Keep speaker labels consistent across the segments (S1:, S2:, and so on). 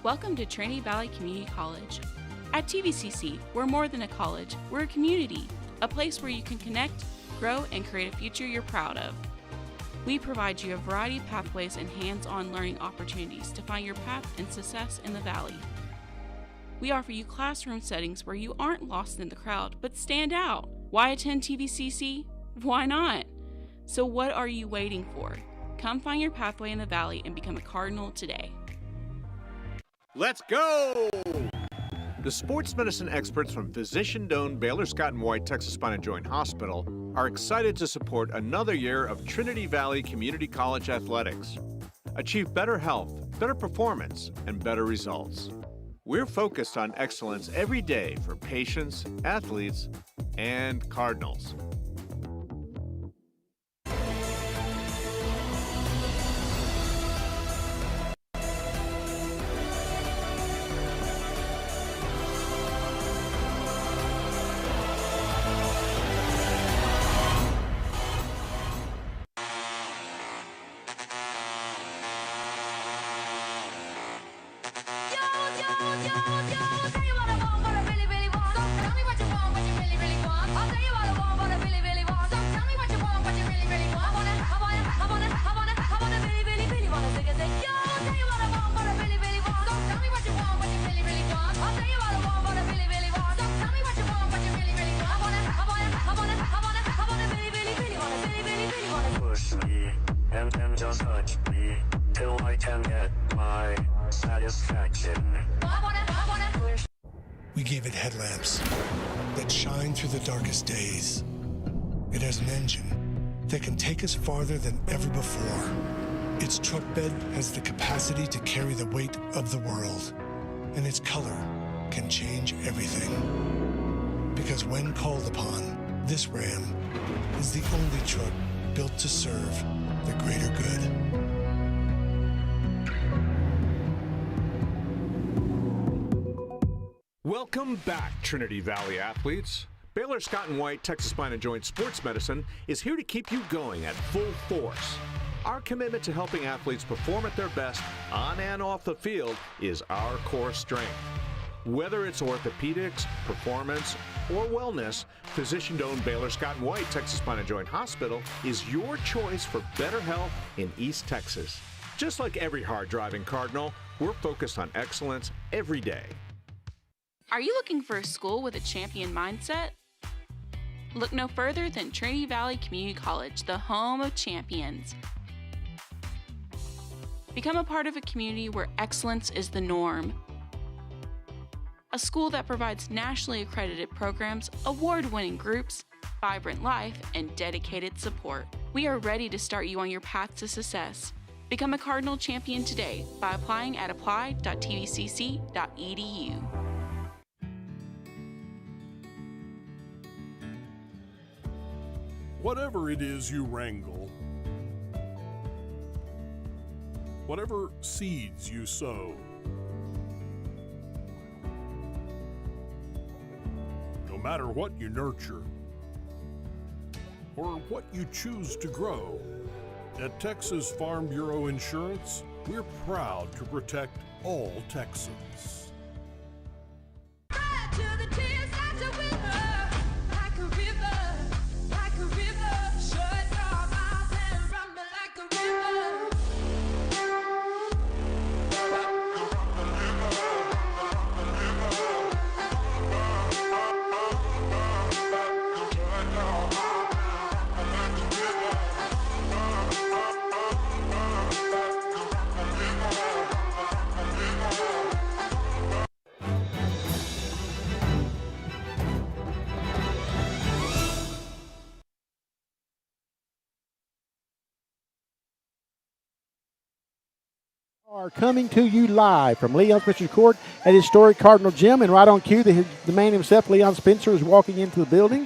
S1: Welcome to Trinity Valley Community College. At TVCC, we're more than a college, we're a community, a place where you can connect, grow, and create a future you're proud of. We provide you a variety of pathways and hands-on learning opportunities to find your path and success in the Valley. We offer you classroom settings where you aren't lost in the crowd, but stand out. Why attend TVCC? Why not? So what are you waiting for? Come find your pathway in the Valley and become a Cardinal today.
S2: Let's go! The sports medicine experts from physician-owned Baylor Scott & White Texas Spine and Joint Hospital are excited to support another year of Trinity Valley Community College athletics. Achieve better health, better performance, and better results. We're focused on excellence every day for patients, athletes, and Cardinals.
S3: We gave it headlamps that shine through the darkest days. It has an engine that can take us farther than ever before. Its truck bed has the capacity to carry the weight of the world, and its color can change everything. Because when called upon, this Ram is the only truck built to serve the greater good.
S2: Welcome back, Trinity Valley athletes. Baylor Scott & White Texas Spine and Joint Sports Medicine is here to keep you going at full force. Our commitment to helping athletes perform at their best on and off the field is our core strength. Whether it's orthopedics, performance, or wellness, physician-owned Baylor Scott & White Texas Spine and Joint Hospital is your choice for better health in East Texas. Just like every hard-driving Cardinal, we're focused on excellence every day.
S1: Are you looking for a school with a champion mindset? Look no further than Trinity Valley Community College, the home of champions. Become a part of a community where excellence is the norm. A school that provides nationally accredited programs, award-winning groups, vibrant life, and dedicated support. We are ready to start you on your path to success. Become a Cardinal champion today by applying at apply.tvcc.edu.
S4: Whatever it is you wrangle, whatever seeds you sow, no matter what you nurture or what you choose to grow, at Texas Farm Bureau Insurance, we're proud to protect all Texans.
S5: Are coming to you live from Leon Spencer's Court at historic Cardinal Gym, and right on cue, the man himself, Leon Spencer, is walking into the building.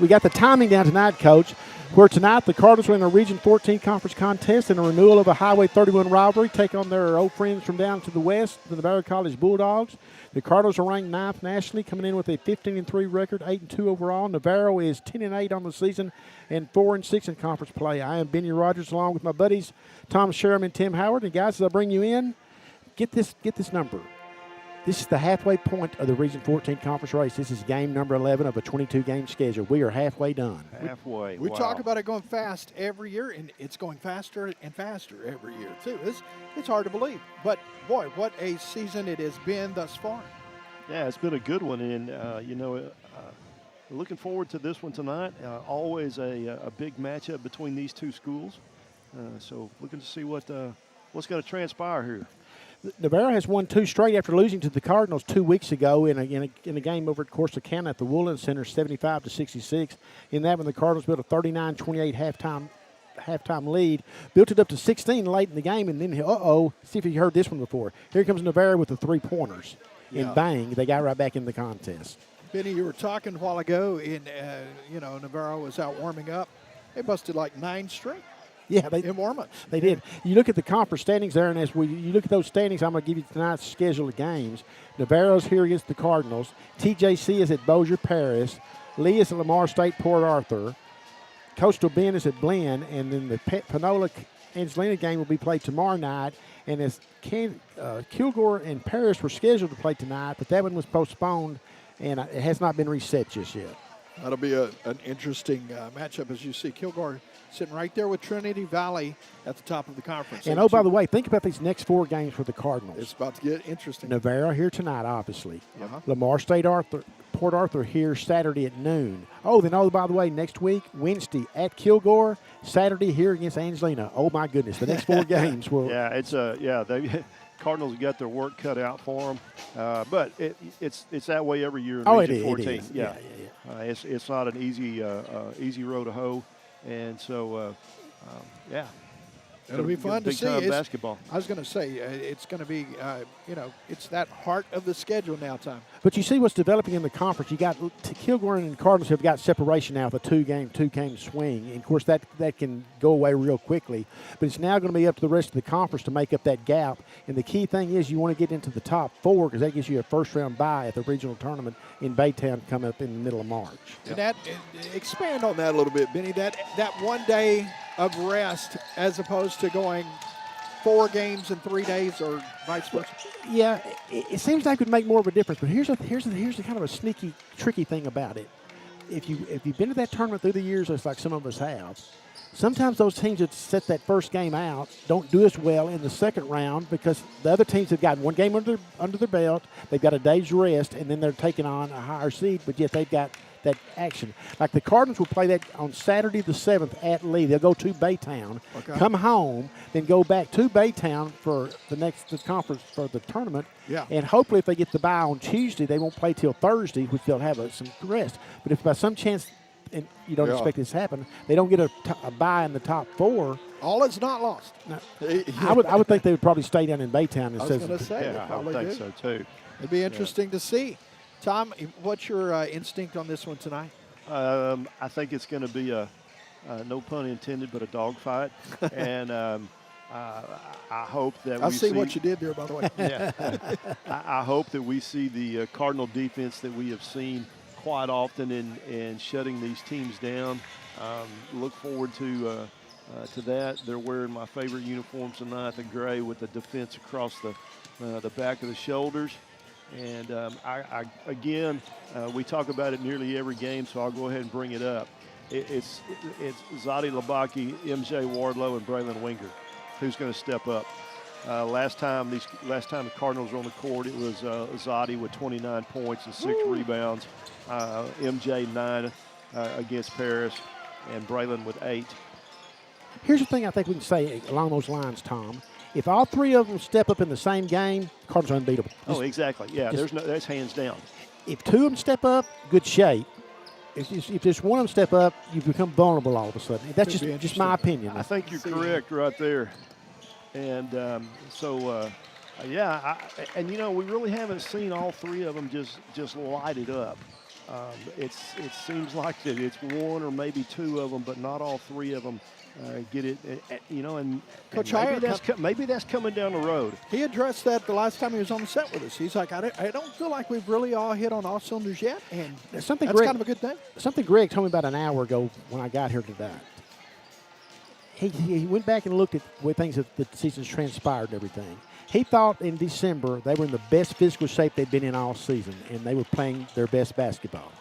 S5: We got the timing down tonight, Coach, where tonight the Cardinals are in a Region 14 conference contest and a renewal of a Highway 31 rivalry, take on their old friends from down to the west, the Navarro College Bulldogs. The Cardinals are ranked 9th nationally, coming in with a 15-3 record, 8-2 overall. Navarro is 10-8 on the season and 4-6 in conference play. I am Benny Rogers, along with my buddies Tom Sherman and Tim Howard. And guys, as I bring you in, get this number. This is the halfway point of the Region 14 conference race. This is game number 11 of a 22-game schedule. We are halfway done.
S6: Halfway.
S7: We talk about it going fast every year, and it's going faster and faster every year, too. It's hard to believe. But, boy, what a season it has been thus far.
S6: Yeah, it's been a good one. And, looking forward to this one tonight. Always a big matchup between these two schools. So looking to see what's going to transpire here.
S5: Navarro has won 2 straight after losing to the Cardinals 2 weeks ago in a game over at Corsicana at the Woodland Center, 75-66. In that one, the Cardinals built a 39-28 halftime lead, built it up to 16 late in the game, and then see if you heard this one before. Here comes Navarro with the 3-pointers, and bang, they got right back in the contest.
S7: Benny, you were talking a while ago, and Navarro was out warming up. They busted like 9 straight.
S5: Yeah,
S7: in warm-ups.
S5: They did. You look at the conference standings there, and you look at those standings, I'm going to give you tonight's schedule of games. Navarro's here against the Cardinals. TJC is at Bossier Paris. Lee is at Lamar State Port Arthur. Coastal Bend is at Blinn, and then the Panola Angelina game will be played tomorrow night. And as Kilgore and Paris were scheduled to play tonight, but that one was postponed, and it has not been reset just yet.
S7: That'll be an interesting matchup, as you see Kilgore sitting right there with Trinity Valley at the top of the conference.
S5: And, by the way, think about these next 4 games for the Cardinals.
S7: It's about to get interesting.
S5: Navarro here tonight, obviously.
S7: Uh-huh.
S5: Lamar State Port Arthur here Saturday at noon. By the way, next week, Wednesday at Kilgore, Saturday here against Angelina. Oh, my goodness, the next 4 games will.
S6: Yeah, they Cardinals have got their work cut out for them, but it's that way every year in Region 14.
S5: It is. Yeah.
S6: It's not an easy road to hoe, and so
S7: it'll be fun to see.
S6: Big time basketball.
S7: I was going to say it's going to be it's that heart of the schedule now time.
S5: But you see what's developing in the conference. You got Kilgore and Cardinals have got separation now with a two game swing. And of course that can go away real quickly. But it's now going to be up to the rest of the conference to make up that gap. And the key thing is you want to get into the top 4 because that gives you a first round bye at the regional tournament in Baytown coming up in the middle of March.
S7: And expand on that a little bit, Benny. That 1 day of rest as opposed to going 4 games in 3 days or vice versa.
S5: Yeah, it seems like it would make more of a difference. But here's the kind of a sneaky, tricky thing about it. If you've been to that tournament through the years, it's like some of us have. Sometimes those teams that set that first game out don't do as well in the second round because the other teams have gotten 1 game under their belt. They've got a day's rest, and then they're taking on a higher seed, but yet they've got that action. Like the Cardinals will play that on Saturday the 7th at Lee. They'll go to Baytown, come home, then go back to Baytown for the conference for the tournament.
S7: Yeah.
S5: And hopefully if they get the bye on Tuesday, they won't play till Thursday, which they'll have some rest. But if by some chance, and you don't expect this to happen, they don't get a bye in the top 4.
S7: All is not lost.
S5: No, I would think they would probably stay down in Baytown.
S7: I was going to say,
S6: I would think so too.
S7: It'd be interesting to see. Tom, what's your instinct on this one tonight?
S6: I think it's going to be no pun intended, but a dogfight. And I hope that
S7: I see what you did there, by the way.
S6: Yeah. I hope that we see the Cardinal defense that we have seen quite often in shutting these teams down. Look forward to that. They're wearing my favorite uniforms tonight, the gray with the defense across the back of the shoulders. And we talk about it nearly every game, so I'll go ahead and bring it up. It's Zadi Labaki, MJ Wardlow, and Braylon Winger. Who's going to step up? Last time the Cardinals were on the court, it was Zadi with 29 points and 6 rebounds. MJ 9 against Paris, and Braylon with 8.
S5: Here's the thing I think we can say along those lines, Tom. If all 3 of them step up in the same game, Cardinals are unbeatable.
S6: Exactly. Yeah, that's hands down.
S5: If 2 of them step up, good shape. If just 1 of them step up, you become vulnerable all of a sudden. That's just my opinion.
S6: I think you're correct right there. And we really haven't seen all 3 of them just light it up. It seems like that it's 1 or maybe 2 of them, but not all 3 of them get it. And
S7: Coach
S6: maybe that's coming down the road.
S7: He addressed that the last time he was on the set with us. He's like, I don't feel like we've really all hit on all cylinders yet, and that's kind of a good thing.
S5: Something Greg told me about an hour ago when I got here today. he went back and looked at where things that the season's transpired and everything. He thought in December they were in the best physical shape they'd been in all season, and they were playing their best basketball.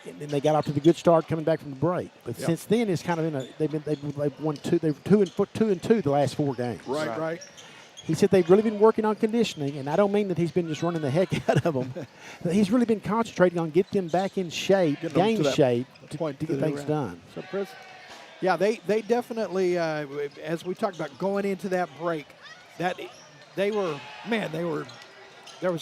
S5: And then they got off to the good start coming back from the break. But since then, it's kind of in a they've won two. They've 2-2 the last 4 games.
S7: Right.
S5: He said they've really been working on conditioning, and I don't mean that he's been just running the heck out of them. He's really been concentrating on getting them back in shape, gain shape to get things done.
S7: So, Chris, yeah, they definitely, as we talked about going into that break, that there was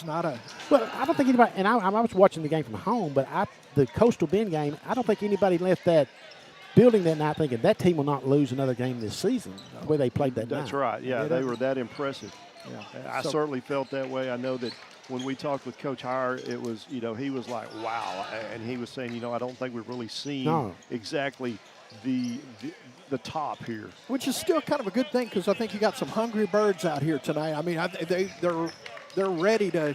S7: not a.
S5: Well, I don't think anybody, and I was watching the game from home, but the Coastal Bend game, I don't think anybody left that building that night thinking that team will not lose another game this season the way they played that night.
S6: That's right. Yeah, they were that impressive.
S7: Yeah.
S6: I certainly felt that way. I know that when we talked with Coach Heyer, it was, he was like, wow. And he was saying, I don't think we've really seen exactly the top here.
S7: Which is still kind of a good thing because I think you got some hungry birds out here tonight. I mean, they're ready to,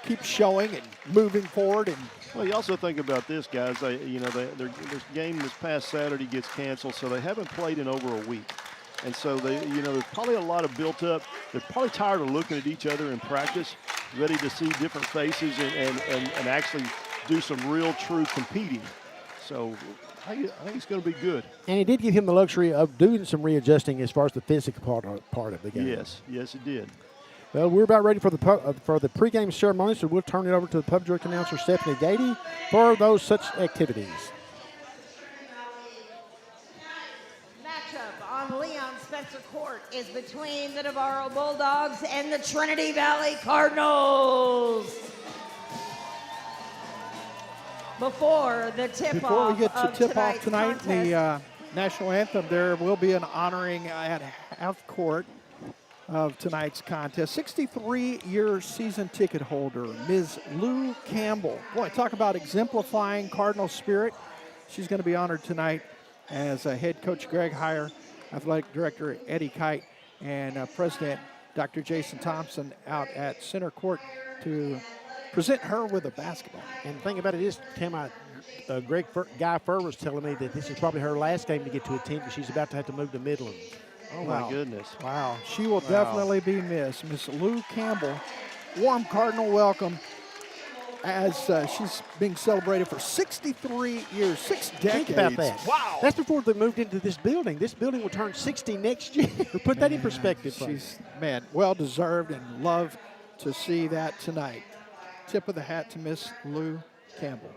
S7: keep showing and moving forward. And
S6: well, you also think about this, guys. Their game this past Saturday gets canceled, so they haven't played in over a week. And so there's probably a lot of built up. They're probably tired of looking at each other in practice, ready to see different faces and actually do some real, true competing. So I think it's going to be good.
S5: And it did give him the luxury of doing some readjusting as far as the physical part of the game.
S6: Yes, it did.
S5: Well, we're about ready for the pregame ceremony, so we'll turn it over to the pub director announcer Stephanie Gady for those such activities.
S8: Matchup on Leon Spencer Court is between the Navarro Bulldogs and the Trinity Valley Cardinals. Before the tip-off
S7: we get to tip-off tonight,
S8: contest,
S7: the national anthem, there will be an honoring at half court of tonight's contest. 63-year season ticket holder, Ms. Lou Campbell. Boy, talk about exemplifying Cardinal spirit. She's going to be honored tonight as head coach Greg Heyer, athletic director Eddie Kite, and president Dr. Jason Thompson out at center court to present her with a basketball.
S5: And the thing about it is, Tim, Guy Fur was telling me that this is probably her last game to get to attend because she's about to have to move to Midland.
S6: Oh, my goodness.
S7: Wow. She will definitely be missed. Miss Lou Campbell, warm Cardinal welcome as she's being celebrated for 63 years, 6 decades.
S5: Think about that.
S7: Wow.
S5: That's before they moved into this building. This building will turn 60 next year. Put that in perspective.
S7: She's, well-deserved and love to see that tonight. Tip of the hat to Miss Lou Campbell.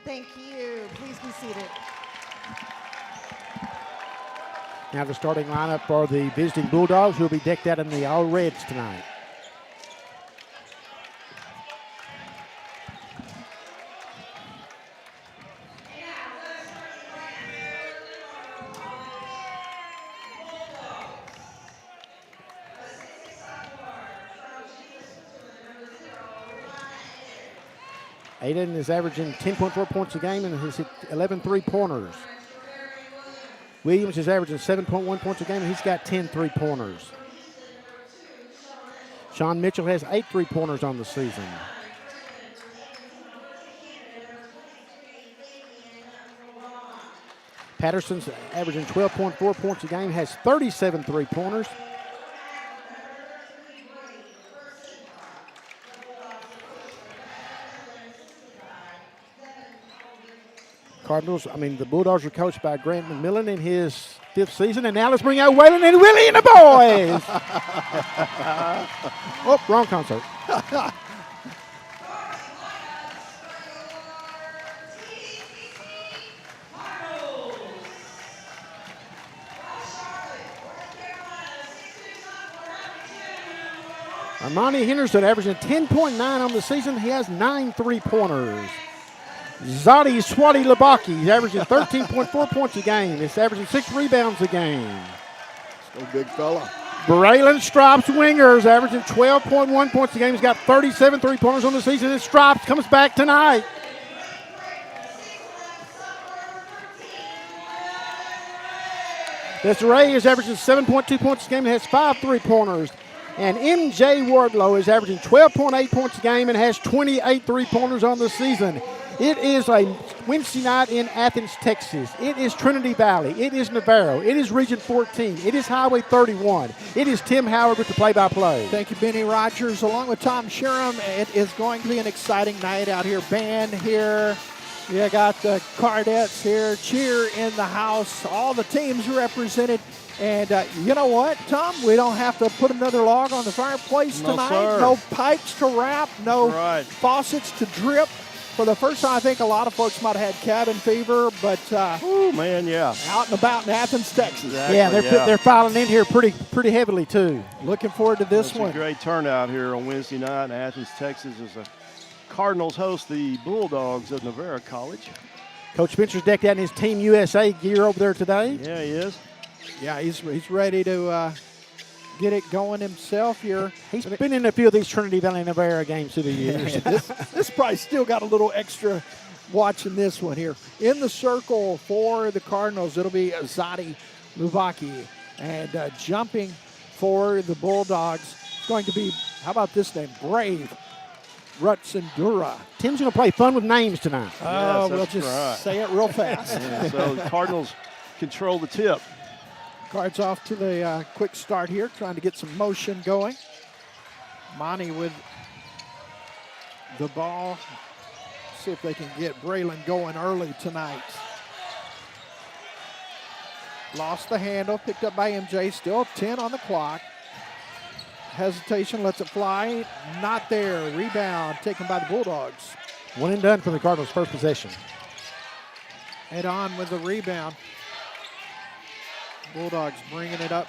S8: Thank you. Please be seated.
S5: Now the starting lineup for the visiting Bulldogs who will be decked out in the all reds tonight. Aiden is averaging 10.4 points a game and has hit 11 three-pointers. Williams is averaging 7.1 points a game and he's got 10 three-pointers. Sean Mitchell has 8 three-pointers on the season. Patterson's averaging 12.4 points a game, has 37 three-pointers. The Bulldogs are coached by Grant McMillan in his 5th season. And now let's bring out Waylon and Willie and the boys. Oh, wrong concert. Armani Henderson averaging 10.9 on the season. He has 9 3-pointers. Zadi Swati Labaki is averaging 13.4 points a game. He's averaging 6 rebounds a game.
S9: Still big fella.
S5: Braylon Stripes Wingers averaging 12.1 points a game. He's got 37 3-pointers on the season. And Stripes comes back tonight. Desiree is averaging 7.2 points a game and has 5 3-pointers. And MJ Wardlow is averaging 12.8 points a game and has 28 3-pointers on the season. It is a Wednesday night in Athens, Texas. It is Trinity Valley. It is Navarro. It is Region 14. It is Highway 31. It is Tim Howard with the play-by-play.
S7: Thank you, Benny Rogers, along with Tom Sherham. It is going to be an exciting night out here. Band here. You got the Cardettes here. Cheer in the house. All the teams represented. And you know what, Tom? We don't have to put another log on the fireplace tonight.
S6: Sir.
S7: No pipes to wrap. No faucets to drip. For the first time, I think a lot of folks might have had cabin fever, but
S6: oh man, yeah,
S7: out and about in Athens, Texas.
S6: Exactly,
S5: yeah, they're filing in here pretty heavily too.
S7: Looking forward to this one.
S6: A great turnout here on Wednesday night in Athens, Texas, as the Cardinals host the Bulldogs of Navarro College.
S5: Coach Spencer's decked out in his Team USA gear over there today.
S6: Yeah, he is.
S7: Yeah, he's ready to get it going himself here.
S5: He's been in a few of these Trinity Valley Navarro games through the years.
S7: this probably still got a little extra watching this one here. In the circle for the Cardinals, it'll be Zadi Lubaki. And jumping for the Bulldogs, it's going to be, how about this name, Brave Rutsendura.
S5: Tim's going to play fun with names tonight.
S7: Oh, we'll just say it real fast.
S6: Yeah, so the Cardinals control the tip.
S7: Cards off to the quick start here, trying to get some motion going. Monty with the ball. See if they can get Braylon going early tonight. Lost the handle, picked up by MJ, still 10 on the clock. Hesitation, lets it fly, not there. Rebound taken by the Bulldogs.
S5: One and done for the Cardinals' first possession.
S7: Head on with the rebound. Bulldogs bringing it up.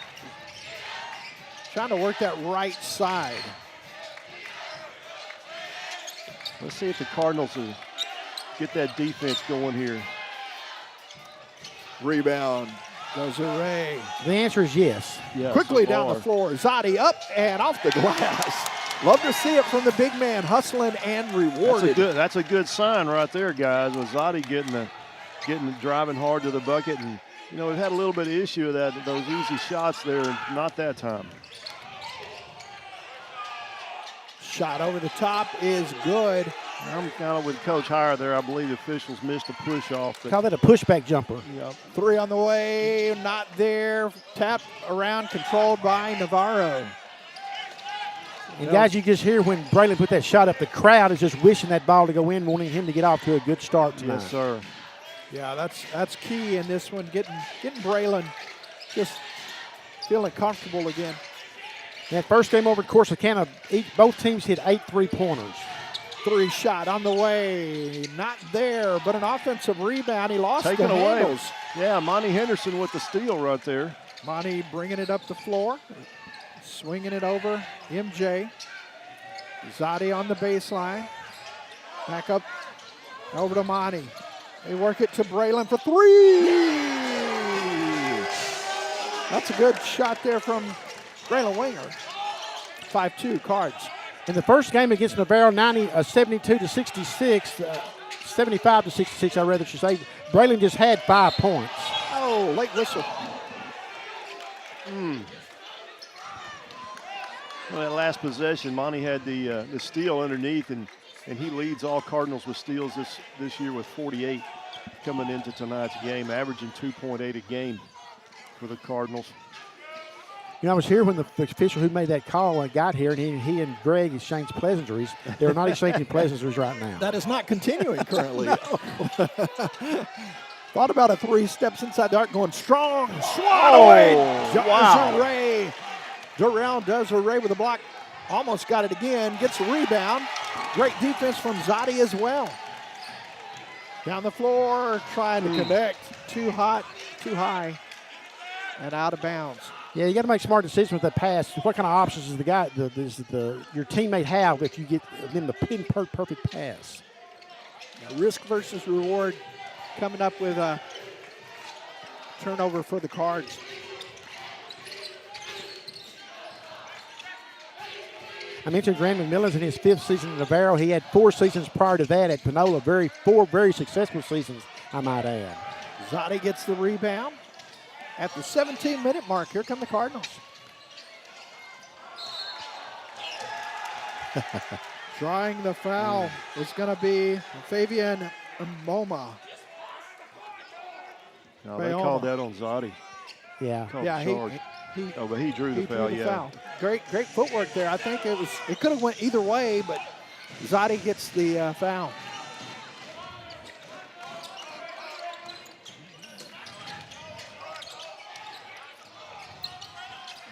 S7: Trying to work that right side.
S6: Let's see if the Cardinals will get that defense going here.
S9: Rebound.
S7: Desiree.
S5: The answer is yes.
S7: Quickly down the floor. Zadi up and off the glass. Love to see it from the big man, hustling and rewarded.
S6: That's a good sign right there, guys, with Zadi driving hard to the bucket. And you know, we've had a little bit of issue with that, those easy shots there, not that time.
S7: Shot over the top is good.
S6: I'm kind of with Coach Hire there. I believe the officials missed a push off.
S5: Call that a pushback jumper.
S6: Yep.
S7: 3 on the way, not there. Tap around, controlled by Navarro.
S5: And guys, you just hear when Braylon put that shot up, the crowd is just wishing that ball to go in, wanting him to get off to a good start tonight.
S6: Yes, sir.
S7: Yeah, that's key in this one. Getting Braylon just feeling comfortable again.
S5: That first game over at Corsicana, both teams hit 8 3-pointers.
S7: 3 shot on the way, not there, but an offensive rebound. He lost
S6: Taken
S7: the
S6: away.
S7: handles.
S6: Yeah, Monty Henderson with the steal right there.
S7: Monty bringing it up the floor, swinging it over. MJ, Zadi on the baseline, back up over to Monty. They work it to Braylon for 3. That's a good shot there from Braylon Winger. 5-2 Cards.
S5: In the first game against Navarro, 72 to 66, 75 to 66, I rather should say, Braylon just had 5 points.
S7: Oh, late whistle.
S6: Well, that last possession, Monty had the steal underneath, and he leads all Cardinals with steals this year with 48 coming into tonight's game, averaging 2.8 a game for the Cardinals.
S5: You know, I was here when the official who made that call got here, and he and Greg exchanged pleasantries. They are not exchanging pleasantries right now.
S7: That is not continuing currently. Thought about a 3, steps inside the arc, going strong. Swat away.
S6: Wow.
S7: Desiree with a block. Almost got it again. Gets a rebound. Great defense from Zadi as well. Down the floor, trying to connect. Too hot, too high, and out of bounds.
S5: Yeah, you got to make smart decisions with that pass. What kind of options does your teammate have if you get them the pin perfect pass?
S7: Now, risk versus reward, coming up with a turnover for the Cards.
S5: I mentioned Graham McMillan's in his 5th season in Navarro. He had 4 seasons prior to that at Panola. 4 very successful seasons, I might add.
S7: Zadi gets the rebound. At the 17-minute mark, here come the Cardinals. Drawing the foul is going to be Fabian Moma.
S6: No, they called that on Zadi.
S5: Yeah.
S6: But he drew the foul.
S7: Great footwork there. I think it could have went either way, but Zadi gets the foul.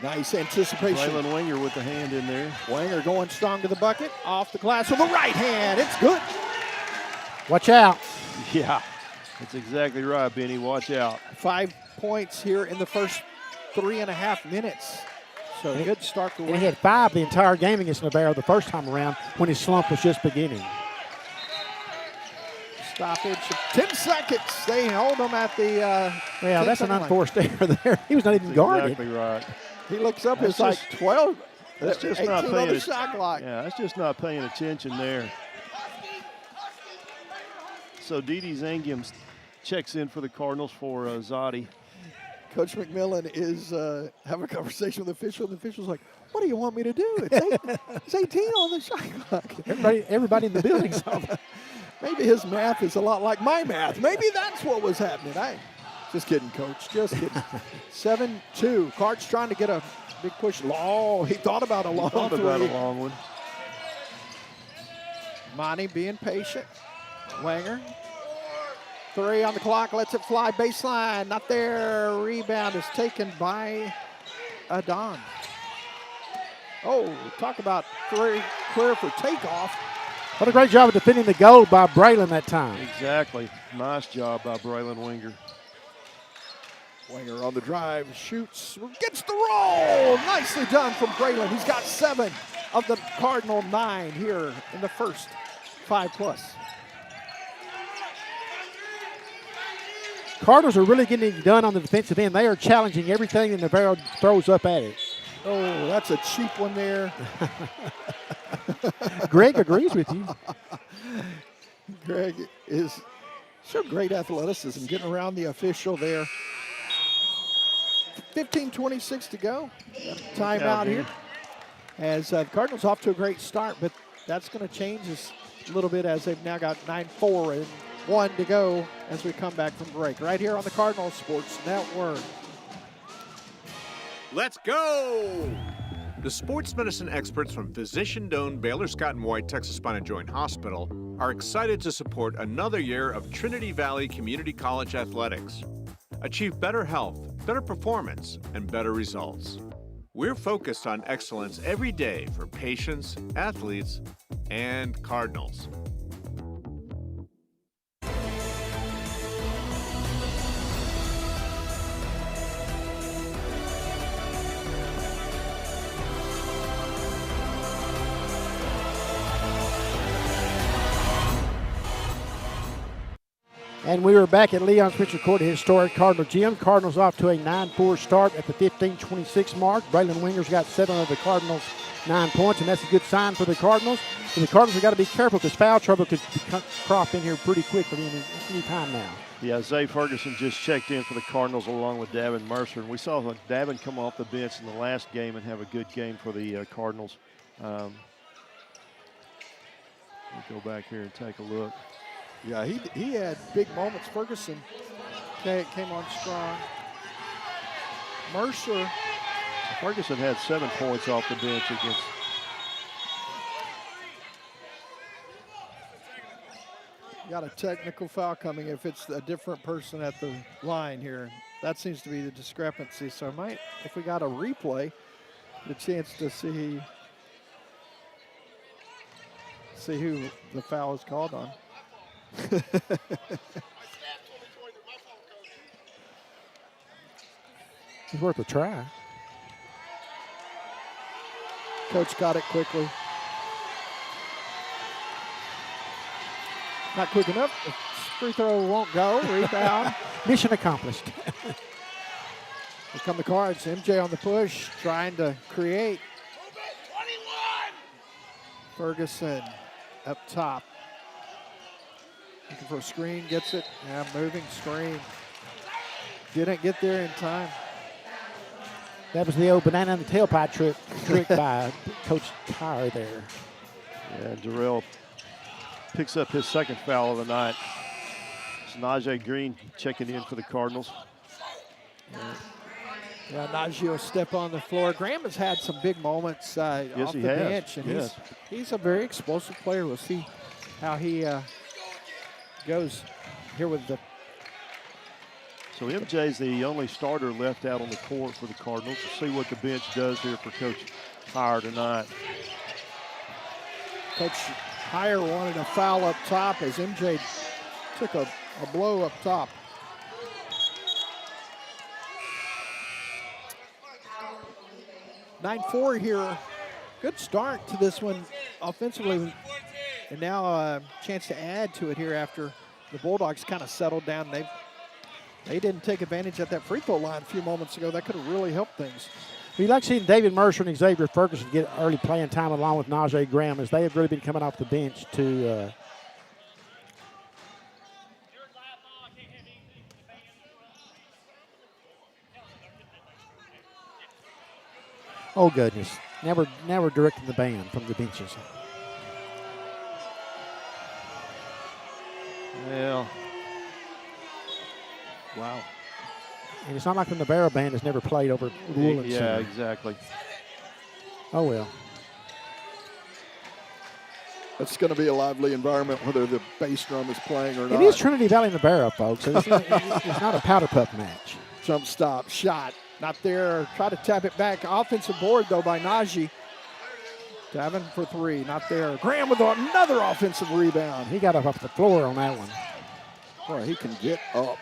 S7: Nice anticipation.
S6: Braylon Winger with the hand in there.
S7: Winger going strong to the bucket. Off the glass with the right hand. It's good.
S5: Watch out.
S6: Yeah, that's exactly right, Benny. Watch out.
S7: 5 points here in the first 3.5 minutes. So a good start to win.
S5: And he had 5 the entire game against Navarro the first time around when his slump was just beginning.
S7: Stoppage of 10 seconds. They hold him at the
S5: well, that's an unforced error there. He was not even guarded.
S6: Exactly right.
S7: He looks up, it's like 12.
S6: That's just
S7: 18
S6: not
S7: on
S6: paying
S7: the shot clock.
S6: Yeah, that's just not paying attention there. So Didi Zangium checks in for the Cardinals for Zadi.
S7: Coach McMillan is having a conversation with the official, and the official's like, what do you want me to do? It's 18 on the shot clock.
S5: Everybody in the building saw that.
S7: Maybe his math is a lot like my math. Maybe that's what was happening. Just kidding, Coach. Just kidding. 7-2. Cards trying to get a big push. Oh, he thought about a long
S6: one.
S7: Monty being patient. Wanger. 3 on the clock. Lets it fly. Baseline. Not there. Rebound is taken by Adon. Oh, talk about 3 clear for takeoff.
S5: What a great job of defending the goal by Braylon that time.
S6: Exactly. Nice job by Braylon Winger.
S7: Winger on the drive, shoots, gets the roll. Nicely done from Braylon. He's got 7 of the Cardinal 9 here in the first 5+.
S5: Cardinals are really getting it done on the defensive end. They are challenging everything that Navarro throws up at it.
S7: Oh, that's a cheap one there.
S5: Greg agrees with you.
S7: Greg is so great athleticism getting around the official there. 15:26 to go. Timeout here. As the Cardinals off to a great start, but that's going to change a little bit as they've now got 9-4 and 1 to go as we come back from break. Right here on the Cardinals Sports Network.
S2: Let's go! The sports medicine experts from physician-owned Baylor Scott & White Texas Spine and Joint Hospital are excited to support another year of Trinity Valley Community College athletics. Achieve better health, better performance, and better results. We're focused on excellence every day for patients, athletes, and Cardinals.
S5: And we were back at Leon Spencer Court at historic Cardinal Gym. Cardinals off to a 9-4 start at the 15:26 mark. Braylon Winger's got 7 of the Cardinals' 9 points, and that's a good sign for the Cardinals. And the Cardinals have got to be careful because foul trouble could crop in here pretty quickly any time now.
S6: Yeah, Zay Ferguson just checked in for the Cardinals along with Davin Mercer. And we saw Davin come off the bench in the last game and have a good game for the Cardinals. We'll go back here and take a look.
S7: Yeah, he had big moments. Ferguson came on strong. Mercer
S6: Ferguson had 7 points off the bench against.
S7: Got a technical foul coming if it's a different person at the line here. That seems to be the discrepancy. So if we got a replay, the chance to see who the foul is called on.
S5: It's worth a try.
S7: Coach got it quickly. Not quick enough. The free throw won't go. Rebound.
S5: Mission accomplished.
S7: Here come the Cards. MJ on the push, trying to create. Ferguson up top. Looking for a screen, gets it. Yeah, moving screen. Didn't get there in time.
S5: That was the old banana in the tailpipe trick by Coach Tyre there.
S6: Yeah, Durrell picks up his second foul of the night. It's Najee Green checking in for the Cardinals.
S7: Yeah, Najee will step on the floor. Graham has had some big moments off the bench, and he's a very explosive player. We'll see how he goes here with the.
S6: So MJ's the only starter left out on the court for the Cardinals. We'll see what the bench does here for Coach Tyre tonight.
S7: Coach Tyre wanted a foul up top as MJ took a blow up top. (9-4) here. Good start to this one offensively. And now a chance to add to it here after the Bulldogs kind of settled down. They didn't take advantage at that free throw line a few moments ago. That could have really helped things.
S5: We like seeing David Mercer and Xavier Ferguson get early playing time along with Najee Graham, as they have really been coming off the bench to oh goodness. Now we're directing the band from the benches.
S6: Well,
S7: wow.
S5: And it's not like the Navarro band has never played over Woolens.
S6: Yeah, exactly.
S5: Oh, well.
S9: It's going to be a lively environment whether the bass drum is playing or not.
S5: It is Trinity Valley Navarro, folks. It's not a powder puff match.
S7: Jump stop, shot, not there. Try to tap it back. Offensive board, though, by Najee. Davin for three, not there. Graham with another offensive rebound.
S5: He got up off the floor on that one.
S7: Boy, he can get up.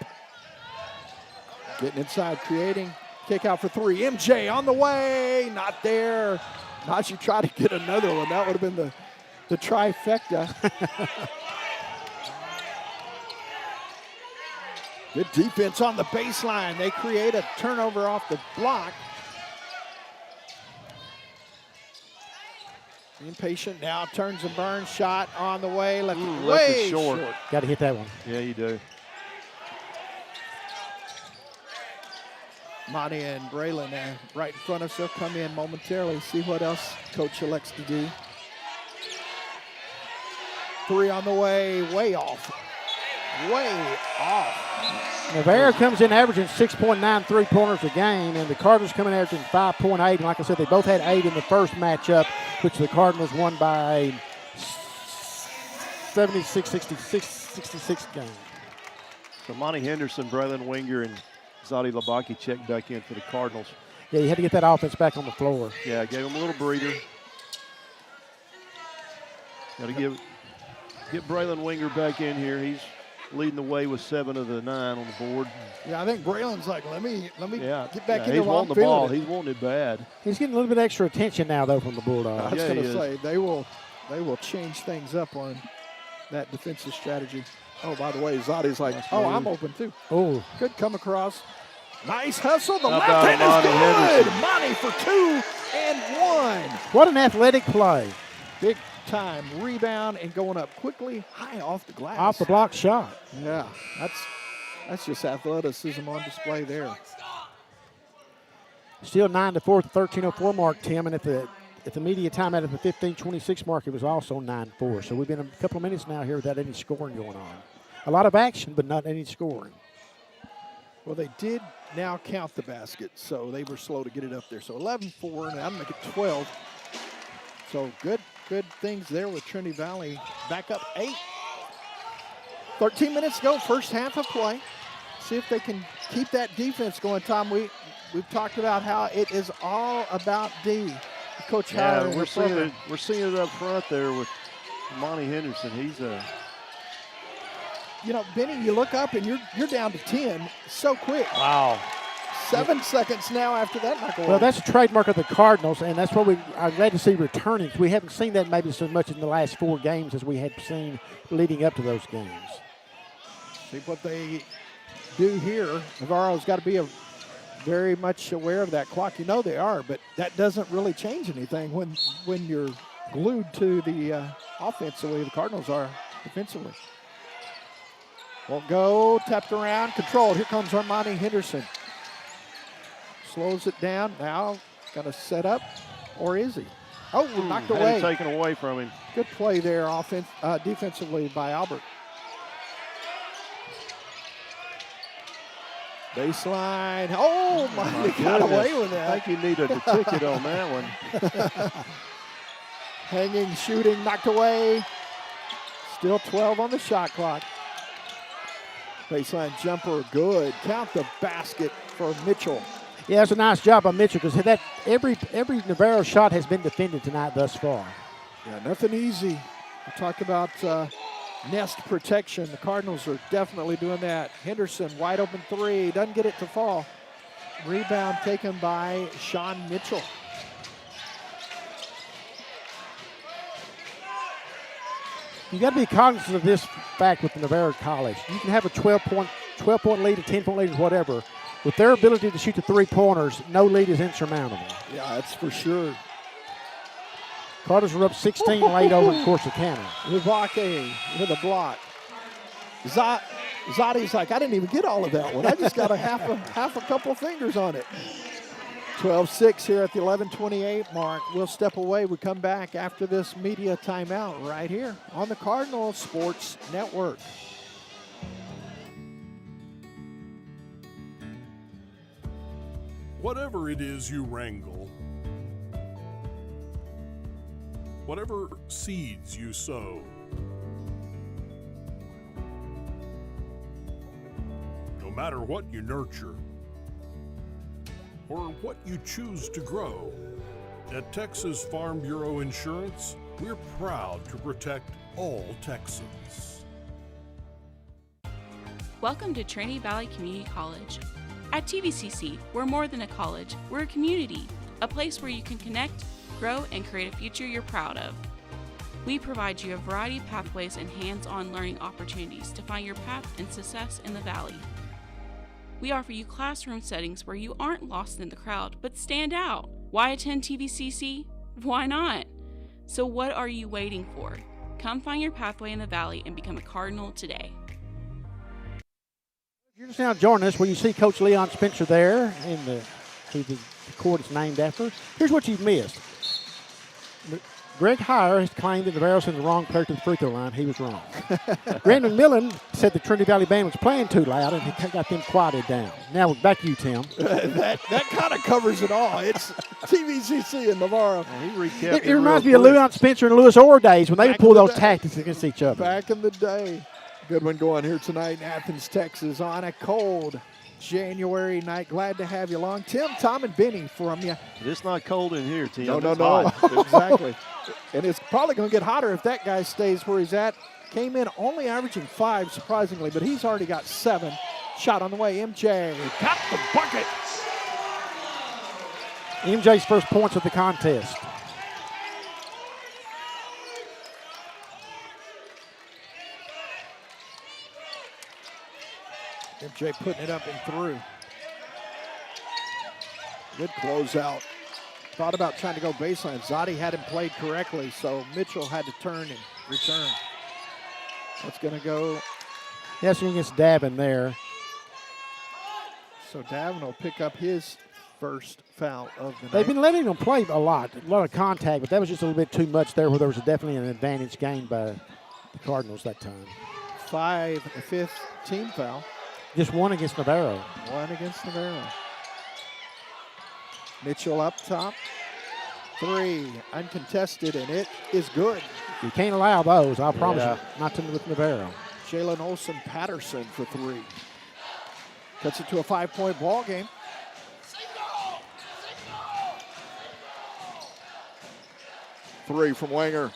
S7: Getting inside, creating. Kick out for three. MJ on the way, not there. Najee tried to get another one. That would have been the trifecta. Good defense on the baseline. They create a turnover off the block. Impatient now, turns and burns, shot on the way, left it way short.
S5: Got to hit that one.
S6: Yeah, you do.
S7: Monty and Braylon right in front of us. They'll come in momentarily, see what else Coach elects to do. Three on the way, way off. Way off.
S5: Navarro comes in averaging 6.9 three-pointers a game, and the Cardinals come in averaging 5.8. And like I said, they both had 8 in the first matchup, which the Cardinals won by 76-66 game.
S6: So Monty Henderson, Braylon Winger, and Zadi Labaki checked back in for the Cardinals.
S5: Yeah, you had to get that offense back on the floor.
S6: Yeah, gave him a little breather. Got to get Braylon Winger back in here. He's leading the way with 7 of the 9 on the board.
S7: Yeah, I think Braylon's like, let me get back in
S6: he's
S7: there while I'm
S6: wanting the
S7: feeling
S6: ball.
S7: it.
S6: He's wanting it bad.
S5: He's getting a little bit extra attention now, though, from the Bulldogs.
S7: I was going to say, they will change things up on that defensive strategy. Oh, by the way, Zadi's like, I'm open too.
S5: Oh.
S7: Good come across. Nice hustle. The
S6: How
S7: left
S6: about
S7: hand
S6: Monty
S7: is good.
S6: Henderson?
S7: Monty for 2 and 1.
S5: What an athletic play.
S7: Big time rebound and going up quickly, high off the glass.
S5: Off the block shot.
S7: Yeah, that's just athleticism on display there.
S5: Still 9-4 at the 13:04 mark, Tim, and at the media timeout at the 15:26 mark, it was also 9-4. So we've been a couple of minutes now here without any scoring going on. A lot of action, but not any scoring.
S7: Well, they did now count the basket, so they were slow to get it up there. So 11-4, and I'm going to get 12. So good things there with Trinity Valley. Back up 8. 13 minutes to go, first half of play. See if they can keep that defense going, Tom. We've talked about how it is all about D. Coach Howard.
S6: We're seeing it up front there with Monty Henderson. He's a...
S7: You know, Benny, you look up and you're down to 10 so quick.
S6: Wow.
S7: 7 seconds now after that knockaway.
S5: Well, that's a trademark of the Cardinals, and that's what I'm glad to see returning. We haven't seen that maybe so much in the last 4 games as we had seen leading up to those games.
S7: See what they do here. Navarro's got to be very much aware of that clock. You know they are, but that doesn't really change anything when you're glued to the offense the way the Cardinals are defensively. Won't go, tapped around, controlled. Here comes Armani Henderson. Slows it down. Now going to set up, or is he? Oh, knocked away.
S6: Taken away from him.
S7: Good play there defensively by Albert. Baseline. Oh, my, he got away with that.
S6: I think he needed a ticket on that one.
S7: Hanging, shooting, knocked away. Still 12 on the shot clock. Baseline jumper, good. Count the basket for Mitchell.
S5: Yeah, it's a nice job by Mitchell because that every Navarro shot has been defended tonight thus far.
S7: Yeah, nothing easy. We talked about nest protection. The Cardinals are definitely doing that. Henderson, wide open 3, doesn't get it to fall. Rebound taken by Sean Mitchell.
S5: You got to be cognizant of this fact with the Navarro College. You can have a 12-point lead, a 10-point lead, or whatever. With their ability to shoot the 3-pointers, no lead is insurmountable.
S7: Yeah, that's for sure.
S5: Cardinals were up 16 late over the course of counter.
S7: Rivake with a block. Zotti's like, I didn't even get all of that one. I just got a half a couple fingers on it. 12-6 here at the 11:28 mark. We'll step away. We come back after this media timeout right here on the Cardinal Sports Network.
S4: Whatever it is you wrangle, whatever seeds you sow, no matter what you nurture or what you choose to grow, at Texas Farm Bureau Insurance, we're proud to protect all Texans.
S1: Welcome to Trinity Valley Community College. At TVCC, we're more than a college, we're a community, a place where you can connect, grow, and create a future you're proud of. We provide you a variety of pathways and hands-on learning opportunities to find your path and success in the Valley. We offer you classroom settings where you aren't lost in the crowd, but stand out. Why attend TVCC? Why not? So what are you waiting for? Come find your pathway in the Valley and become a Cardinal today.
S5: You're just now joining us where you see Coach Leon Spencer there, who the court is named after. Here's what you've missed. Greg Heyer has claimed that Navarro sent the wrong player to the free throw line. He was wrong. Grant McMillan said the Trinity Valley Band was playing too loud and he got them quieted down. Now back to you, Tim.
S7: that kind of covers it all. It's TVCC and Navarro.
S5: It reminds me of Leon Spencer and Lewis Orr days when they would pull those tactics against each other.
S7: Back in the day. Good one going here tonight in Athens, Texas on a cold January night. Glad to have you along. Tim, Tom, and Benny from you.
S6: It's not cold in here, Tim.
S7: No. Exactly. And it's probably going to get hotter if that guy stays where he's at. Came in only averaging 5, surprisingly, but he's already got 7. Shot on the way. MJ got the bucket.
S5: MJ's first points of the contest.
S7: MJ putting it up and through. Good closeout. Thought about trying to go baseline. Zotti hadn't played correctly, so Mitchell had to turn and return. That's going to go.
S5: Yes, against Davin there.
S7: So Davin will pick up his first foul of the night.
S5: They've been letting them play a lot of contact, but that was just a little bit too much there where there was definitely an advantage gained by the Cardinals that time.
S7: 5th team foul.
S5: Just one against Navarro.
S7: One against Navarro. Mitchell up top. 3, uncontested, and it is good.
S5: You can't allow those, I promise you. Not to with Navarro.
S7: Jalen Olsen-Patterson for 3. Cuts it to a 5-point ball game.
S9: Three from Wenger.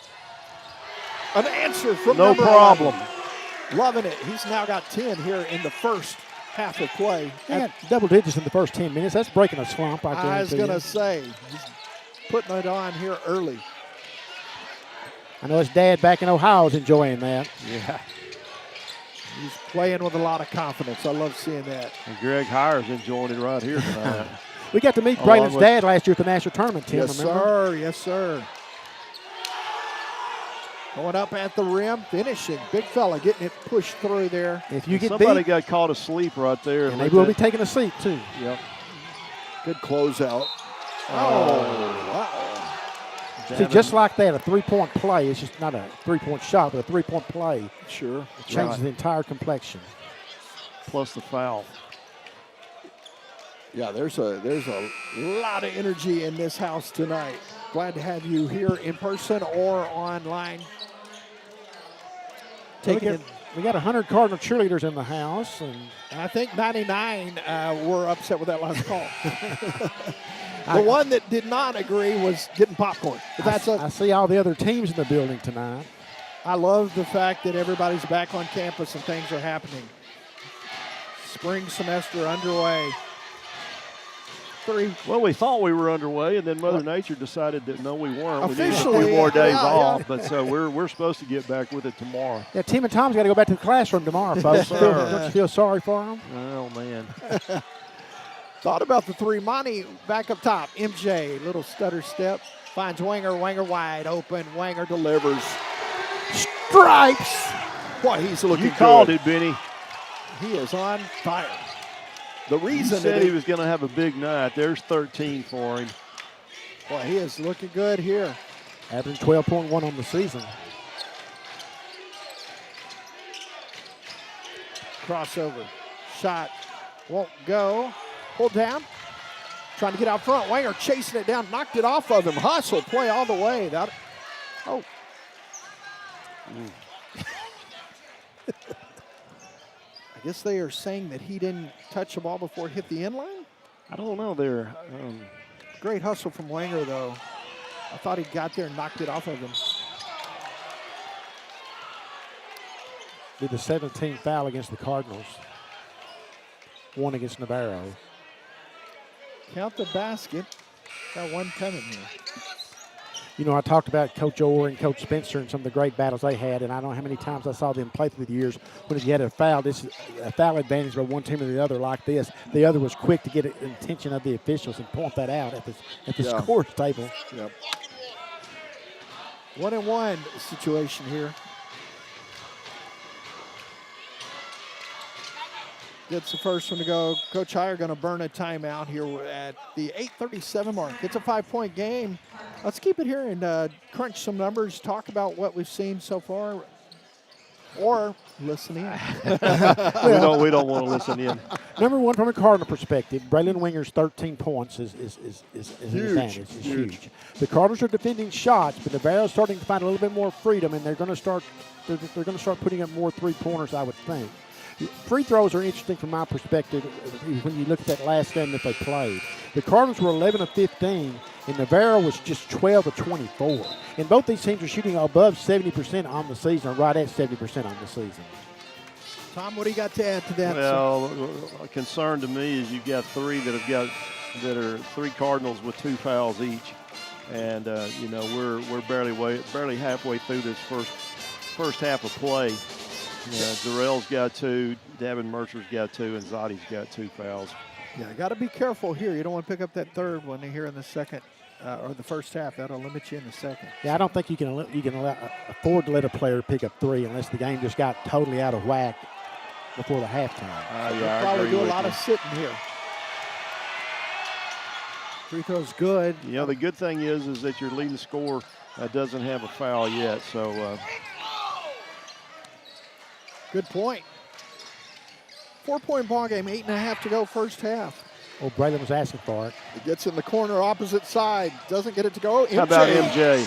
S7: An answer from
S6: No
S7: number
S6: problem.
S7: 11. Loving it. He's now got 10 here in the first half of play.
S5: They got double digits in the first 10 minutes. That's breaking a slump,
S7: I was going to say, he's putting it on here early.
S5: I know his dad back in Ohio is enjoying that.
S6: Yeah.
S7: He's playing with a lot of confidence. I love seeing that.
S6: And Greg Hires enjoying it right here tonight.
S5: We got to meet Braylon's dad last year at the national tournament, Tim.
S7: Yes,
S5: remember?
S7: sir. Yes, sir. Going up at the rim, finishing. Big fella getting it pushed through there.
S5: If you get
S6: Somebody
S5: beat,
S6: got caught asleep right there.
S5: and they will be taking a seat, too.
S6: Yep.
S9: Good closeout.
S7: Oh, wow.
S5: See, just like that, a three-point play, it's just not a three-point shot, but a three-point play.
S9: Sure.
S5: It changes the entire complexion.
S6: Plus the foul.
S9: Yeah, there's a
S7: A lot of energy in this house tonight. Glad to have you here in person or online.
S5: We got 100 Cardinal cheerleaders in the house, and
S7: I think 99 were upset with that last call. The one that did not agree was getting popcorn. But that's
S5: I see all the other teams in the building tonight.
S7: I love the fact that everybody's back on campus and things are happening. Spring semester underway. 3.
S6: Well, we thought we were underway, and then Mother Nature decided that no, we weren't. We needed a
S7: Officially,
S6: few more days
S7: yeah.
S6: off, but so we're supposed to get back with it tomorrow.
S5: Yeah, Tim and Tom's got to go back to the classroom tomorrow, folks. Don't you feel sorry for them?
S6: Oh man.
S7: Thought about the 3. Monty back up top. MJ, little stutter step. Finds Wenger. Wenger wide open. Wenger delivers. Stripes. Boy, he's looking
S6: You
S7: good.
S6: called it, Benny.
S7: He is on fire. The
S6: He
S7: reason
S6: said
S7: that
S6: he was going to have a big night. There's 13 for him.
S7: boy, he is looking good here.
S5: Averaging 12.1 on the season.
S7: Crossover. Shot won't go. Pulled down. Trying to get out front. Wenger chasing it down. Knocked it off of him. Hustle. Play all the way. Oh. I guess they are saying that he didn't touch the ball before it hit the end line.
S6: I don't know there.
S7: Great hustle from Wenger, though. I thought he got there and knocked it off of him.
S5: Did the 17th foul against the Cardinals. 1 against Navarro.
S7: Count the basket. Got one coming here.
S5: You know, I talked about Coach Orr and Coach Spencer and some of the great battles they had, and I don't know how many times I saw them play through the years. When you had a foul, this is a foul advantage by one team or the other like this. The other was quick to get the attention of the officials and point that out at the scores table.
S9: Yep.
S7: 1-and-1 situation here. Gets the first one to go. Coach Heyer going to burn a timeout here at the 8:37 mark. It's a 5-point game. Let's keep it here and crunch some numbers, talk about what we've seen so far, or listen in.
S6: We don't want to listen in.
S5: Number one, from a Cardinal perspective, Braylon Winger's 13 points is an advantage. It's huge. The Cardinals are defending shots, but Navarro's starting to find a little bit more freedom, and they're going to start putting up more three-pointers, I would think. Free throws are interesting from my perspective when you look at that last game that they played. The Cardinals were 11 of 15, and Navarro was just 12 of 24. And both these teams are shooting above 70% on the season, or right at 70% on the season.
S7: Tom, what do you got to add to that?
S6: Well, a concern to me is you've got three that are 3 Cardinals with 2 fouls each, and we're barely halfway through this first half of play. Durrell's got 2, Davin Mercer's got 2, and Zotti's got 2 fouls.
S7: Yeah, got to be careful here. You don't want to pick up that third one here in the second or the first half. That'll limit you in the second.
S5: Yeah, I don't think you can afford to let a player pick up 3 unless the game just got totally out of whack before the halftime.
S7: They'll probably do a lot of sitting here. Free throw's good.
S6: The good thing is that your leading scorer doesn't have a foul yet, so.
S7: Good point. 4-point ball game, 8.5 to go first half.
S5: Oh, Braylon was asking for it.
S9: He gets in the corner, opposite side, doesn't get it to go.
S6: How about MJ?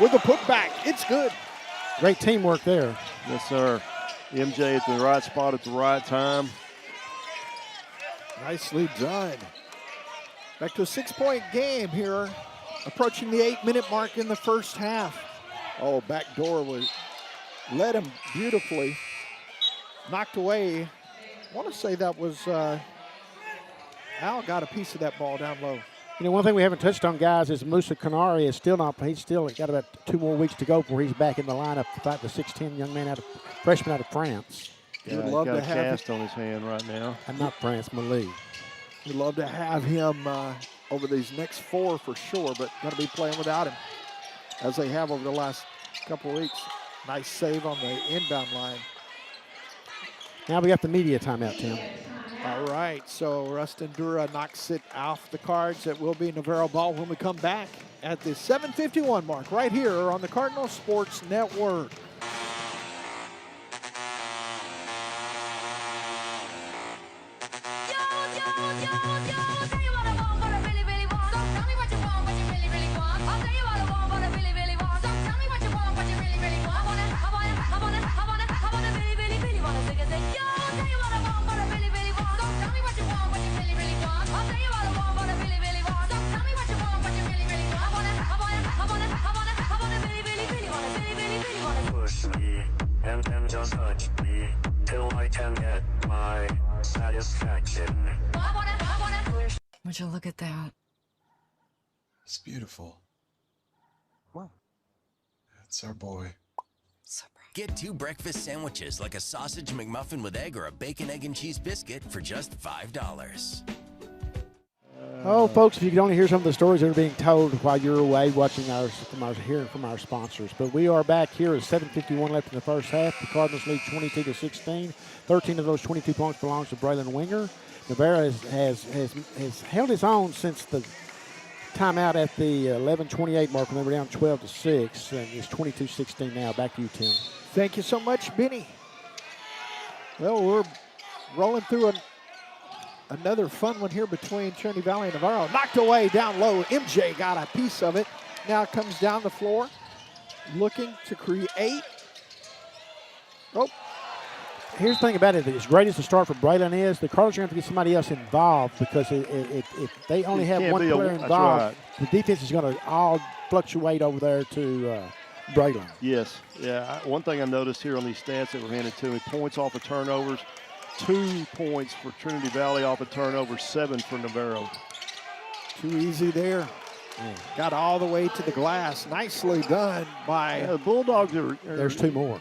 S7: With a putback, it's good.
S5: Great teamwork there.
S6: Yes, sir. MJ at the right spot at the right time.
S7: Nicely done. Back to a 6-point game here, approaching the 8-minute mark in the first half.
S9: Oh, back door led him beautifully.
S7: Knocked away. I want to say that was Al got a piece of that ball down low.
S5: You know, one thing we haven't touched on, guys, is Moussa Kanari is still not. He's still got about 2 more weeks to go before he's back in the lineup to fight the 6'10" young man freshman out of France.
S7: You would love
S6: got
S7: to
S6: a
S7: have
S6: cast on his hand right now.
S5: And not France, Mali.
S7: We'd love to have him over these next 4 for sure, but going to be playing without him, as they have over the last couple of weeks. Nice save on the inbound line.
S5: Now we got the media timeout, Tim.
S7: All right, so Rustin Dura knocks it off the cards. It will be Navarro ball when we come back at the 7:51 mark right here on the Cardinal Sports Network.
S10: Push me and then just touch me till I can get my satisfaction.
S11: Would you look at that?
S12: It's beautiful. Wow. That's our boy.
S13: Get 2 breakfast sandwiches like a sausage McMuffin with egg or a bacon, egg, and cheese biscuit for just $5.
S5: Oh, folks, if you could only hear some of the stories that are being told while you're away watching hearing from our sponsors. But we are back here at 7:51 left in the first half. The Cardinals lead 22-16. 13 of those 22 points belongs to Braylon Winger. Navarro has held his own since the timeout at the 11:28 mark when they were down 12-6, and it's 22-16 now. Back to you, Tim.
S7: Thank you so much, Benny. Well, we're rolling through another fun one here between Trinity Valley and Navarro. Knocked away down low. MJ got a piece of it. Now comes down the floor, looking to create. Oh.
S5: Here's the thing about it. As great as the start for Braylon is, the Cardinals are going to have to get somebody else involved, because if they only have one player involved, the defense is going to all fluctuate over there to Braylon.
S6: Yes. Yeah. One thing I noticed here on these stats that were handed to me, points off of turnovers, 2 points for Trinity Valley off of turnover, 7 for Navarro.
S7: Too easy there. Got all the way to the glass. Nicely done by
S6: the Bulldogs.
S5: There's 2 more.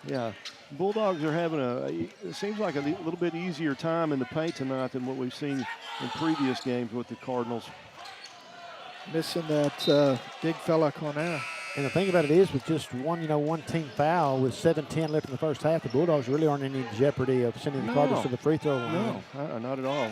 S6: Yeah. Bulldogs are having it seems like a little bit easier time in the paint tonight than what we've seen in previous games with the Cardinals.
S7: Missing that big fella Cornell.
S5: And the thing about it is, with just one team foul with 7:10 left in the first half, the Bulldogs really aren't in any jeopardy of sending the Cardinals to the free throw line.
S6: No, not at all.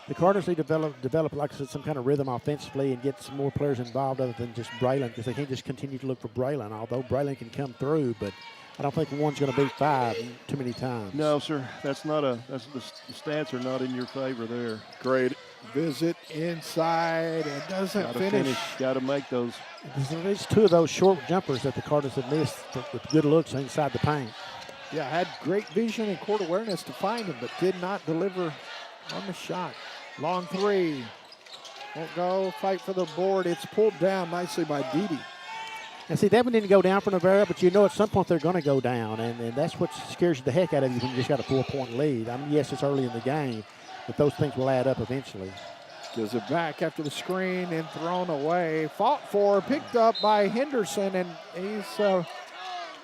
S5: The Cardinals need to develop, like I said, some kind of rhythm offensively and get some more players involved other than just Braylon, because they can't just continue to look for Braylon, although Braylon can come through, but I don't think one's going to beat 5 too many times.
S6: No, sir. The stats are not in your favor there.
S9: Great
S7: visit inside and doesn't finish.
S6: Got to make those.
S5: There's 2 of those short jumpers that the Cardinals have missed with good looks inside the paint.
S7: Yeah, had great vision and court awareness to find him, but did not deliver on the shot. Long 3. Won't go. Fight for the board. It's pulled down nicely by Dede.
S5: And see, that one didn't go down for Navarro, but at some point they're going to go down, and that's what scares the heck out of you when you just got a 4-point lead. I mean, yes, it's early in the game, but those things will add up eventually.
S7: Gives it back after the screen and thrown away. Fought for, picked up by Henderson, and he's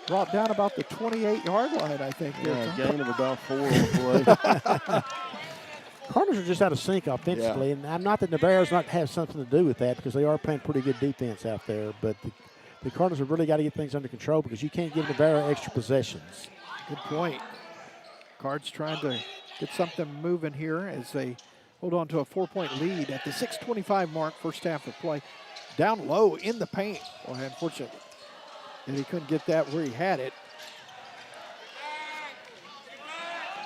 S7: brought down about the 28-yard line, I think.
S6: Yeah, gain of about 4 on the play.
S5: Cardinals are just out of sync offensively, and I'm not that Navarro's not have something to do with that, because they are playing pretty good defense out there, but the Cardinals have really got to get things under control, because you can't give Navarro extra possessions.
S7: Good point. Cards trying to get something moving here as they hold on to a 4-point lead at the 6:25 mark, first half of play. Down low in the paint. Well, unfortunately, and he couldn't get that where he had it.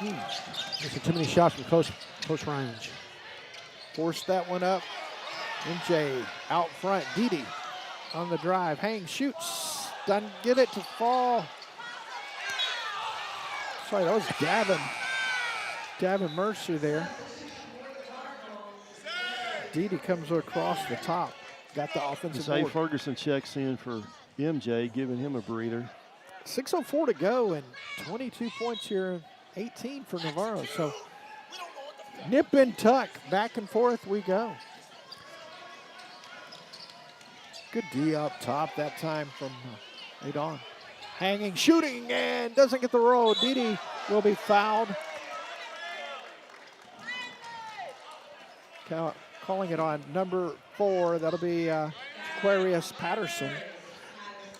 S5: Missing too many shots from close range.
S7: Forced that one up. MJ out front. Didi on the drive. Hangs, shoots. Doesn't get it to fall. Sorry, that was Gavin Mercer there. Didi comes across the top. Got the offensive board.
S6: Ferguson checks in for MJ, giving him a breather.
S7: 6:04 to go and 22 points here, 18 for Navarro. So nip and tuck, back and forth we go. Good D up top that time from Adon. Hanging, shooting, and doesn't get the roll. Didi will be fouled. Calling it on number 4. That'll be Aquarius Patterson.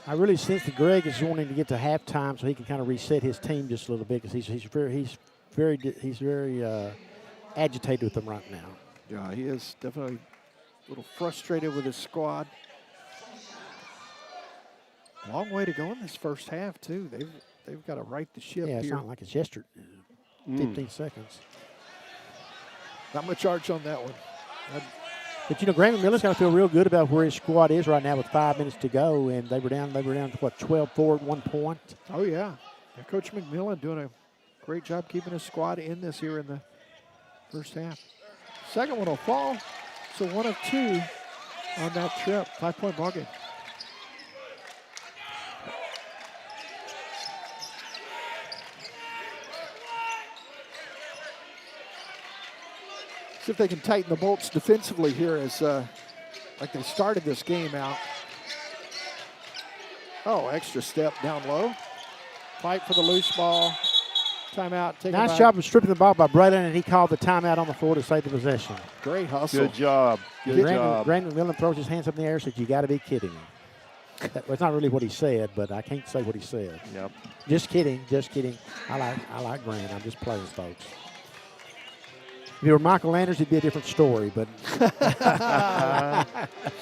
S5: I really sense that Greg is wanting to get to halftime so he can kind of reset his team just a little bit because he's very agitated with them right now.
S7: Yeah, he is definitely a little frustrated with his squad. Long way to go in this first half too. They've got to right the ship
S5: here. Yeah, it's
S7: here.
S5: not like it's yesterday. 15 seconds.
S7: Not much arch on that one.
S5: But you know, Graham Miller's got to feel real good about where his squad is right now with 5 minutes to go, and they were down to what, 12-4 at one point.
S7: Oh yeah. Coach McMillan doing a great job keeping his squad in this here in the first half. Second one will fall, so 1 of 2 on that trip. 5-point ball game. See if they can tighten the bolts defensively here as like they started this game out. Oh, extra step down low. Fight for the loose ball. Timeout.
S5: Nice job of stripping the ball by Braylon, and he called the timeout on the floor to save the possession.
S7: Great hustle.
S6: Good job. Good job.
S5: Brandon McMillan throws his hands up in the air and says, "You got to be kidding me." That's not really what he said, but I can't say what he said.
S6: Yep.
S5: Just kidding. Just kidding. I like Grant. I'm just playing, folks. If you were Michael Landers, it'd be a different story, but.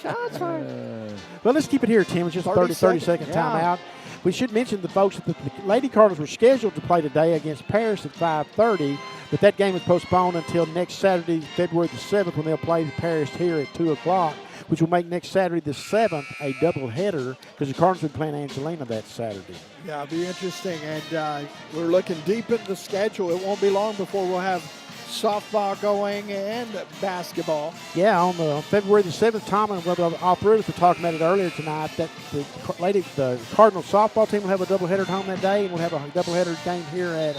S7: Shots fired.
S5: Well, let's keep it here, Tim. It's just a 30-second timeout. We should mention the folks that the Lady Cardinals were scheduled to play today against Paris at 5:30, but that game was postponed until next Saturday, February the 7th, when they'll play Paris here at 2 o'clock, which will make next Saturday the 7th a doubleheader because the Cardinals will be playing Angelina that Saturday.
S7: Yeah, it'll be interesting, and we're looking deep into the schedule. It won't be long before we'll have softball going and basketball.
S5: Yeah, on February the 7th, Tom and operators were talking about it earlier tonight that the Cardinals softball team will have a doubleheader at home that day, and we'll have a doubleheader game here at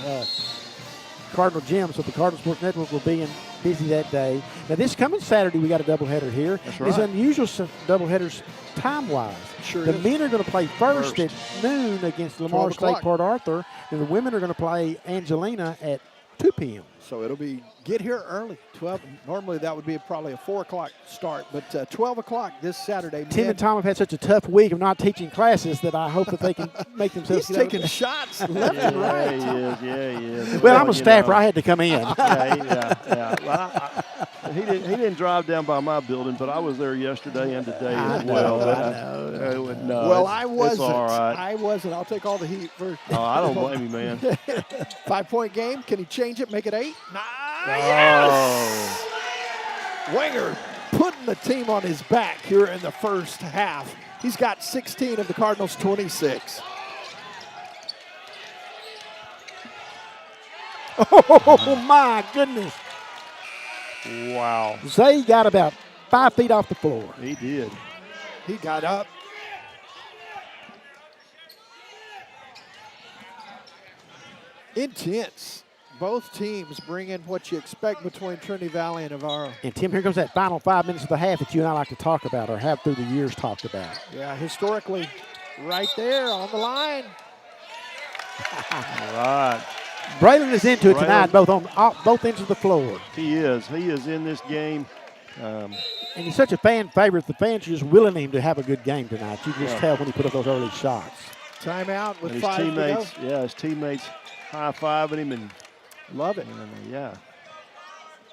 S5: Cardinal Gym. So the Cardinal Sports Network will be busy that day. Now this coming Saturday, we got a doubleheader here.
S6: That's right.
S5: It's unusual doubleheaders time-wise.
S7: Sure
S5: the men are going to play first at noon against Lamar State Port Arthur, and the women are going to play Angelina at 2 p.m.
S7: So it'll be get here early, 12. Normally that would be probably a 4 o'clock start, but 12 o'clock this Saturday.
S5: Tim and Tom have had such a tough week of not teaching classes that I hope that they can make themselves.
S7: He's taking shots left and right.
S6: He is.
S5: Well, I'm a staffer. I had to come in.
S6: Yeah. Well, he didn't drive down by my building, but I was there yesterday and today as well.
S5: I know.
S7: Well, I wasn't.
S6: It's all right.
S7: I wasn't. I'll take all the heat first.
S6: Oh, I don't blame you, man.
S7: 5-point game. Can he change it? Make it 8?
S6: Yes!
S7: Winger putting the team on his back here in the first half. He's got 16 of the Cardinals' 26.
S5: Oh, my goodness.
S6: Wow.
S5: Zay got about 5 feet off the floor.
S6: He did.
S7: He got up. Intense. Both teams bring in what you expect between Trinity Valley and Navarro.
S5: And, Tim, here comes that final 5 minutes of the half that you and I like to talk about or have through the years talked about.
S7: Yeah, historically, right there on the line.
S6: All right.
S5: Braylon is into it tonight, both ends of the floor.
S6: He is. He is in this game.
S5: And he's such a fan favorite. The fans are just willing him to have a good game tonight. You can just tell when he put up those early shots.
S7: Timeout with
S6: and
S7: 5 to go.
S6: Yeah, his teammates high-fiving him and
S7: love it.
S6: Yeah.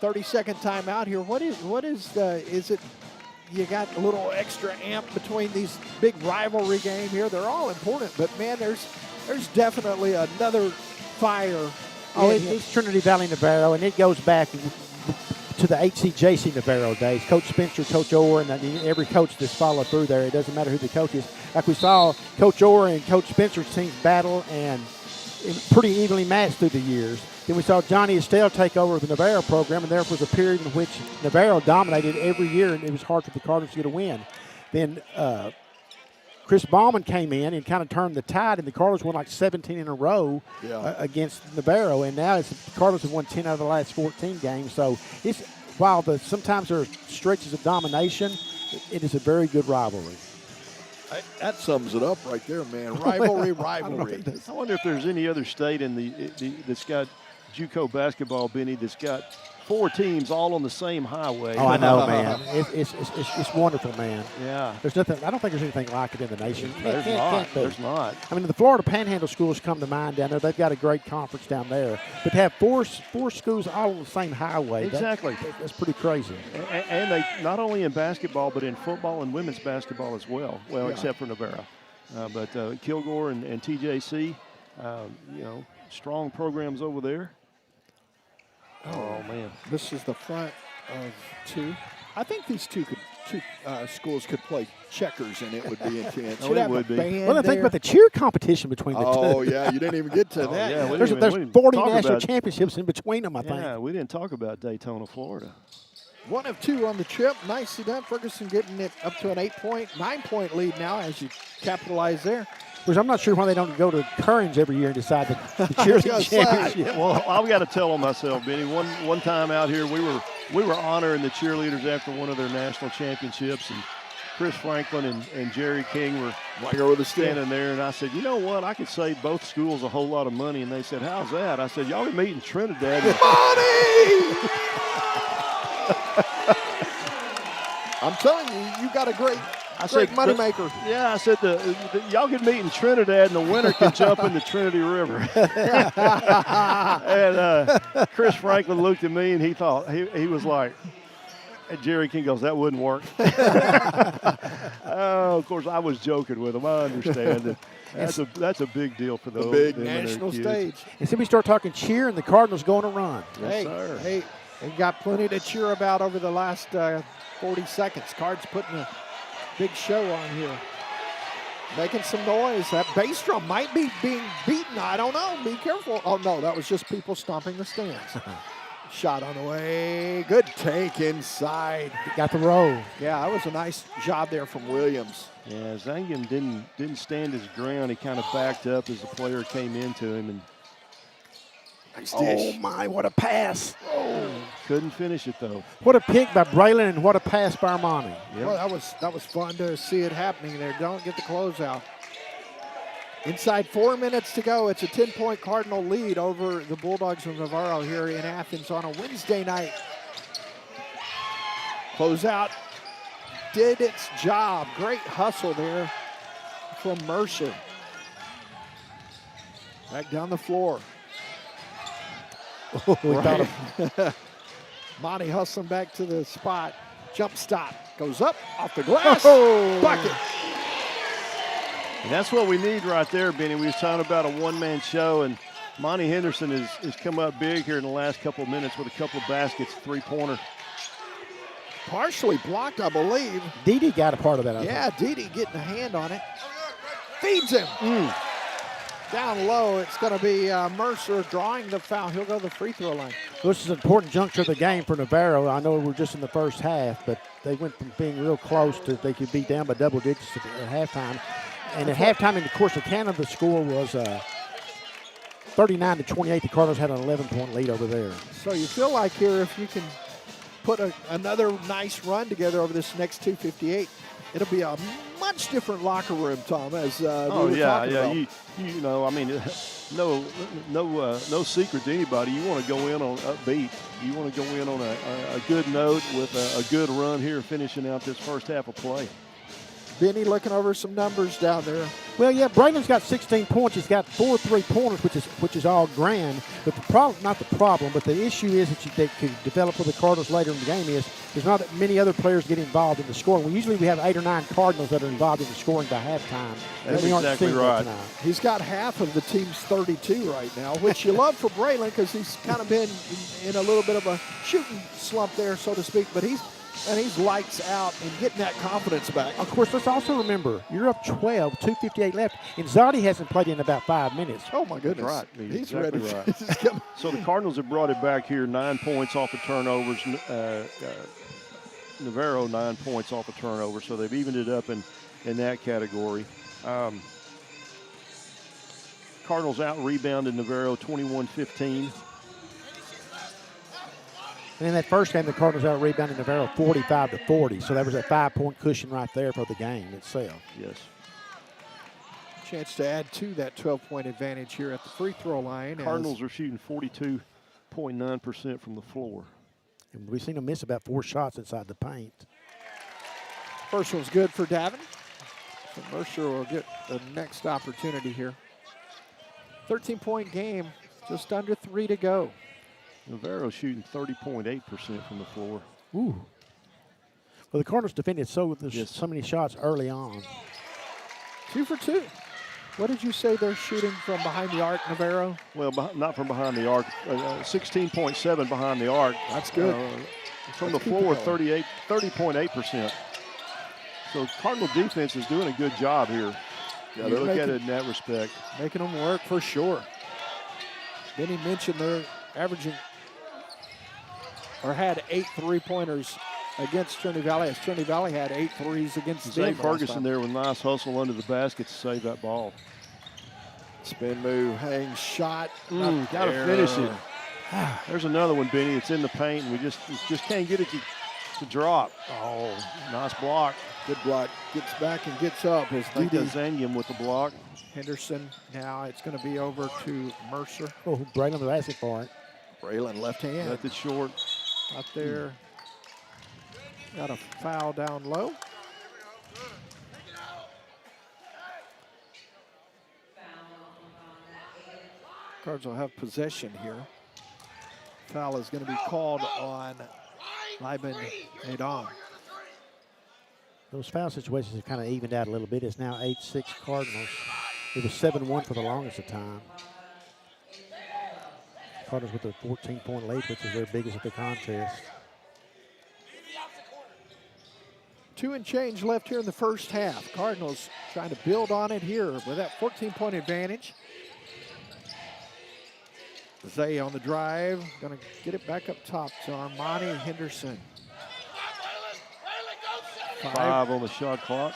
S7: 30-second timeout here. What is it? You got a little extra amp between these big rivalry game here. They're all important, but man, there's definitely another fire
S5: Oh, it's Trinity Valley Navarro, and it goes back to the HCJC Navarro days. Coach Spencer, Coach Orr, and every coach that's followed through there. It doesn't matter who the coach is. Like we saw Coach Orr and Coach Spencer's teams battle and pretty evenly matched through the years. Then we saw Johnny Estelle take over the Navarro program, and there was a period in which Navarro dominated every year, and it was hard for the Cardinals to get a win. Then Chris Bauman came in and kind of turned the tide, and the Cardinals won like 17 in a row against Navarro, and now the Cardinals have won 10 out of the last 14 games. So while sometimes there are stretches of domination, it is a very good rivalry.
S9: That sums it up right there, man. Rivalry.
S6: I wonder if there's any other state that's got JUCO basketball, Benny, that's got 4 teams all on the same highway.
S5: Oh, I know, man. It's wonderful, man.
S6: Yeah.
S5: There's nothing. I don't think there's anything like it in the nation.
S6: There's not.
S5: I mean, the Florida Panhandle schools come to mind down there. They've got a great conference down there. But to have four schools all on the same highway,
S6: exactly,
S5: that's pretty crazy.
S6: And they not only in basketball, but in football and women's basketball as well. Well, except for Navarro. But Kilgore and TJC, strong programs over there. Oh, man.
S7: This is the front of 2. I think these two schools could play checkers, and it would be intense.
S6: It would be.
S5: Well, think about the cheer competition between the two.
S9: Oh, yeah, you didn't even get to that.
S6: Yeah,
S5: there's 40 national championships in between them, I think.
S6: Yeah, we didn't talk about Daytona, Florida.
S7: 1 of 2 on the trip. Nicely done. Ferguson getting it up to an 9-point lead now as you capitalize there.
S5: Which I'm not sure why they don't go to Kearns every year and decide the cheerleading championship.
S6: Well, I've got to tell on myself, Benny. One time out here, we were honoring the cheerleaders after one of their national championships, and Chris Franklin and Jerry King were standing there, and I said, you know what? I could save both schools a whole lot of money, and they said, how's that? I said, y'all are meeting Trinidad.
S9: Money! I'm telling you, you got a great moneymaker.
S6: Yeah, I said y'all can meet in Trinidad, and the winner can jump in the Trinity River. And Chris Franklin looked at me, and he thought he was like, and Jerry King goes, that wouldn't work. Oh, of course, I was joking with him. I understand it. That's a big deal for the
S7: big national stage.
S5: And then we start talking cheer, and the Cardinals going to run.
S6: Yes, sir.
S7: Hey, they got plenty to cheer about over the last 40 seconds. Cards putting a big show on here. Making some noise. That bass drum might be being beaten. I don't know. Be careful. Oh, no, that was just people stomping the stands. Shot on the way. Good take inside.
S5: Got the roll.
S7: Yeah, that was a nice job there from Williams.
S6: Yeah, Zangham didn't stand his ground. He kind of backed up as the player came into him. And
S9: nice dish.
S5: Oh, my, what a pass.
S6: Oh, couldn't finish it, though.
S5: What a pick by Braylon, and what a pass by Armani.
S6: Yep.
S7: Well, that was fun to see it happening there. Don't get the closeout. Inside 4 minutes to go. It's a 10-point Cardinal lead over the Bulldogs of Navarro here in Athens on a Wednesday night. Closeout did its job. Great hustle there from Mercer. Back down the floor. Monty hustling back to the spot. Jump stop. Goes up off the glass. Bucket.
S6: And that's what we need right there, Benny. We was talking about a one-man show, and Monty Henderson has come up big here in the last couple of minutes with a couple of baskets, three-pointer.
S7: Partially blocked, I believe.
S5: Dede got a part of that.
S7: Yeah, Dede getting a hand on it. Feeds him. Down low, it's going to be Mercer drawing the foul. He'll go to the free throw line.
S5: This is an important juncture of the game for Navarro. I know we're just in the first half, but they went from being real close to they could be down by double digits at halftime. And at halftime, in the course of Canada, the score was 39-28. The Cardinals had an 11-point lead over there.
S7: So you feel like here, if you can put another nice run together over this next 2:58, it'll be a much different locker room, Tom. As we were talking about.
S6: You know, I mean, no secret to anybody. You want to go in on upbeat. You want to go in on a good note with a good run here, finishing out this first half of play.
S7: Benny looking over some numbers down there.
S5: Well, yeah, Braylon's got 16 points. He's got 4 3-pointers, which is all grand. But the problem, not the problem, but the issue is that could develop for the Cardinals later in the game is there's not many other players get involved in the scoring. We have 8 or 9 Cardinals that are involved in the scoring by halftime.
S6: That's
S5: we aren't
S6: exactly
S5: seeing that
S6: right.
S5: tonight.
S7: He's got half of the team's 32 right now, which you love for Braylon because he's kind of been in a little bit of a shooting slump there, so to speak. But he's lights out and getting that confidence back.
S5: Of course, let's also remember, you're up 12, 2:58 left, and Zoddy hasn't played in about 5 minutes.
S7: Oh, my goodness.
S6: Right.
S7: He's
S6: exactly
S7: ready.
S6: Right. So the Cardinals have brought it back here, 9 points off of turnovers. Navarro, 9 points off of turnover, so they've evened it up in that category. Cardinals out-rebounded Navarro 21-15.
S5: And in that first game, the Cardinals out-rebounded Navarro 45-40, so that was a 5-point cushion right there for the game itself.
S6: Yes.
S7: Chance to add to that 12-point advantage here at the free throw line.
S6: Cardinals are shooting 42.9% from the floor.
S5: And we've seen them miss about 4 shots inside the paint.
S7: First one's good for Davin. So Mercer will get the next opportunity here. 13-point game, just under 3 to go.
S6: Navarro shooting 30.8% from the floor.
S5: Ooh. Well, the Cardinals defended so many shots early on.
S7: 2 for 2. What did you say they're shooting from behind the arc, Navarro?
S6: Well, not from behind the arc. 16.7 behind the arc.
S7: That's good.
S6: From the floor, 30.8%. So Cardinal defense is doing a good job here. Yeah, you look at it in that respect.
S7: Making them work for sure. Then he mentioned they're averaging or had 8 3-pointers against Trinity Valley, as Trinity Valley had 8 threes against them.
S6: Zay Ferguson there with a nice hustle under the basket to save that ball.
S7: Spin move, hang shot.
S6: Got to finish it. There's another one, Benny. It's in the paint, and we just can't get it to drop. Oh, nice block.
S7: Good block. Gets back and gets up. As
S6: Didi Zanium with the block.
S7: Henderson. Now it's going to be over to Mercer.
S5: Oh, Braylon was asking for it.
S7: Braylon left hand.
S6: Left it short.
S7: Out there. Got a foul down low. Cards will have possession here. Foul is going to be called on Liban Adon.
S5: Those foul situations have kind of evened out a little bit. It's now 8-6 Cardinals. It was 7-1 for the longest of time. Cardinals with a 14-point lead, which is their biggest of the contest.
S7: 2 and change left here in the first half. Cardinals trying to build on it here with that 14-point advantage. Zay on the drive, gonna get it back up top to Armani Henderson.
S6: 5 on the shot clock.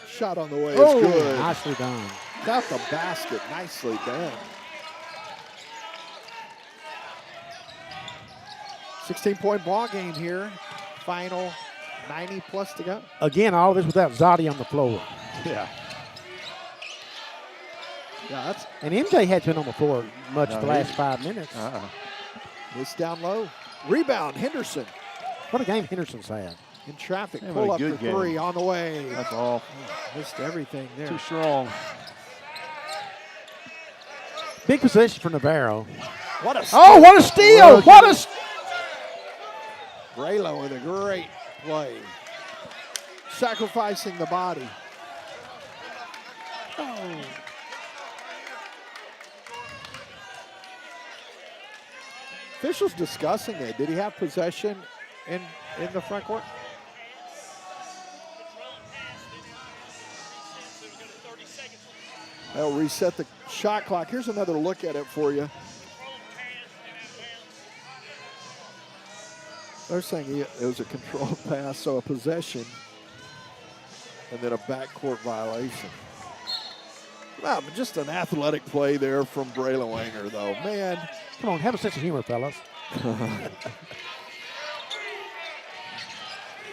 S7: Shot on the way is
S5: Oh,
S7: good.
S5: nicely done.
S7: Got the basket, nicely done. 16-point ball game here. Final 90 plus to go.
S5: Again, all this without Zoddy on the floor.
S6: Yeah.
S7: Yeah, that's.
S5: And MJ hadn't been on the floor much the last 5 minutes.
S7: This down low. Rebound, Henderson.
S5: What a game Henderson's had.
S7: In traffic,
S6: Yeah,
S7: pull
S6: what
S7: up
S6: a
S7: for
S6: good
S7: 3
S6: game.
S7: on the way.
S6: That's all.
S7: Missed everything there.
S6: Too strong.
S5: Big possession for Navarro.
S7: What a steal.
S5: Oh, what a steal! What a
S7: Raylo with a great play. Sacrificing the body. Oh. Officials discussing it. Did he have possession in the front court? They'll reset the shot clock. Here's another look at it for you. They're saying it was a controlled pass, so a possession, and then a backcourt violation. Wow, but just an athletic play there from Braylon Wanger, though. Man.
S5: Come on, have a sense of humor, fellas.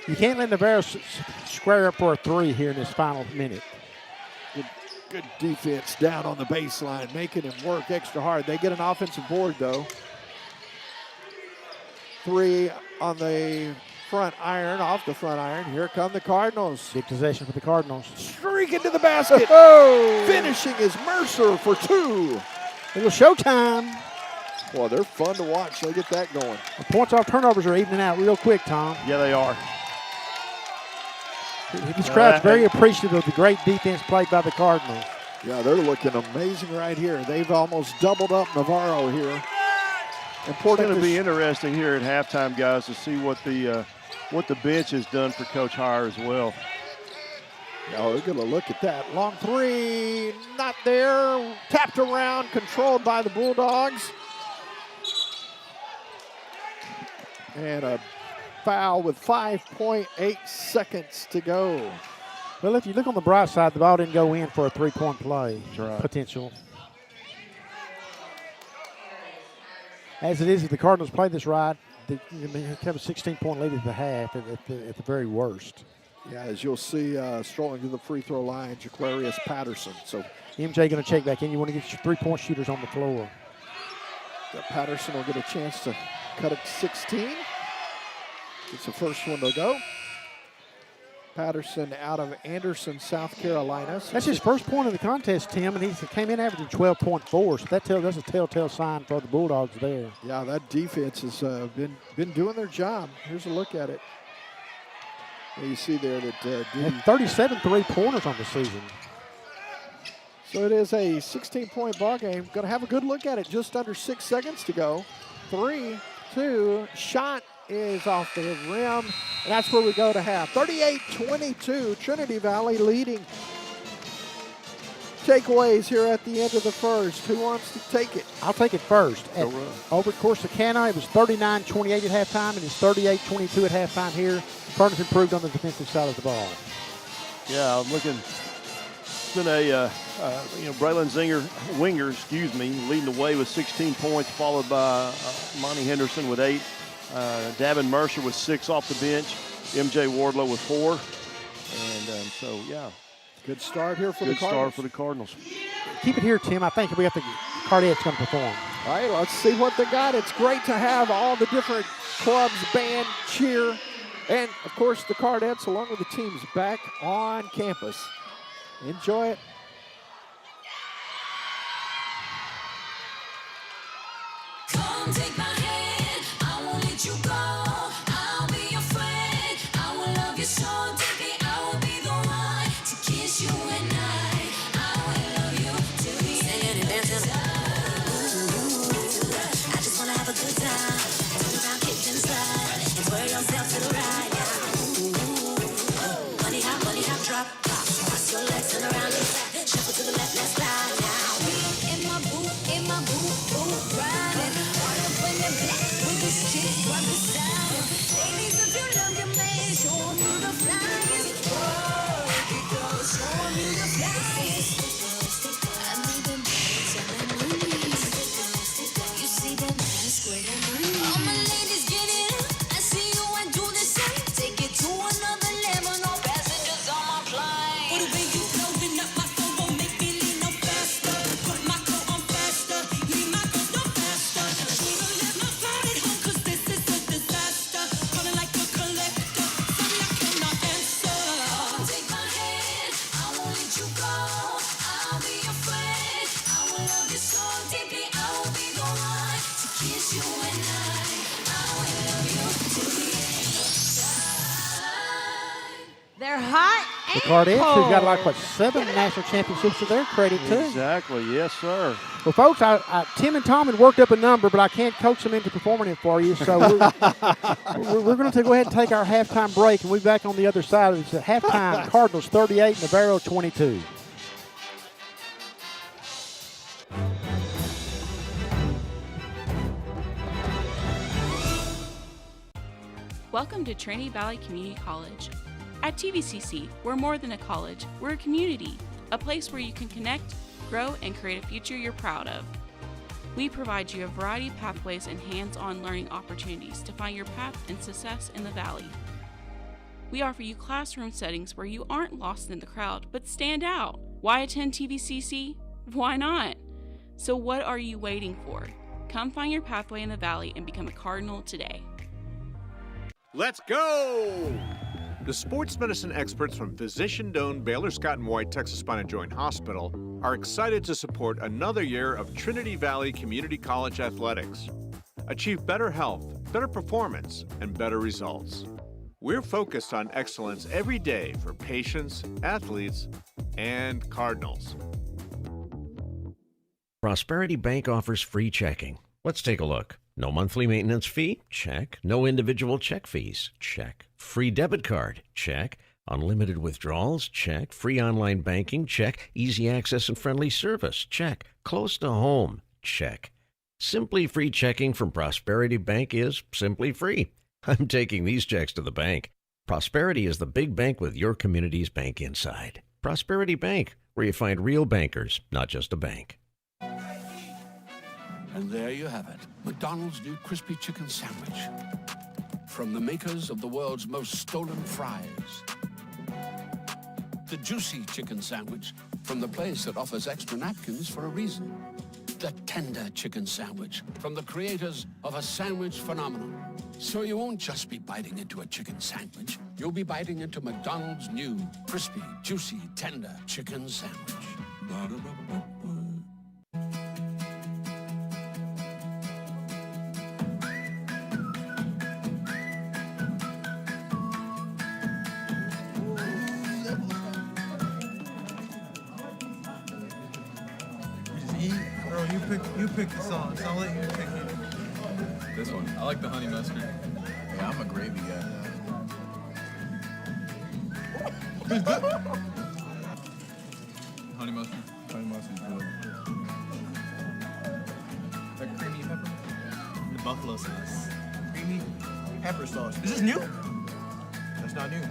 S5: You can't let Navarro square up for a 3 here in this final minute.
S7: Good defense down on the baseline, making him work extra hard. They get an offensive board, though. 3 on the front iron, off the front iron. Here come the Cardinals.
S5: Big possession for the Cardinals.
S7: Streaking to the basket.
S5: Oh!
S7: Finishing is Mercer for 2.
S5: It was showtime.
S9: Well, they're fun to watch. They get that going.
S5: The points off turnovers are evening out real quick, Tom.
S6: Yeah, they are.
S5: This crowd's very appreciative of the great defense played by the Cardinals.
S9: Yeah, they're looking amazing right here. They've almost doubled up Navarro here.
S6: It's going to be interesting here at halftime, guys, to see what the bench has done for Coach Hire as well.
S7: Oh, we're going to look at that. Long three, not there. Tapped around, controlled by the Bulldogs. And a foul with 5.8 seconds to go.
S5: Well, if you look on the bright side, the ball didn't go in for a three-point play potential. As it is, if the Cardinals play this right, they have a 16-point lead at the half at the very worst.
S9: Yeah, as you'll see, strolling to the free throw line, Jaquarius Patterson. So
S5: MJ going to check back in. You want to get your three-point shooters on the floor.
S9: Patterson will get a chance to cut it to 16. It's the first one to go. Patterson out of Anderson, South Carolina.
S5: That's his first point of the contest, Tim, and he came in averaging 12.4, so that's a telltale sign for the Bulldogs there.
S9: Yeah, that defense has been doing their job. Here's a look at it. Yeah, you see there that
S5: 37 three-pointers on the season.
S7: So it is a 16-point ball game. Going to have a good look at it. Just under 6 seconds to go. 3, 2, shot is off the rim. And that's where we go to half. 38-22, Trinity Valley leading. Takeaways here at the end of the first. Who wants to take it?
S5: I'll take it first. Over at Corsicana, it was 39-28 at halftime, and it's 38-22 at halftime here. Cardinals improved on the defensive side of the ball.
S6: Yeah, I'm looking. It's been a Braylon Winger, leading the way with 16 points, followed by Monty Henderson with 8. Davin Mercer with 6 off the bench. MJ Wardlow with 4. And so, yeah.
S7: Good start here for the Cardinals.
S6: Good start for the Cardinals.
S5: Keep it here, Tim. I think we have the Cardettes going to perform.
S7: All right, let's see what they got. It's great to have all the different clubs, band, cheer, and, of course, the Cardettes along with the teams back on campus. Enjoy it.
S14: Come take my hand, I won't let you go. I'll be your friend, I will love you so deeply. I will be the one to kiss you at night. I will love you till the end of time. I just wanna have a good time. Turn around, kick and slide, and swear yourself to the right. Money hop, drop, pop. Cross your legs, turn around, shuffle to the left, let's slide now. In my booth, riding. With this chick right beside him. Ladies, if you love your man, show him you the flyest. Show him you the flyest. I need them birds and them movies. You see them square and breeze. All my ladies get it up. I see you and do the same. Take it to another level. No passengers on my plane. For the way you blowing up my phone won't make me lean no faster. Put my coat on faster. Leave my coat no faster. She gon' let my phone at home 'cause this is a disaster. Calling like a collector. Sorry I cannot answer. Take my hand, I won't let you go. I'll be your friend. I will love you so deeply. I will be the one to kiss you at night. I will love you till the end of time. They're hot
S5: The Cardettes, who've got like, 7 national championships to their credit, too.
S6: Exactly, yes, sir.
S5: Well, folks, Tim and Tom had worked up a number, but I can't coach them into performing it for you. So we're going to go ahead and take our halftime break, and we'll be back on the other side. It's at halftime, Cardinals 38, Navarro 22.
S1: Welcome to Trinity Valley Community College. At TVCC, we're more than a college, we're a community, a place where you can connect, grow, and create a future you're proud of. We provide you a variety of pathways and hands-on learning opportunities to find your path and success in the Valley. We offer you classroom settings where you aren't lost in the crowd, but stand out. Why attend TVCC? Why not? So what are you waiting for? Come find your pathway in the Valley and become a Cardinal today.
S2: Let's go! The sports medicine experts from physician-owned Baylor Scott & White Texas Spine and Joint Hospital are excited to support another year of Trinity Valley Community College athletics. Achieve better health, better performance, and better results. We're focused on excellence every day for patients, athletes, and Cardinals.
S15: Prosperity Bank offers free checking. Let's take a look. No monthly maintenance fee? Check. No individual check fees? Check. Free debit card? Check. Unlimited withdrawals? Check. Free online banking? Check. Easy access and friendly service? Check. Close to home? Check. Simply free checking from Prosperity Bank is simply free. I'm taking these checks to the bank. Prosperity is the big bank with your community's bank inside. Prosperity Bank, where you find real bankers, not just a bank.
S16: And there you have it, McDonald's new crispy chicken sandwich. From the makers of the world's most stolen fries. The juicy chicken sandwich from the place that offers extra napkins for a reason. The tender chicken sandwich from the creators of a sandwich phenomenon. So you won't just be biting into a chicken sandwich, you'll be biting into McDonald's new crispy, juicy, tender chicken sandwich.
S17: You pick the sauce. I'll let you pick it. This one. I like the honey mustard. Yeah, I'm a gravy guy. Honey mustard. Honey mustard. That creamy pepper. The buffalo sauce. Creamy pepper sauce. Is this new? That's not new.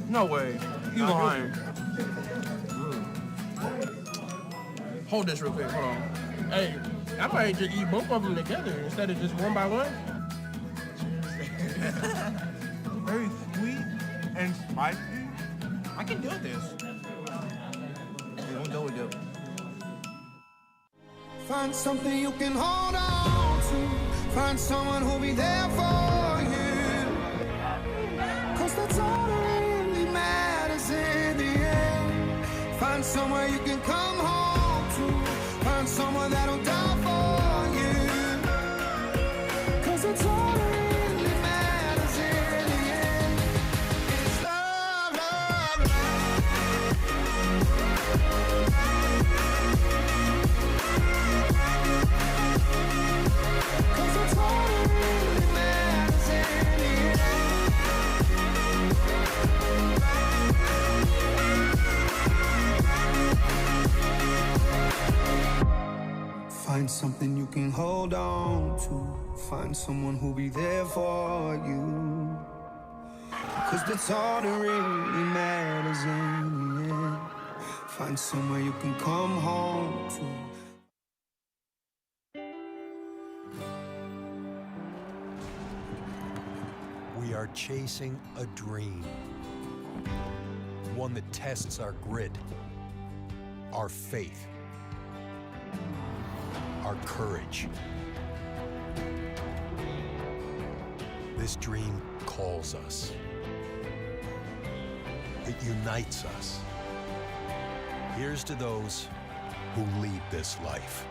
S17: No way. You lying. Hold this real quick. Hold on. Hey, I might just eat both of them together instead of just one by one. Very sweet and spicy. I can do this. We won't go with it.
S14: Find something you can hold on to. Find someone who'll be there for you. 'Cause that's all that really matters in the end. Find somewhere you can come home to. Find someone that'll die for you. 'Cause it's all that really matters in the end. It's love, love, love. 'Cause it's all that really matters in the Find something you can hold on to. Find someone who'll be there for you. 'Cause that's all that really matters in the end. Find somewhere you can come home to.
S18: We are chasing a dream. One that tests our grit, our faith, our courage. This dream calls us. It unites us. Here's to those who lead this life.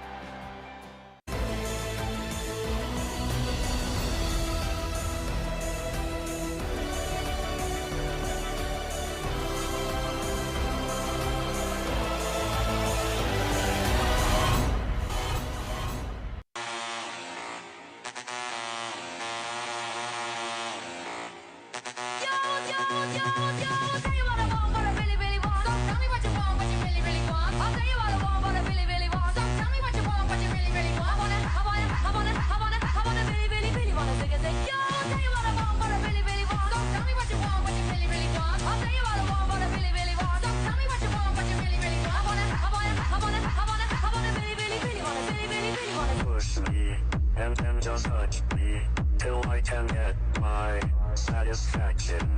S10: Push me and then just touch me till I can get my satisfaction.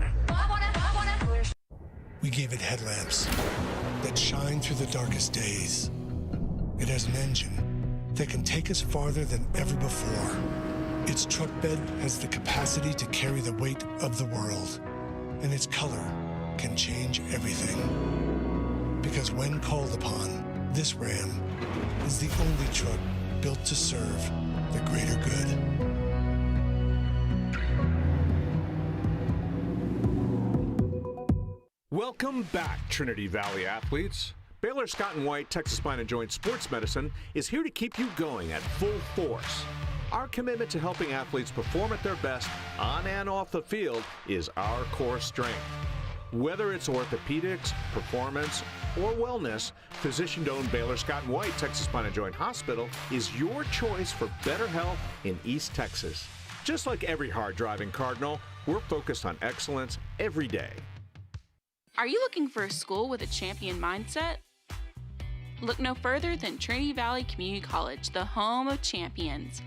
S3: We gave it headlamps that shine through the darkest days. It has an engine that can take us farther than ever before. Its truck bed has the capacity to carry the weight of the world, and its color can change everything. Because when called upon, This Ram is the only truck built to serve the greater good.
S2: Welcome back, Trinity Valley athletes. Baylor Scott & White Texas Spine and Joint Sports Medicine is here to keep you going at full force. Our commitment to helping athletes perform at their best on and off the field is our core strength. Whether it's orthopedics, performance, or wellness, physician-owned Baylor Scott & White Texas Spine and Joint Hospital is your choice for better health in East Texas. Just like every hard-driving Cardinal, we're focused on excellence every day.
S1: Are you looking for a school with a champion mindset? Look no further than Trinity Valley Community College, the home of champions.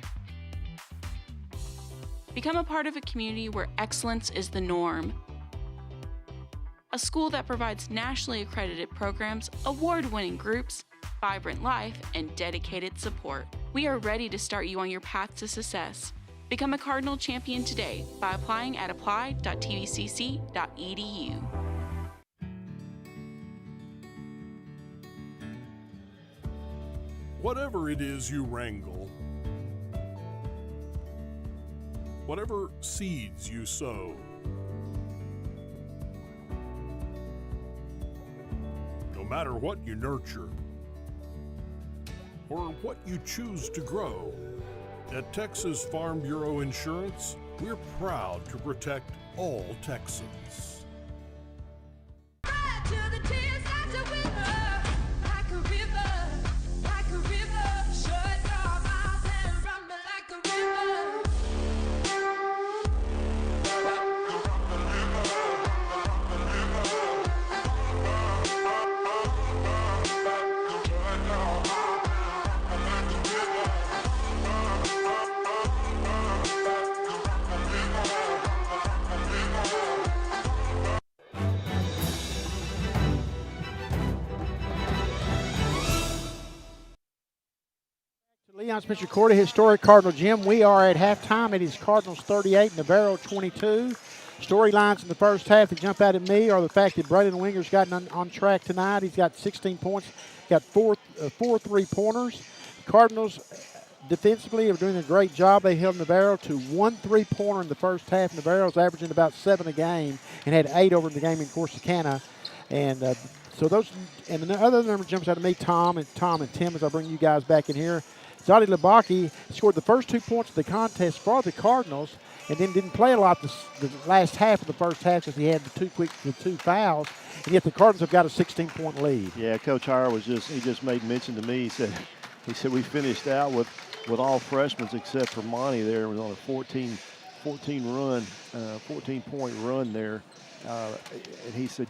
S1: Become a part of a community where excellence is the norm. A school that provides nationally accredited programs, award-winning groups, vibrant life, and dedicated support. We are ready to start you on your path to success. Become a Cardinal champion today by applying at apply.tvcc.edu.
S4: Whatever it is you wrangle, whatever seeds you sow, no matter what you nurture or what you choose to grow, at Texas Farm Bureau Insurance, we're proud to protect all Texans.
S5: Leon Spencer Court, historic Cardinal Gym. We are at halftime. It is Cardinals 38, Navarro 22. Storylines in the first half that jump out at me are the fact that Braylon Winger's gotten on track tonight. He's got 16 points, got four three-pointers. Cardinals defensively are doing a great job. They held Navarro to 1 3-pointer in the first half. Navarro's averaging about 7 a game and had 8 over in the game in Corsicana. And so those, and the other number jumps out at me, Tom and Tim, as I bring you guys back in here. Zadi Labaki scored the first 2 points of the contest for the Cardinals and then didn't play a lot the last half of the first half because he had the two fouls, and yet the Cardinals have got a 16-point lead.
S6: Yeah, Coach Hire just made mention to me. He said we finished out with all freshmen except for Monty there. It was on a 14-point run there. And he said,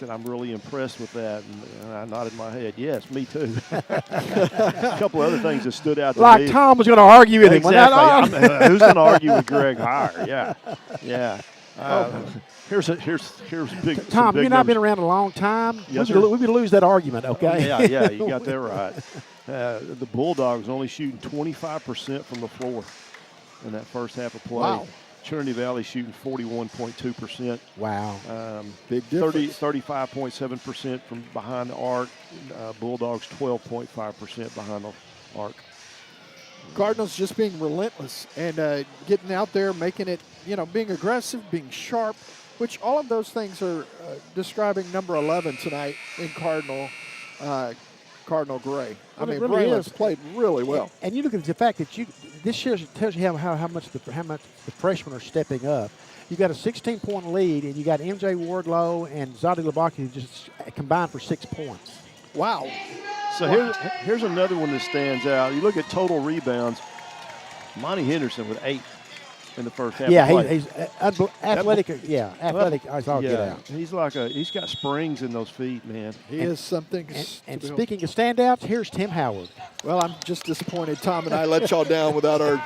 S6: I'm really impressed with that. And I nodded my head. Yes, me too. A couple other things that stood out to me.
S5: Like Tom was going to argue with him.
S6: Exactly. Who's going to argue with Greg Hire? Yeah. Here's big.
S5: Tom,
S6: big
S5: you've not been around a long time.
S6: Yes,
S5: we could lose that argument, okay?
S6: Yeah, you got that right. The Bulldogs only shooting 25% from the floor in that first half of play.
S9: Wow.
S6: Trinity Valley shooting 41.2%.
S5: Wow.
S9: Big difference.
S6: 35.7% from behind the arc. Bulldogs 12.5% behind the arc.
S9: Cardinals just being relentless and getting out there, making it, being aggressive, being sharp, which all of those things are describing number 11 tonight in Cardinal Gray.
S5: Well,
S9: I mean,
S5: really
S9: Braylon's played really well.
S5: And you look at the fact that this tells you how much the freshmen are stepping up. You got a 16-point lead, and you got MJ Wardlow and Zadi Labaki just combined for 6 points.
S9: Wow.
S6: So here's another one that stands out. You look at total rebounds. Monty Henderson with 8 in the first half.
S5: Yeah, he's athletic. Athletic. I saw get out.
S6: He's got springs in those feet, man.
S9: He is something.
S5: And speaking of standouts, here's Tim Howard.
S9: Well, I'm just disappointed Tom and I let y'all down without our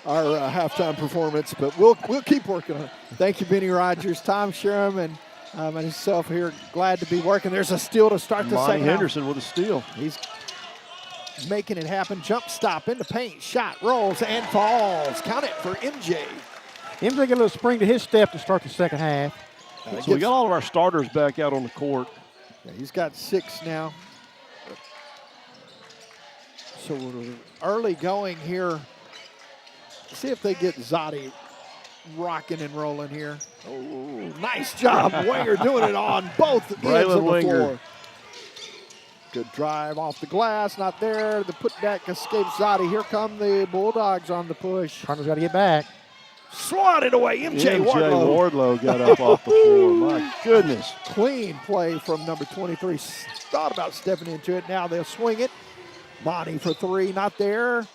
S9: halftime performance, but we'll keep working on it. Thank you, Benny Rogers, Tom Sherham, and myself here. Glad to be working. There's a steal to start the second half.
S6: Monty Henderson with a steal.
S9: He's making it happen. Jump stop in the paint. Shot rolls and falls. Count it for MJ.
S5: MJ got a little spring to his step to start the second half.
S6: So we got all of our starters back out on the court.
S9: Yeah, he's got 6 now.
S7: So we're early going here. See if they get Zotti rocking and rolling here. Oh, nice job. Wenger doing it on both ends of the floor. Good drive off the glass, not there. The putback escapes Zotti. Here come the Bulldogs on the push.
S5: Cardinals got to get back.
S7: Swatted away, MJ Wardlow.
S6: Wardlow got up off the floor. My goodness.
S7: Clean play from number 23. Thought about stepping into it. Now they'll swing it. Monty for three, not there.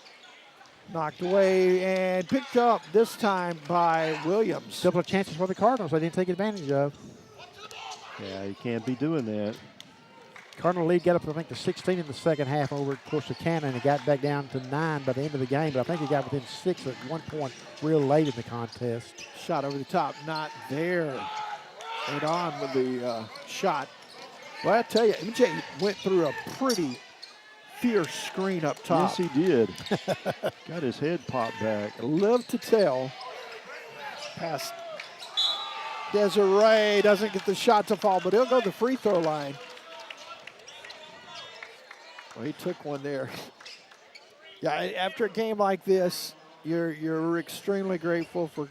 S7: Knocked away and picked up this time by Williams.
S5: Couple of chances for the Cardinals they didn't take advantage of.
S6: Yeah, you can't be doing that.
S5: Cardinal lead got up, I think, to 16 in the second half over Corsicana, and it got back down to 9 by the end of the game. But I think it got within 6 at one point real late in the contest.
S7: Shot over the top, not there. And on with the shot. Well, I tell you, MJ went through a pretty fierce screen up top.
S6: Yes, he did. Got his head popped back.
S7: Live to tell. Past Desiree, doesn't get the shot to fall, but he'll go to the free throw line. Well, he took one there. Yeah, after a game like this, you're extremely grateful for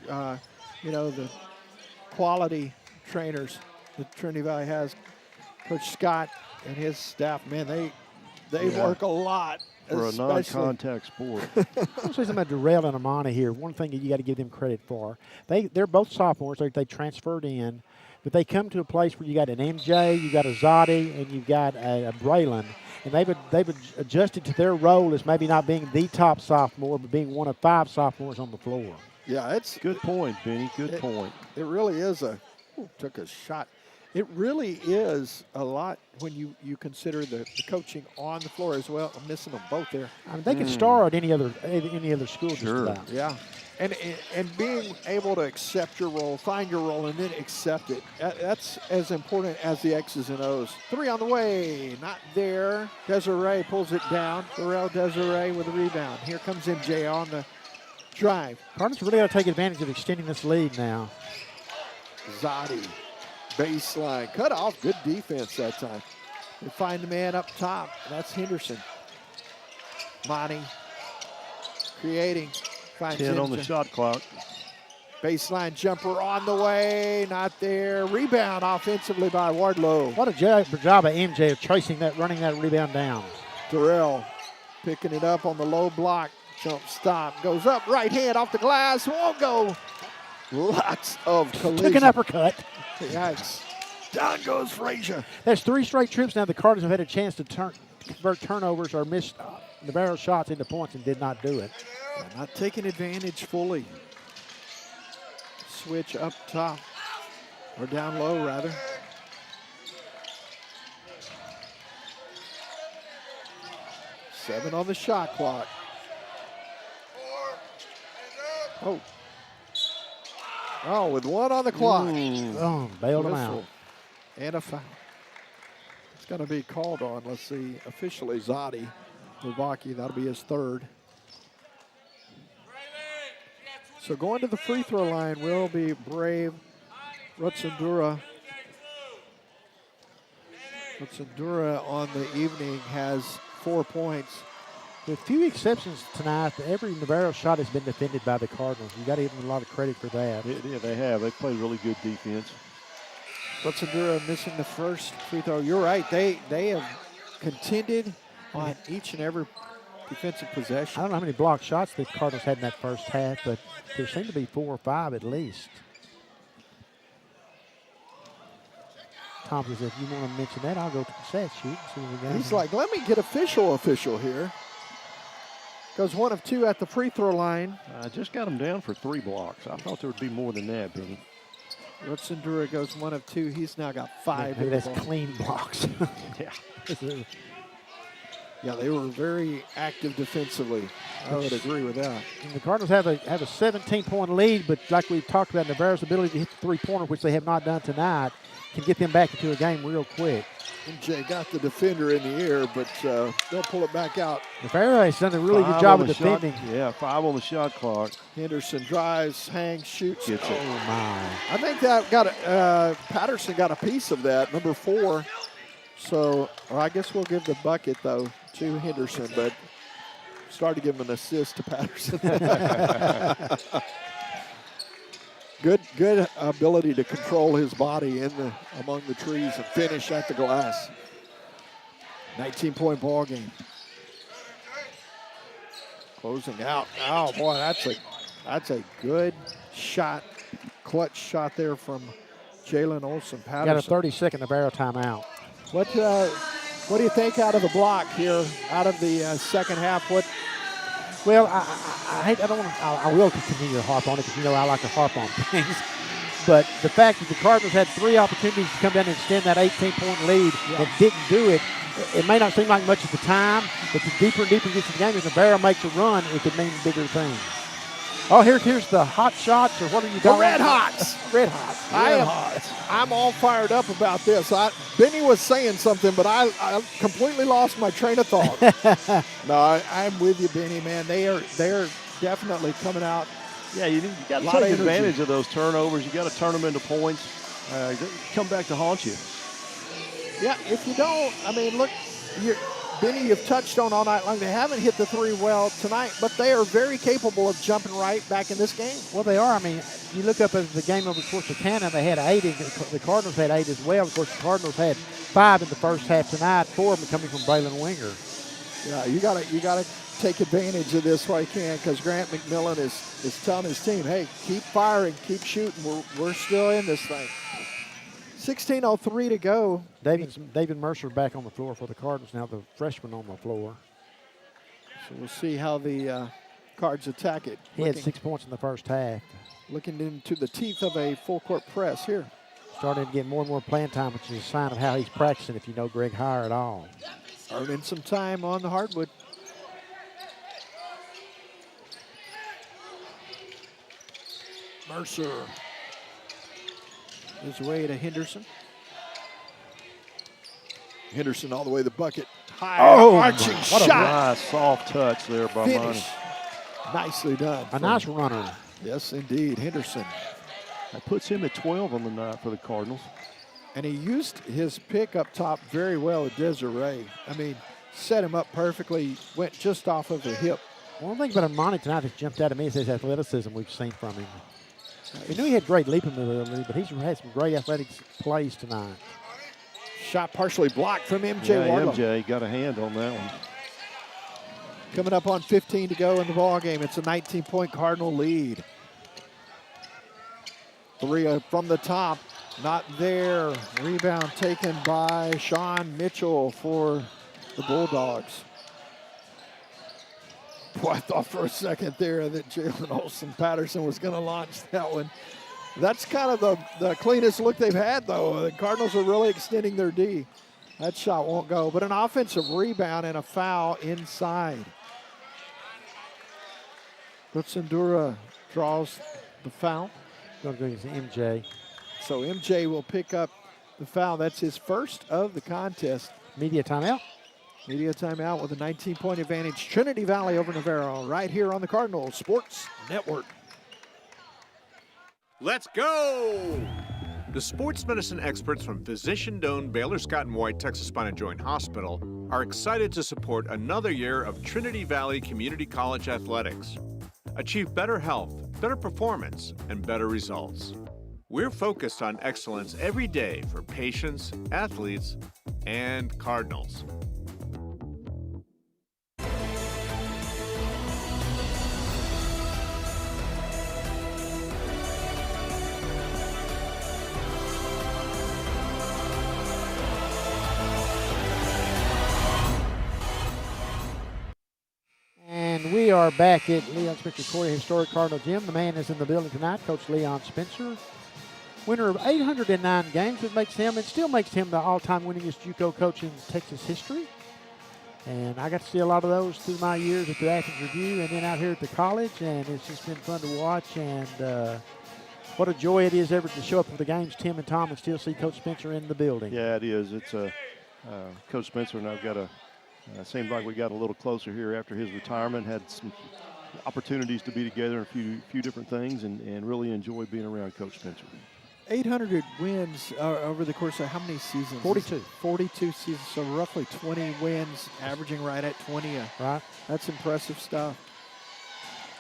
S7: the quality trainers that Trinity Valley has. Coach Scott and his staff, man, they work a lot
S6: for a non-contact sport.
S5: I'm saying about Durrell and Amani here. One thing that you got to give them credit for, they're both sophomores. They transferred in, but they come to a place where you got an MJ, you got a Zotti, and you got a Braylon. And they've adjusted to their role as maybe not being the top sophomore, but being one of 5 sophomores on the floor.
S7: Yeah, it's
S6: good point, Benny. Good point.
S7: It really is took a shot. It really is a lot when you consider the coaching on the floor as well. I'm missing them both there.
S5: I mean, they could star at any other school just about.
S7: Yeah. And being able to accept your role, find your role, and then accept it. That's as important as the X's and O's. 3 on the way, not there. Desiree pulls it down. Darrell Desiree with a rebound. Here comes MJ on the drive.
S5: Cardinals really got to take advantage of extending this lead now.
S7: Zotti, baseline, cut off. Good defense that time. They find the man up top. That's Henderson. Monty creating.
S6: 10 on the shot clock.
S7: Baseline jumper on the way, not there. Rebound offensively by Wardlow.
S5: What a job by MJ of running that rebound down.
S7: Darrell picking it up on the low block. Jump stop, goes up, right hand off the glass, won't go. Lots of collision.
S5: Took an uppercut.
S7: Yikes. Down goes Frazier.
S5: That's 3 straight trips now the Cardinals have had a chance to convert turnovers or miss Navarro shots into points and did not do it.
S7: Not taking advantage fully. Switch up top, or down low rather. Seven on the shot clock. Oh, with 1 on the clock.
S5: Bailed him out.
S7: And a foul. It's going to be called on, let's see, officially Zotti Lubaki. That'll be his 3rd. So going to the free throw line will be Brave Rutsundura. Rutsundura on the evening has 4 points.
S5: With few exceptions tonight, every Navarro shot has been defended by the Cardinals. You got to give them a lot of credit for that.
S6: Yeah, they have. They played really good defense.
S7: Rutsundura missing the first free throw. You're right. They have contended on each and every defensive possession.
S5: I don't know how many block shots the Cardinals had in that first half, but there seemed to be 4 or 5 at least. Tom says, if you want to mention that, I'll go to the set sheet and see what we got.
S7: He's like, let me get official here. Goes 1 of 2 at the free throw line.
S6: I just got him down for 3 blocks. I thought there would be more than that, Benny.
S7: Rutsundura goes 1 of 2. He's now got 5.
S5: Maybe that's clean blocks.
S6: Yeah.
S7: Yeah, they were very active defensively. I would agree with that.
S5: And the Cardinals have a 17-point lead, but like we've talked about, Navarro's ability to hit the three-pointer, which they have not done tonight, can get them back into a game real quick.
S7: MJ got the defender in the air, but they'll pull it back out.
S5: Navarro has done a really good job of defending.
S6: 5 on the shot clock.
S7: Henderson drives, hangs, shoots.
S6: Gets it.
S5: Oh, my.
S7: I think that Patterson got a piece of that, number 4. So I guess we'll give the bucket, though, to Henderson. But
S9: started to give him an assist to Patterson. Good ability to control his body among the trees and finish at the glass. 19-point ball game. Closing out. Oh boy, that's a good shot, clutch shot there from Jalen Olson Patterson.
S5: Got a 30-second Navarro timeout.
S9: What do you think out of the block here, out of the second half?
S5: Well, I will continue to harp on it because I like to harp on things. But the fact that the Cardinals had 3 opportunities to come down and extend that 18-point lead and didn't do it, it may not seem like much at the time, but the deeper and deeper it gets in the game, if Navarro makes a run, it could mean bigger things. Oh, here's the hot shots, or what are you doing?
S9: The Red Hots.
S5: Red Hots.
S9: I'm all fired up about this. Benny was saying something, but I completely lost my train of thought. No, I'm with you, Benny, man. They're definitely coming out.
S6: Yeah, you got to take advantage of those turnovers. You got to turn them into points. Come back to haunt you.
S9: Yeah, if you don't, look, Benny, you've touched on all night long. They haven't hit the 3 well tonight, but they are very capable of jumping right back in this game.
S5: Well, they are. You look up at the game over Corsicana, they had 8. The Cardinals had 8 as well. Of course, the Cardinals had 5 in the first half tonight, 4 of them coming from Braylon Winger.
S9: Yeah, you gotta take advantage of this while you can, because Grant McMillan is telling his team, hey, keep firing, keep shooting. We're still in this thing. 16:03 to go.
S5: David Mercer back on the floor for the Cardinals now, the freshman on the floor.
S9: So we'll see how the Cards attack it.
S5: He had 6 points in the first half.
S9: Looking into the teeth of a full-court press here.
S5: Starting to get more and more playing time, which is a sign of how he's practicing if you know Greg Hire at all.
S9: Earning some time on the hardwood. Mercer. His way to Henderson. Henderson all the way to the bucket. High arching shot.
S6: What a nice soft touch there by Monty.
S9: Nicely done.
S5: A nice runner.
S9: Yes, indeed. Henderson.
S6: That puts him at 12 on the night for the Cardinals.
S9: And he used his pick up top very well with Desiree. Set him up perfectly. Went just off of the hip.
S5: One thing about Monty tonight that jumped out at me is his athleticism we've seen from him. We knew he had great leaping ability, but he's had some great athletic plays tonight.
S9: Shot partially blocked from MJ Wardlow.
S6: MJ got a hand on that one.
S9: Coming up on 15 to go in the ball game. It's a 19-point Cardinal lead. 3 from the top, not there. Rebound taken by Sean Mitchell for the Bulldogs. Boy, I thought for a second there that Jalen Olson Patterson was going to launch that one. That's kind of the cleanest look they've had, though. The Cardinals are really extending their D. That shot won't go, but an offensive rebound and a foul inside. Gutsendura draws the foul.
S5: Going to go against MJ.
S9: So MJ will pick up the foul. That's his first of the contest.
S5: Media timeout.
S9: Media timeout with a 19-point advantage. Trinity Valley over Navarro right here on the Cardinal Sports Network.
S2: Let's go! The sports medicine experts from physician-owned Baylor Scott & White Texas Spine and Joint Hospital are excited to support another year of Trinity Valley Community College athletics. Achieve better health, better performance, and better results. We're focused on excellence every day for patients, athletes, and Cardinals.
S5: And we are back at Leon Spencer Corey Historic Cardinal Gym. The man is in the building tonight, Coach Leon Spencer. Winner of 809 games. It still makes him the all-time winningest JUCO coach in Texas history. And I got to see a lot of those through my years at the Athens Review and then out here at the college. And it's just been fun to watch. And what a joy it is ever to show up for the games, Tim and Tom, and still see Coach Spencer in the building.
S6: Yeah, it is. It's Coach Spencer and I've got seemed like we got a little closer here after his retirement. Had some opportunities to be together in a few different things, and really enjoyed being around Coach Spencer.
S7: 800 wins over the course of how many seasons?
S5: 42.
S7: 42 seasons, so roughly 20 wins, averaging right at 20.
S5: Right.
S7: That's impressive stuff.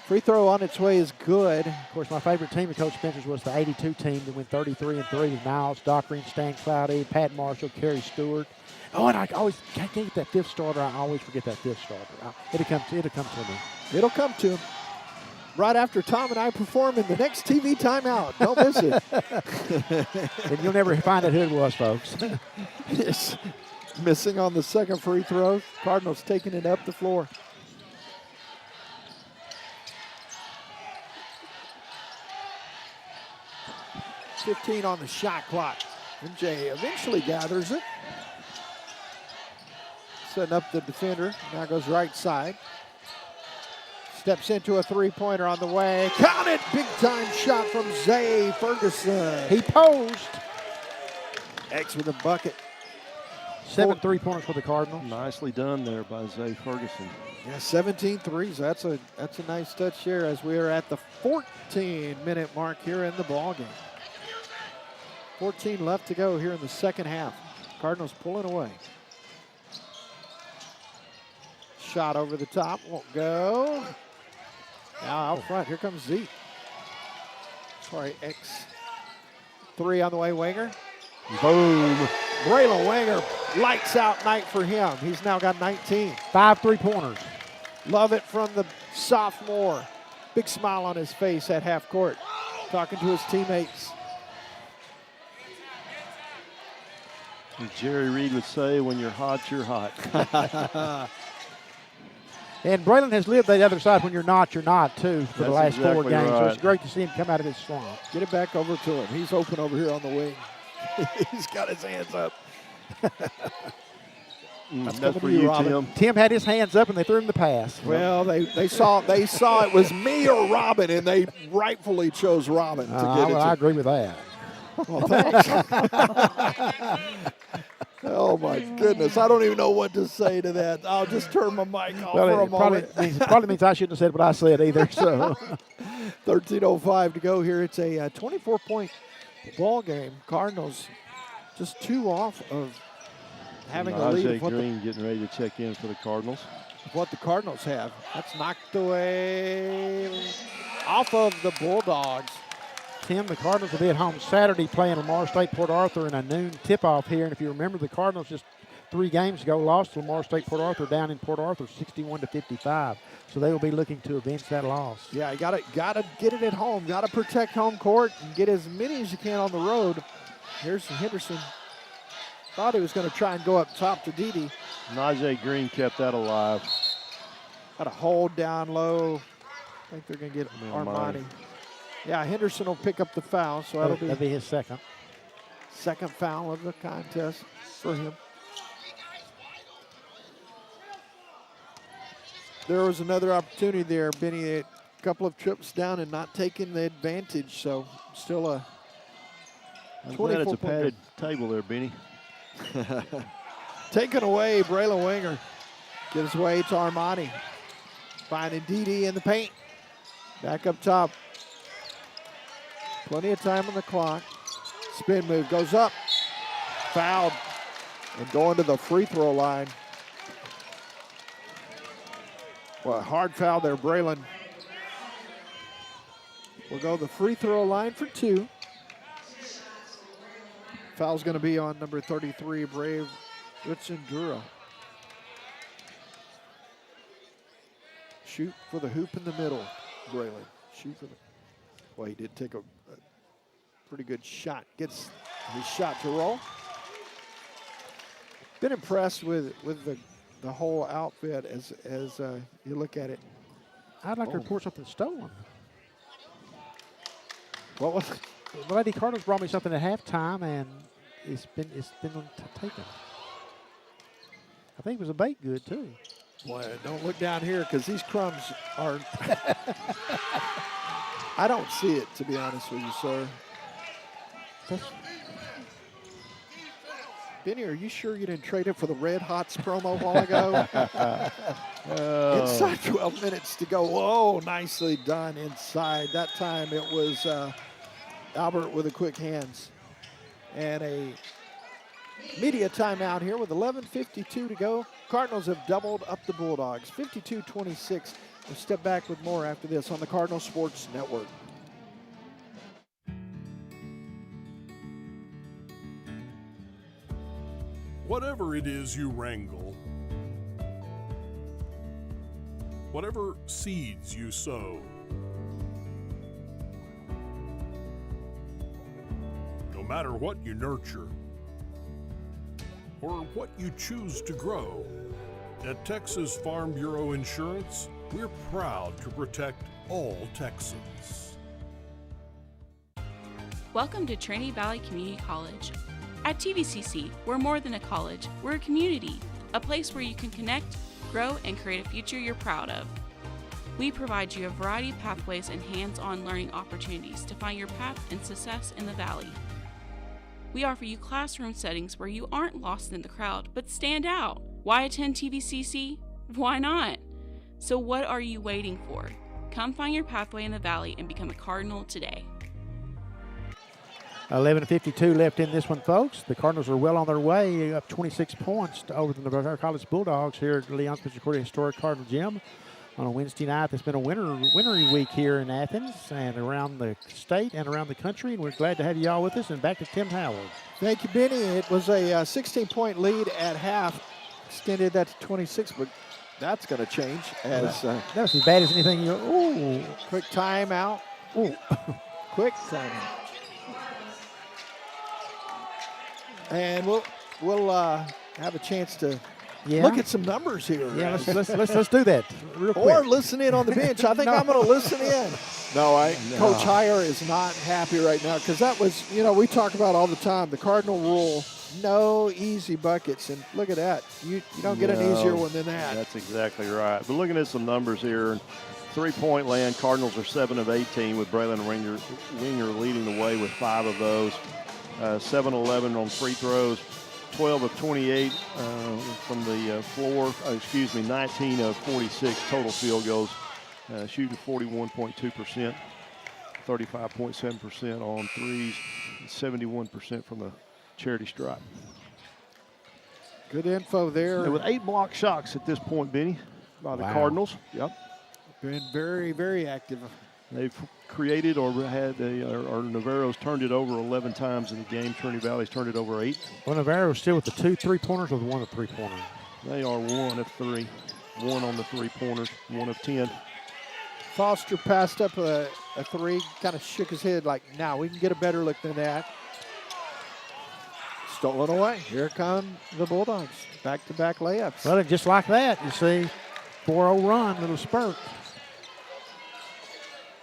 S7: Free throw on its way is good.
S5: Of course, my favorite team of Coach Spencer's was the 82 team that went 33-3 with Niles, Dockery, Stan Cloudy, Pat Marshall, Kerry Stewart. Oh, and I can't get that fifth starter. I always forget that fifth starter. It'll come to me.
S7: It'll come to him. Right after Tom and I perform in the next TV timeout. Don't miss it.
S5: And you'll never find out who it was, folks.
S7: Yes. Missing on the second free throw. Cardinals taking it up the floor. .15 on the shot clock. MJ eventually gathers it. Setting up the defender. Now goes right side. Steps into a three-pointer on the way. Count it! Big-time shot from Zay Ferguson.
S5: He posed.
S7: X with a bucket.
S5: 7 3-pointers for the Cardinals.
S6: Nicely done there by Zay Ferguson.
S7: Yeah, 17 threes. That's a nice touch here as we are at the 14-minute mark here in the ballgame. 14 left to go here in the second half. Cardinals pulling away. Shot over the top, won't go. Now out front, here comes Z. Sorry, X. 3 on the way, Wenger.
S6: Boom.
S7: Braylon Wenger, lights out night for him. He's now got 19.
S5: 5 3-pointers.
S7: Love it from the sophomore. Big smile on his face at half court, talking to his teammates.
S6: As Jerry Reed would say, when you're hot, you're hot.
S5: And Braylon has lived the other side. When you're not, too, for the last
S6: exactly
S5: 4 games.
S6: Right.
S5: So it's great to see him come out of his slump.
S7: Get it back over to him. He's open over here on the wing. He's got his hands up.
S6: That's for you, Tim.
S5: Tim had his hands up, and they threw him the pass.
S7: Well, they saw it was me or Robin, and they rightfully chose Robin to get it.
S5: I agree with that.
S7: Well, thanks. Oh, my goodness. I don't even know what to say to that. I'll just turn my mic off for a moment.
S5: Probably means I shouldn't have said what I said either. So,
S7: 13:05 to go here. It's a 24-point ball game. Cardinals just 2 off of having a lead.
S6: Ajay Green getting ready to check in for the Cardinals.
S7: What the Cardinals have. That's knocked away off of the Bulldogs.
S5: Tim, the Cardinals will be at home Saturday playing Lamar State Port Arthur in a noon tip-off here. And if you remember, the Cardinals just 3 games ago lost to Lamar State Port Arthur down in Port Arthur 61-55. So they will be looking to avenge that loss.
S7: Yeah, you gotta get it at home. Gotta protect home court and get as many as you can on the road. Here's Henderson. Thought he was going to try and go up top to Dede.
S6: Najee Green kept that alive.
S7: Got a hold down low. I think they're going to get Armani. Yeah, Henderson will pick up the foul, so that'll
S5: be his second.
S7: Second foul of the contest for him. There was another opportunity there, Benny. A couple of trips down and not taking the advantage, so still a
S6: I'm glad it's a padded table there, Benny.
S7: Taken away, Braylon Wenger gives way to Armani. Finding Dede in the paint. Back up top. Plenty of time on the clock. Spin move goes up. Fouled. And going to the free throw line. Well, hard foul there, Braylon. We'll go to the free throw line for 2. Foul's going to be on number 33, Brave Utsundura. Shoot for the hoop in the middle, Braylon. Shoot for the. Well, he did take a pretty good shot. Gets his shot to roll. Been impressed with the whole outfit as you look at it.
S5: I'd like to report something stolen.
S7: What was it?
S5: The Lady Cardinals brought me something at halftime, and it's been taken. I think it was a baked good too.
S7: Boy, don't look down here because these crumbs are. I don't see it, to be honest with you, sir. Benny, are you sure you didn't trade it for the Red Hots promo a while ago? Inside 12 minutes to go. Whoa, nicely done inside. That time it was Albert with a quick hands. And a media timeout here with 11:52 to go. Cardinals have doubled up the Bulldogs, 52-26. We'll step back with more after this on the Cardinal Sports Network.
S4: Whatever it is you wrangle, whatever seeds you sow, no matter what you nurture or what you choose to grow, at Texas Farm Bureau Insurance, we're proud to protect all Texans.
S1: Welcome to Trinity Valley Community College. At TVCC, we're more than a college, we're a community, a place where you can connect, grow, and create a future you're proud of. We provide you a variety of pathways and hands-on learning opportunities to find your path and success in the Valley. We offer you classroom settings where you aren't lost in the crowd, but stand out. Why attend TVCC? Why not? So what are you waiting for? Come find your pathway in the Valley and become a Cardinal today.
S5: 11:52 left in this one, folks. The Cardinals are well on their way, up 26 points over the Navarro College Bulldogs here at Leon Spencer Court Historic Cardinal Gym on a Wednesday night. It's been a wintry week here in Athens and around the state and around the country, and we're glad to have you all with us. And back to Tim Howard.
S7: Thank you, Benny. It was a 16-point lead at half. Extended that to 26, but that's going to change. As
S5: that's as bad as anything you. Ooh,
S7: quick timeout.
S5: Ooh,
S7: quick timeout. And we'll have a chance to look at some numbers here.
S5: Yeah, let's do that real quick.
S7: Or listen in on the bench. I think I'm going to listen in. No, Coach Heyer is not happy right now because that was, we talk about all the time, the Cardinal rule, no easy buckets. And look at that. You don't get an easier one than that.
S6: That's exactly right. But looking at some numbers here, three-point land, Cardinals are 7 of 18 with Braylon Winger leading the way with 5 of those. 7-11 on free throws, 12 of 28 from the floor, 19 of 46 total field goals, shooting 41.2%, 35.7% on threes, 71% from the charity stripe.
S7: Good info there.
S6: And with 8 block shots at this point, Benny, by the Cardinals. Yep.
S7: Been very, very active.
S6: They've created or or Navarro's turned it over 11 times in the game. Trinity Valley's turned it over 8.
S5: Well, Navarro's still with the 2 3-pointers or the 1 3-pointer?
S6: They are 1 of 3. 1 on the 3-pointers, 1 of 10.
S7: Foster passed up a 3, kind of shook his head like, now we can get a better look than that. Stolen away. Here come the Bulldogs. Back-to-back layups.
S5: Well, just like that, you see, 4-0 run, little spurt.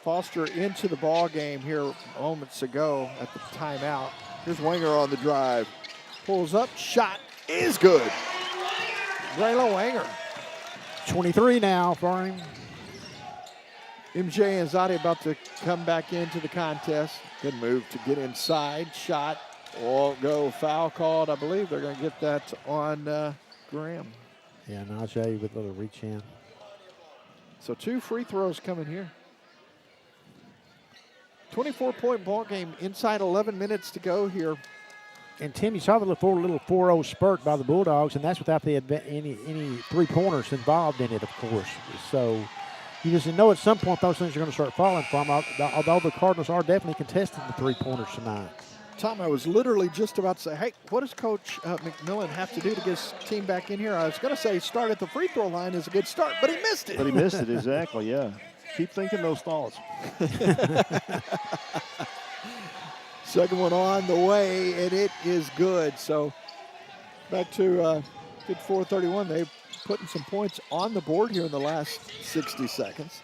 S7: Foster into the ball game here moments ago at the timeout. Here's Winger on the drive. Pulls up, shot is good. Braylon Winger.
S5: 23 now for him.
S7: MJ and Zadi about to come back into the contest. Good move to get inside. Shot won't go. Foul called. I believe they're going to get that on Graham.
S5: Yeah, Najee with a little reach in.
S7: So 2 free throws coming here. 24-point ball game, inside 11 minutes to go here.
S5: And Tim, you saw the little 4-0 spurt by the Bulldogs, and that's without any 3-pointers involved in it, of course. So you just know at some point those things are going to start falling from, although the Cardinals are definitely contesting the 3-pointers tonight.
S7: Tom, I was literally just about to say, hey, what does Coach McMillan have to do to get his team back in here? I was going to say start at the free throw line is a good start, but he missed it.
S6: But he missed it, exactly, yeah. Keep thinking those thoughts.
S7: Second one on the way, and it is good. So back to 4:31. They're putting some points on the board here in the last 60 seconds.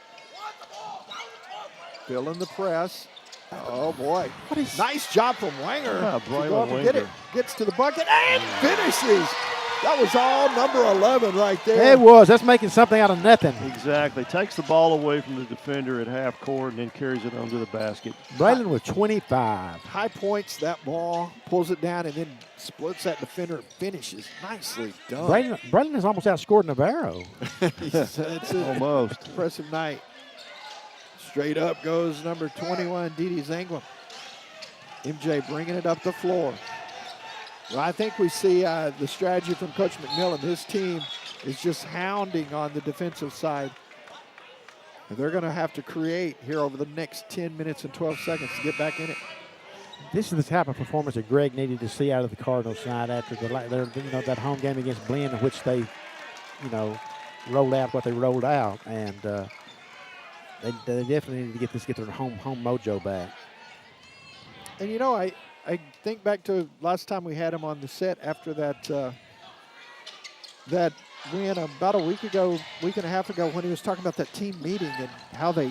S7: Bill in the press. Oh, boy. Nice job from Winger.
S6: Yeah,
S7: Braylon Winger. Gets to the bucket and finishes. That was all number 11 right there.
S5: It was. That's making something out of nothing.
S6: Exactly. Takes the ball away from the defender at half court and then carries it under the basket.
S5: Braylon with 25.
S7: High points that ball, pulls it down, and then splits that defender and finishes. Nicely done.
S5: Braylon has almost outscored Navarro.
S7: It's
S6: almost.
S7: Impressive night. Straight up goes number 21, Dede Zanglum.
S9: MJ bringing it up the floor. Well, I think we see the strategy from Coach McMillan. His team is just hounding on the defensive side. And they're going to have to create here over the next 10 minutes and 12 seconds to get back in it.
S5: This is the type of performance that Greg needed to see out of the Cardinals side after that home game against Blinn, in which they, rolled out what they rolled out, and they definitely need to get their home mojo back.
S9: And I think back to last time we had him on the set after that that win about a week and a half ago, when he was talking about that team meeting and how they,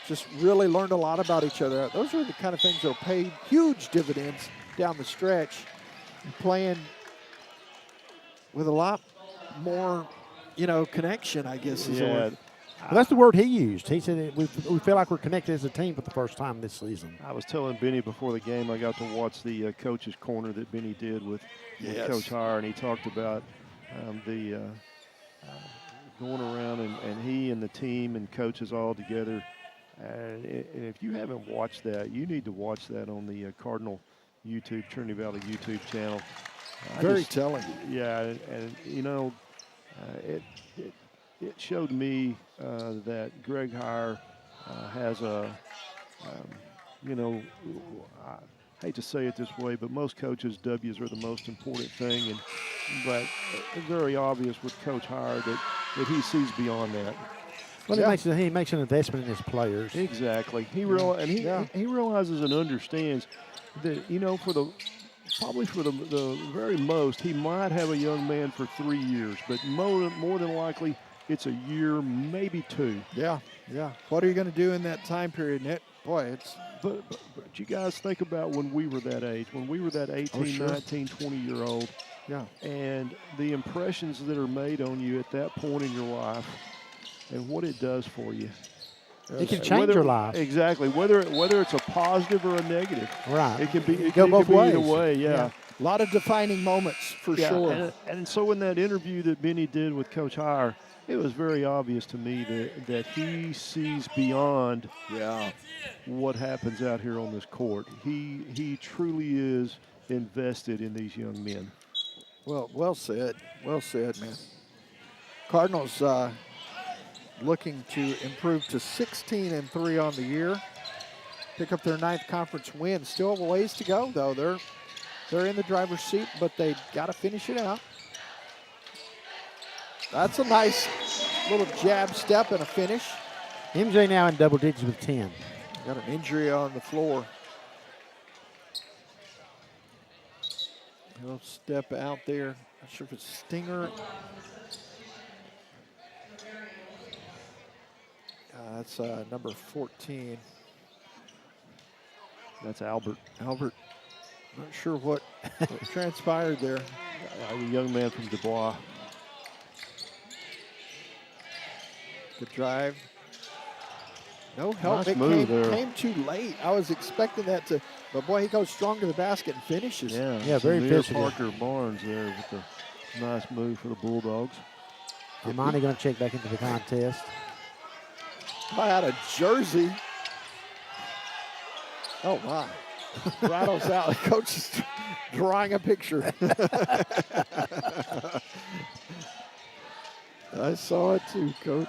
S9: just really learned a lot about each other. Those are the kind of things that will pay huge dividends down the stretch. And playing with a lot more, connection, I guess is the word.
S5: Well, that's the word he used. He said we feel like we're connected as a team for the first time this season.
S6: I was telling Benny before the game, I got to watch the coach's corner that Benny did with Coach Hire, and he talked about going around and he and the team and coaches all together. And if you haven't watched that, you need to watch that on the Cardinal YouTube, Trinity Valley YouTube channel.
S9: Very telling.
S6: Yeah, and it showed me that Greg Hire has a, I hate to say it this way, but most coaches, W's are the most important thing. But it's very obvious with Coach Hire that he sees beyond that.
S5: Well, he makes an investment in his players.
S6: Exactly. He realizes and understands that, probably for the very most, he might have a young man for 3 years, but more than likely it's a year, maybe 2.
S9: Yeah. What are you going to do in that time period, Nick? Boy, it's...
S6: But you guys think about when we were that age, when we were that 18, 19, 20-year-old.
S9: Yeah.
S6: And the impressions that are made on you at that point in your life and what it does for you.
S5: It can change your life.
S6: Exactly. Whether it's a positive or a negative.
S5: Right.
S6: It can be.
S5: It can go both ways.
S6: Either way. Yeah.
S9: A lot of defining moments for sure.
S6: And so in that interview that Benny did with Coach Hire, it was very obvious to me that he sees beyond what happens out here on this court. He truly is invested in these young men.
S9: Well said. Well said, man. Cardinals looking to improve to 16-3 on the year. Pick up their 9th conference win. Still a ways to go, though. They're in the driver's seat, but they got to finish it out. That's a nice little jab step and a finish.
S5: MJ now in double digits with 10.
S9: Got an injury on the floor. He'll step out there. Not sure if it's Stinger. That's number 14.
S6: That's Albert.
S9: Not sure what transpired there.
S6: A young man from Dubois.
S9: Good drive. No help.
S6: Nice move there.
S9: Came too late. I was expecting that to, but boy, he goes strong to the basket and finishes.
S5: Yeah, very physical.
S6: Parker Barnes there with the nice move for the Bulldogs.
S5: Armani going to check back into the contest.
S9: Out of Jersey. Oh, my. Rattles out. The coach is drawing a picture. I saw it too, Coach.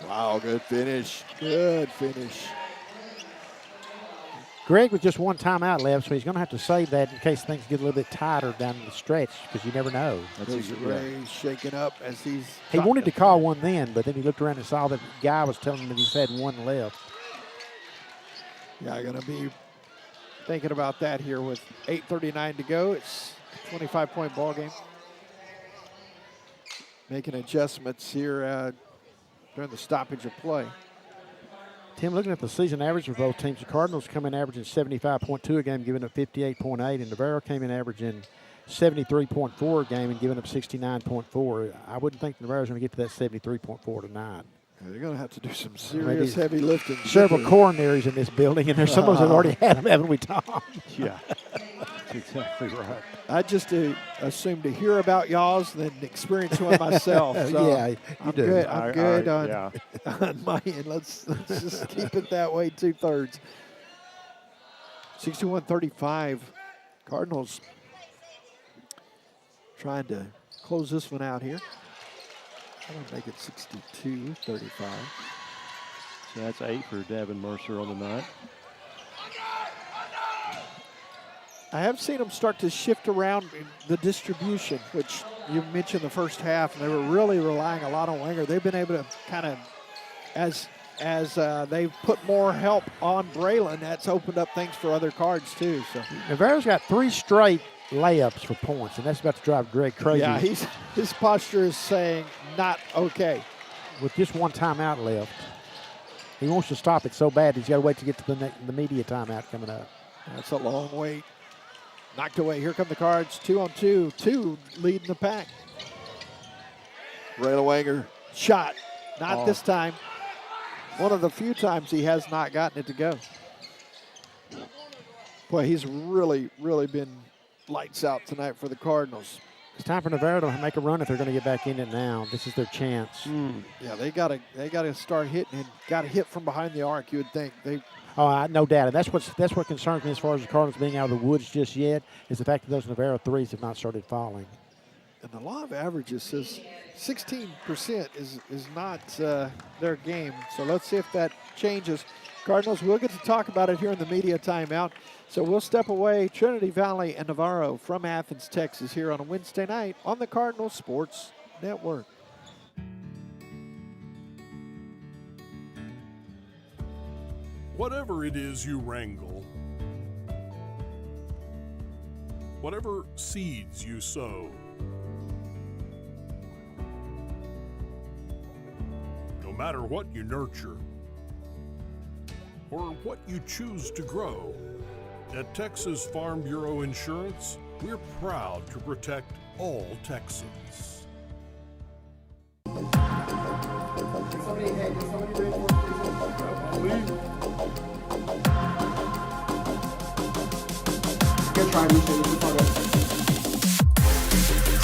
S9: Wow, good finish. Good finish.
S5: Greg with just one timeout left, so he's going to have to save that in case things get a little bit tighter down the stretch, because you never know.
S9: Ray shaking up as he
S5: wanted to call one then, but then he looked around and saw that guy was telling him that he's had one left.
S9: Yeah, going to be thinking about that here with 8:39 to go. It's a 25-point ball game. Making adjustments here during the stoppage of play.
S5: Tim, looking at the season average for both teams, the Cardinals come in averaging 75.2 a game, giving up 58.8, and Navarro came in averaging 73.4 a game and giving up 69.4. I wouldn't think Navarro's going to get to that 73.4 tonight.
S9: Yeah, they're going to have to do some serious heavy lifting.
S5: Several coronaries in this building, and there's some of us that already had them, haven't we, Tom?
S6: Yeah. That's exactly right.
S9: I just assume to hear about y'all's than experience one myself. So
S5: Yeah, you
S9: I'm
S5: do.
S9: good. I'm good on,
S6: yeah.
S9: on my end. Let's just keep it that way, 2/3. 61-35. Cardinals trying to close this one out here. I'm going to make it 62-35.
S6: So that's 8 for Davin Mercer on the night.
S9: I have seen them start to shift around in the distribution, which you mentioned the first half, and they were really relying a lot on Wenger. They've been able to kind of, as they've put more help on Braylon, that's opened up things for other cards too. So
S5: Navarro's got 3 straight layups for points, and that's about to drive Greg crazy.
S9: yeah, his posture is saying not okay.
S5: With just 1 timeout left. He wants to stop it so bad he's got to wait to get to the media timeout coming up.
S9: That's a long wait. Knocked away. Here come the Cards. 2-on-2. 2 leading the pack. Braylon Wenger shot. Not this time. One of the few times he has not gotten it to go. Boy, he's really, really been lights out tonight for the Cardinals.
S5: It's time for Navarro to make a run if they're going to get back in it now. This is their chance.
S9: Yeah, they gotta start hitting and got to hit from behind the arc. You would think
S5: No doubt. And that's what concerns me as far as the Cardinals being out of the woods just yet is the fact that those Navarro threes have not started falling.
S9: And the law of averages says 16% is not their game. So let's see if that changes. Cardinals, we'll get to talk about it here in the media timeout. So we'll step away, Trinity Valley and Navarro from Athens, Texas, here on a Wednesday night on the Cardinal Sports Network.
S4: Whatever it is you wrangle, whatever seeds you sow, no matter what you nurture or what you choose to grow, at Texas Farm Bureau Insurance, we're proud to protect all Texans.
S14: To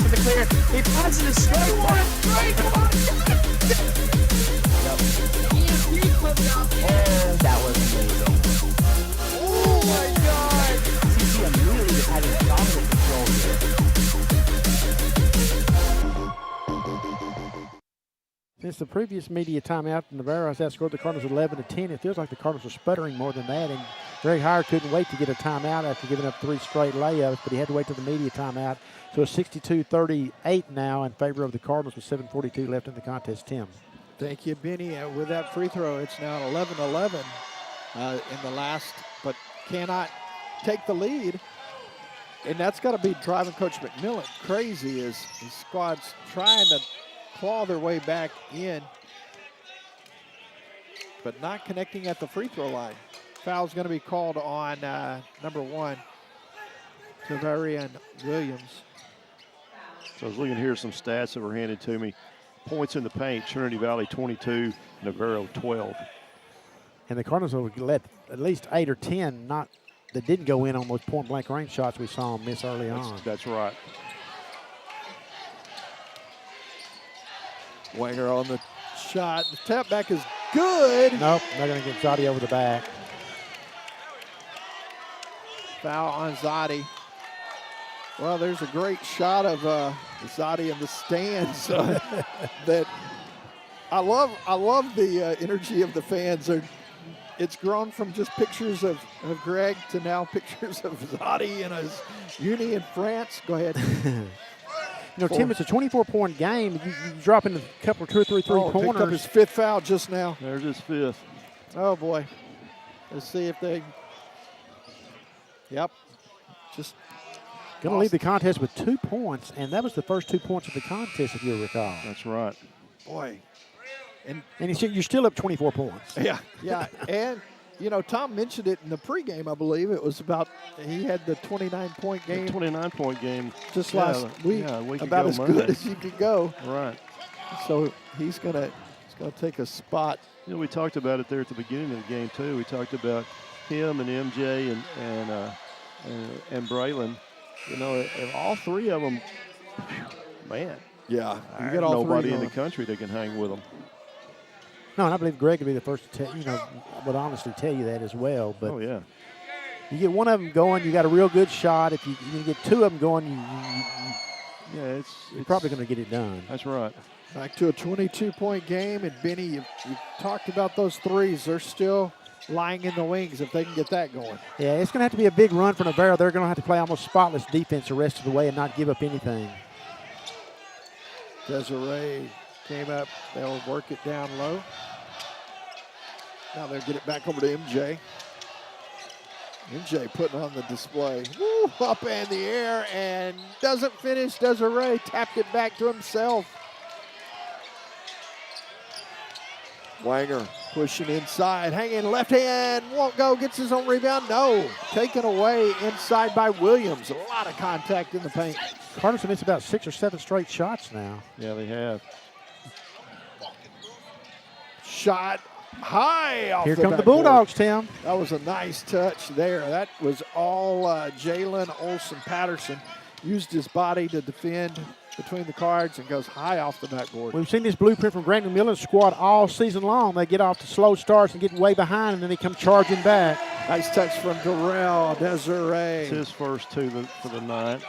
S14: the clear. He passes it straight one. That was amazing. Oh my God. CCM really having dominant control here.
S5: Since the previous media timeout, Navarro has outscored the Cardinals 11-10. It feels like the Cardinals are sputtering more than that, and Greg Hire couldn't wait to get a timeout after giving up 3 straight layups, but he had to wait till the media timeout. So it's 62-38 now in favor of the Cardinals with 7:42 left in the contest. Tim.
S9: Thank you, Benny. With that free throw, it's now 11-11 in the last, but cannot take the lead. And that's got to be driving Coach McMillan crazy as his squad's trying to claw their way back in, but not connecting at the free throw line. Foul's going to be called on number 1, Tavarian Williams.
S6: So I was looking here, some stats that were handed to me. Points in the paint, Trinity Valley 22, Navarro 12.
S5: And the Cardinals will let at least 8 or 10 that didn't go in on those point-blank range shots we saw them miss early on.
S6: That's right.
S9: Wenger on the shot. The tap back is good.
S5: Nope, not going to get Zadi over the back.
S9: Foul on Zadi. Well, there's a great shot of Zadi in the stands that I love the energy of the fans. It's grown from just pictures of Greg to now pictures of Zadi in his uni in France. Go ahead.
S5: Tim, it's a 24-point game. You drop in a couple, 2 or 3 three-pointers.
S9: Picked up his 5th foul just now.
S6: There's his 5th.
S9: Oh, boy. Let's see if they... Yep. Just
S5: going to lead the contest with 2 points, and that was the first 2 points of the contest, if you recall.
S6: That's right.
S9: Boy.
S5: And you're still up 24 points.
S9: Yeah, yeah. And, Tom mentioned it in the pregame, I believe. It was about, he had the 29-point game.
S6: The 29-point game.
S9: Just last week.
S6: Yeah, a week
S9: about
S6: ago
S9: as
S6: Monday.
S9: good as you could go.
S6: Right.
S9: So he's gonna take a spot.
S6: We talked about it there at the beginning of the game, too. We talked about him and MJ and and Braylon. You know, and all three of them, man.
S9: Yeah,
S6: you got nobody in the country that can hang with them.
S5: No, and I believe Greg would be the first to tell, would honestly tell you that as well. But
S6: oh, yeah.
S5: You get one of them going, you got a real good shot. If you get two of them going, you're probably going to get it done.
S6: That's right.
S7: Back to a 22-point game, and Benny, you talked about those threes. They're still lying in the wings if they can get that going.
S5: Yeah, it's going to have to be a big run for Navarro. They're going to have to play almost spotless defense the rest of the way and not give up anything.
S7: Desiree came up. They'll work it down low. Now they'll get it back over to MJ. MJ putting on the display. Woo, up in the air and doesn't finish. Desiree tapped it back to himself. Wanger pushing inside, hanging left hand, won't go, gets his own rebound. No, taken away inside by Williams. A lot of contact in the paint.
S5: Cardinals have missed about 6 or 7 straight shots now.
S6: Yeah, they have.
S7: Shot high off
S5: Here
S7: the
S5: come the
S7: backboard.
S5: Bulldogs, Tim.
S7: That was a nice touch there. That was all Jalen Olsen-Patterson. Used his body to defend between the cards and goes high off the backboard.
S5: We've seen this blueprint from Grant McMillan's squad all season long. They get off to slow starts and get way behind, and then they come charging back.
S7: Nice touch from Darrell Desiree.
S6: It's his first two for the night.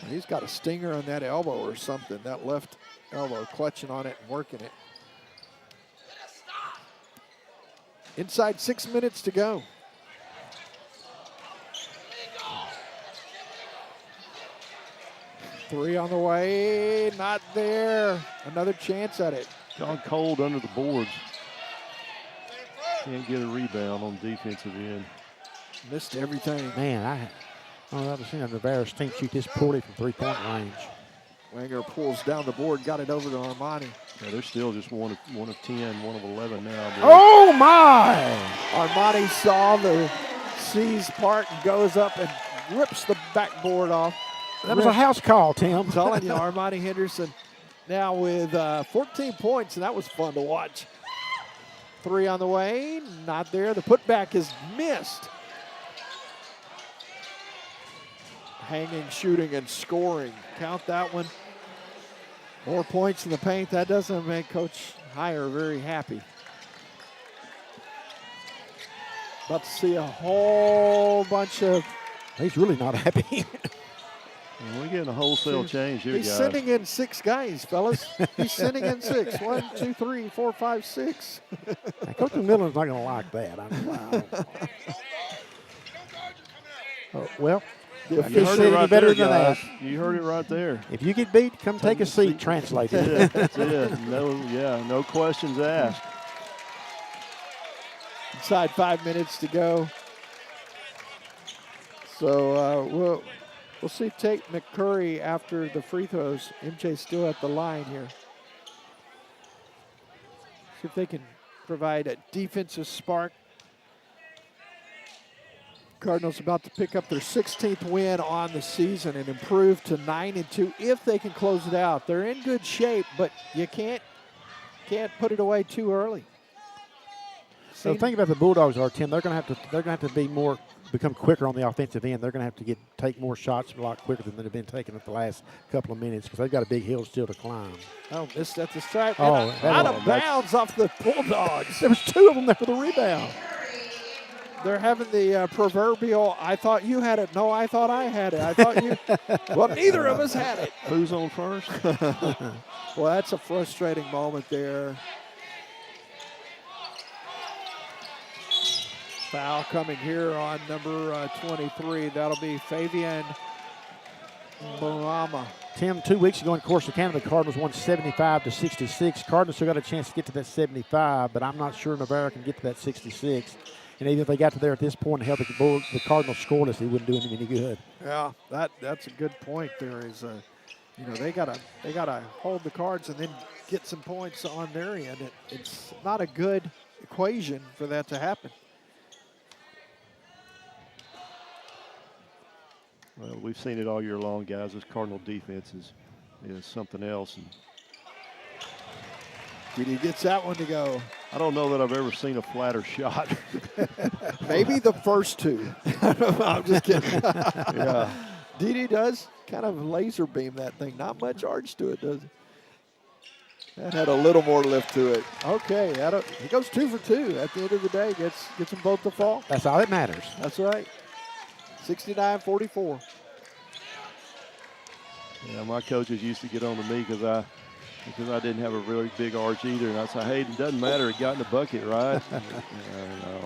S7: He's got a stinger on that elbow or something. That left elbow, clutching on it and working it. Inside 6 minutes to go. Three on the way, not there. Another chance at it.
S6: Gone cold under the boards. Can't get a rebound on defensive end.
S7: Missed everything.
S5: Man, I've never seen a Navarro's team shoot this poorly from three-point range.
S7: Wanger pulls down the board, got it over to Armani.
S6: Yeah, they're still just one of 10, 1 of 11 now.
S5: Oh, my!
S7: Armani saw the C's part and goes up and rips the backboard off.
S5: That was a house call, Tim.
S7: I'm telling you, Armani Henderson now with 14 points, and that was fun to watch. Three on the way, not there. The putback is missed. Hanging, shooting, and scoring. Count that one. More points in the paint. That doesn't make Coach Heyer very happy. About to see a whole bunch of...
S5: He's really not happy.
S6: We're getting a wholesale change here,
S7: He's
S6: guys.
S7: sending in 6 guys, fellas. He's sending in 6. 1, 2, 3, 4, 5, 6.
S5: Coach McMillan's not going to like that. Well,
S6: you heard it right
S5: better
S6: there,
S5: than
S6: guys.
S5: that.
S6: You heard it right there.
S5: If you get beat, come take a seat. Translate it.
S6: That's it. No questions asked.
S7: Inside 5 minutes to go. So we'll see Tate McCurry after the free throws. MJ's still at the line here. See if they can provide a defensive spark. Cardinals about to pick up their 16th win on the season and improve to 9-2 if they can close it out. They're in good shape, but you can't put it away too early.
S5: So the thing about the Bulldogs are, Tim, they're going to have to become quicker on the offensive end. They're going to have to take more shots a lot quicker than they've been taking at the last couple of minutes because they've got a big hill still to climb.
S7: Oh, missed at the start.
S5: Oh,
S7: out of bounds off the Bulldogs.
S5: There was 2 of them there for the rebound.
S7: They're having the proverbial, I thought you had it. No, I thought I had it. I thought you. Well, neither of us had it.
S6: Who's on first?
S7: Well, that's a frustrating moment there. Foul coming here on number 23. That'll be Fabian Barama.
S5: Tim, 2 weeks ago in Corsicana, the Cardinals won 75-66. Cardinals still got a chance to get to that 75, but I'm not sure Navarro can get to that 66. And even if they got to there at this point and held the Cardinals scoreless, it wouldn't do them any good.
S7: Yeah, that's a good point. There is they gotta hold the cards and then get some points on their end. It's not a good equation for that to happen.
S6: Well, we've seen it all year long, guys. This Cardinal defense is something else. And
S7: Didi gets that one to go.
S6: I don't know that I've ever seen a flatter shot.
S9: Maybe the first two. I'm just kidding.
S6: Yeah.
S9: Didi does kind of laser beam that thing. Not much arch to it, does it? That had a little more lift to it. Okay, he goes 2 for 2 at the end of the day. Gets them both to fall.
S5: That's all that matters.
S9: That's right. 69-44.
S6: Yeah, my coaches used to get on to me because I didn't have a really big arch either. And I said, hey, it doesn't matter. It got in the bucket, right? No.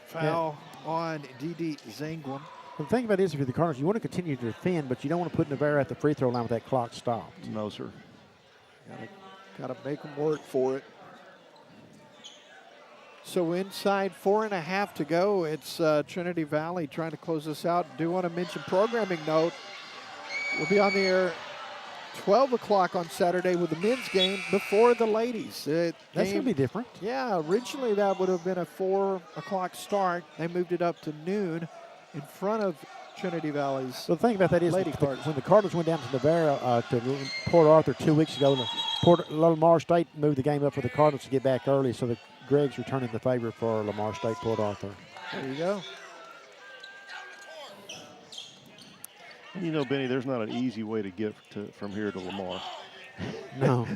S9: Foul on Didi Zangwin.
S5: The thing about it is, if you're the Cardinals, you want to continue to defend, but you don't want to put Navarro at the free throw line with that clock stopped.
S6: No, sir.
S9: Gotta make them work for it. So inside 4.5 to go. It's Trinity Valley trying to close this out. Do want to mention programming note. We'll be on the air 12 o'clock on Saturday with the men's game before the ladies.
S5: That's going to be different.
S9: Yeah, originally that would have been a 4 o'clock start. They moved it up to noon in front of Trinity Valley's
S5: So the thing about that is
S9: Lady
S5: when the Cardinals went down to Navarro, to Port Arthur 2 weeks ago, Lamar State moved the game up for the Cardinals to get back early, so the Greg's returning the favor for Lamar State Port Arthur.
S9: There you go.
S6: You know, Benny, there's not an easy way to get from here to Lamar.
S5: No.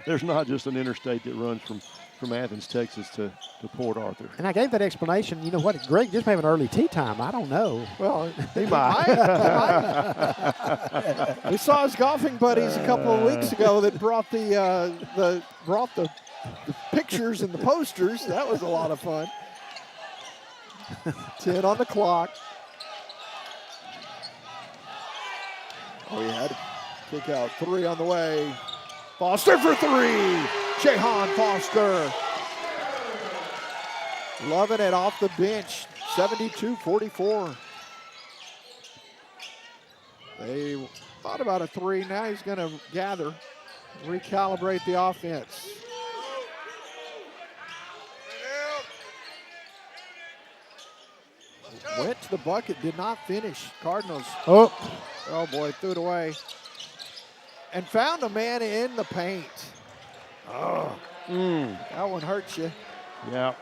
S6: There's not just an interstate that runs from Athens, Texas to Port Arthur.
S5: And I gave that explanation. You know what? Greg just may have an early tea time. I don't know.
S9: Well, he might. We saw his golfing buddies a couple of weeks ago that brought the pictures and the posters. That was a lot of fun. 10 on the clock. Oh, he had a kick out. 3 on the way. Foster for 3. Jahan Foster. Loving it off the bench. 72-44. They thought about a 3. Now he's going to gather, recalibrate the offense. Went to the bucket, did not finish. Cardinals. Oh boy, threw it away. And found a man in the paint. Oh, that one hurts you.
S6: Yeah.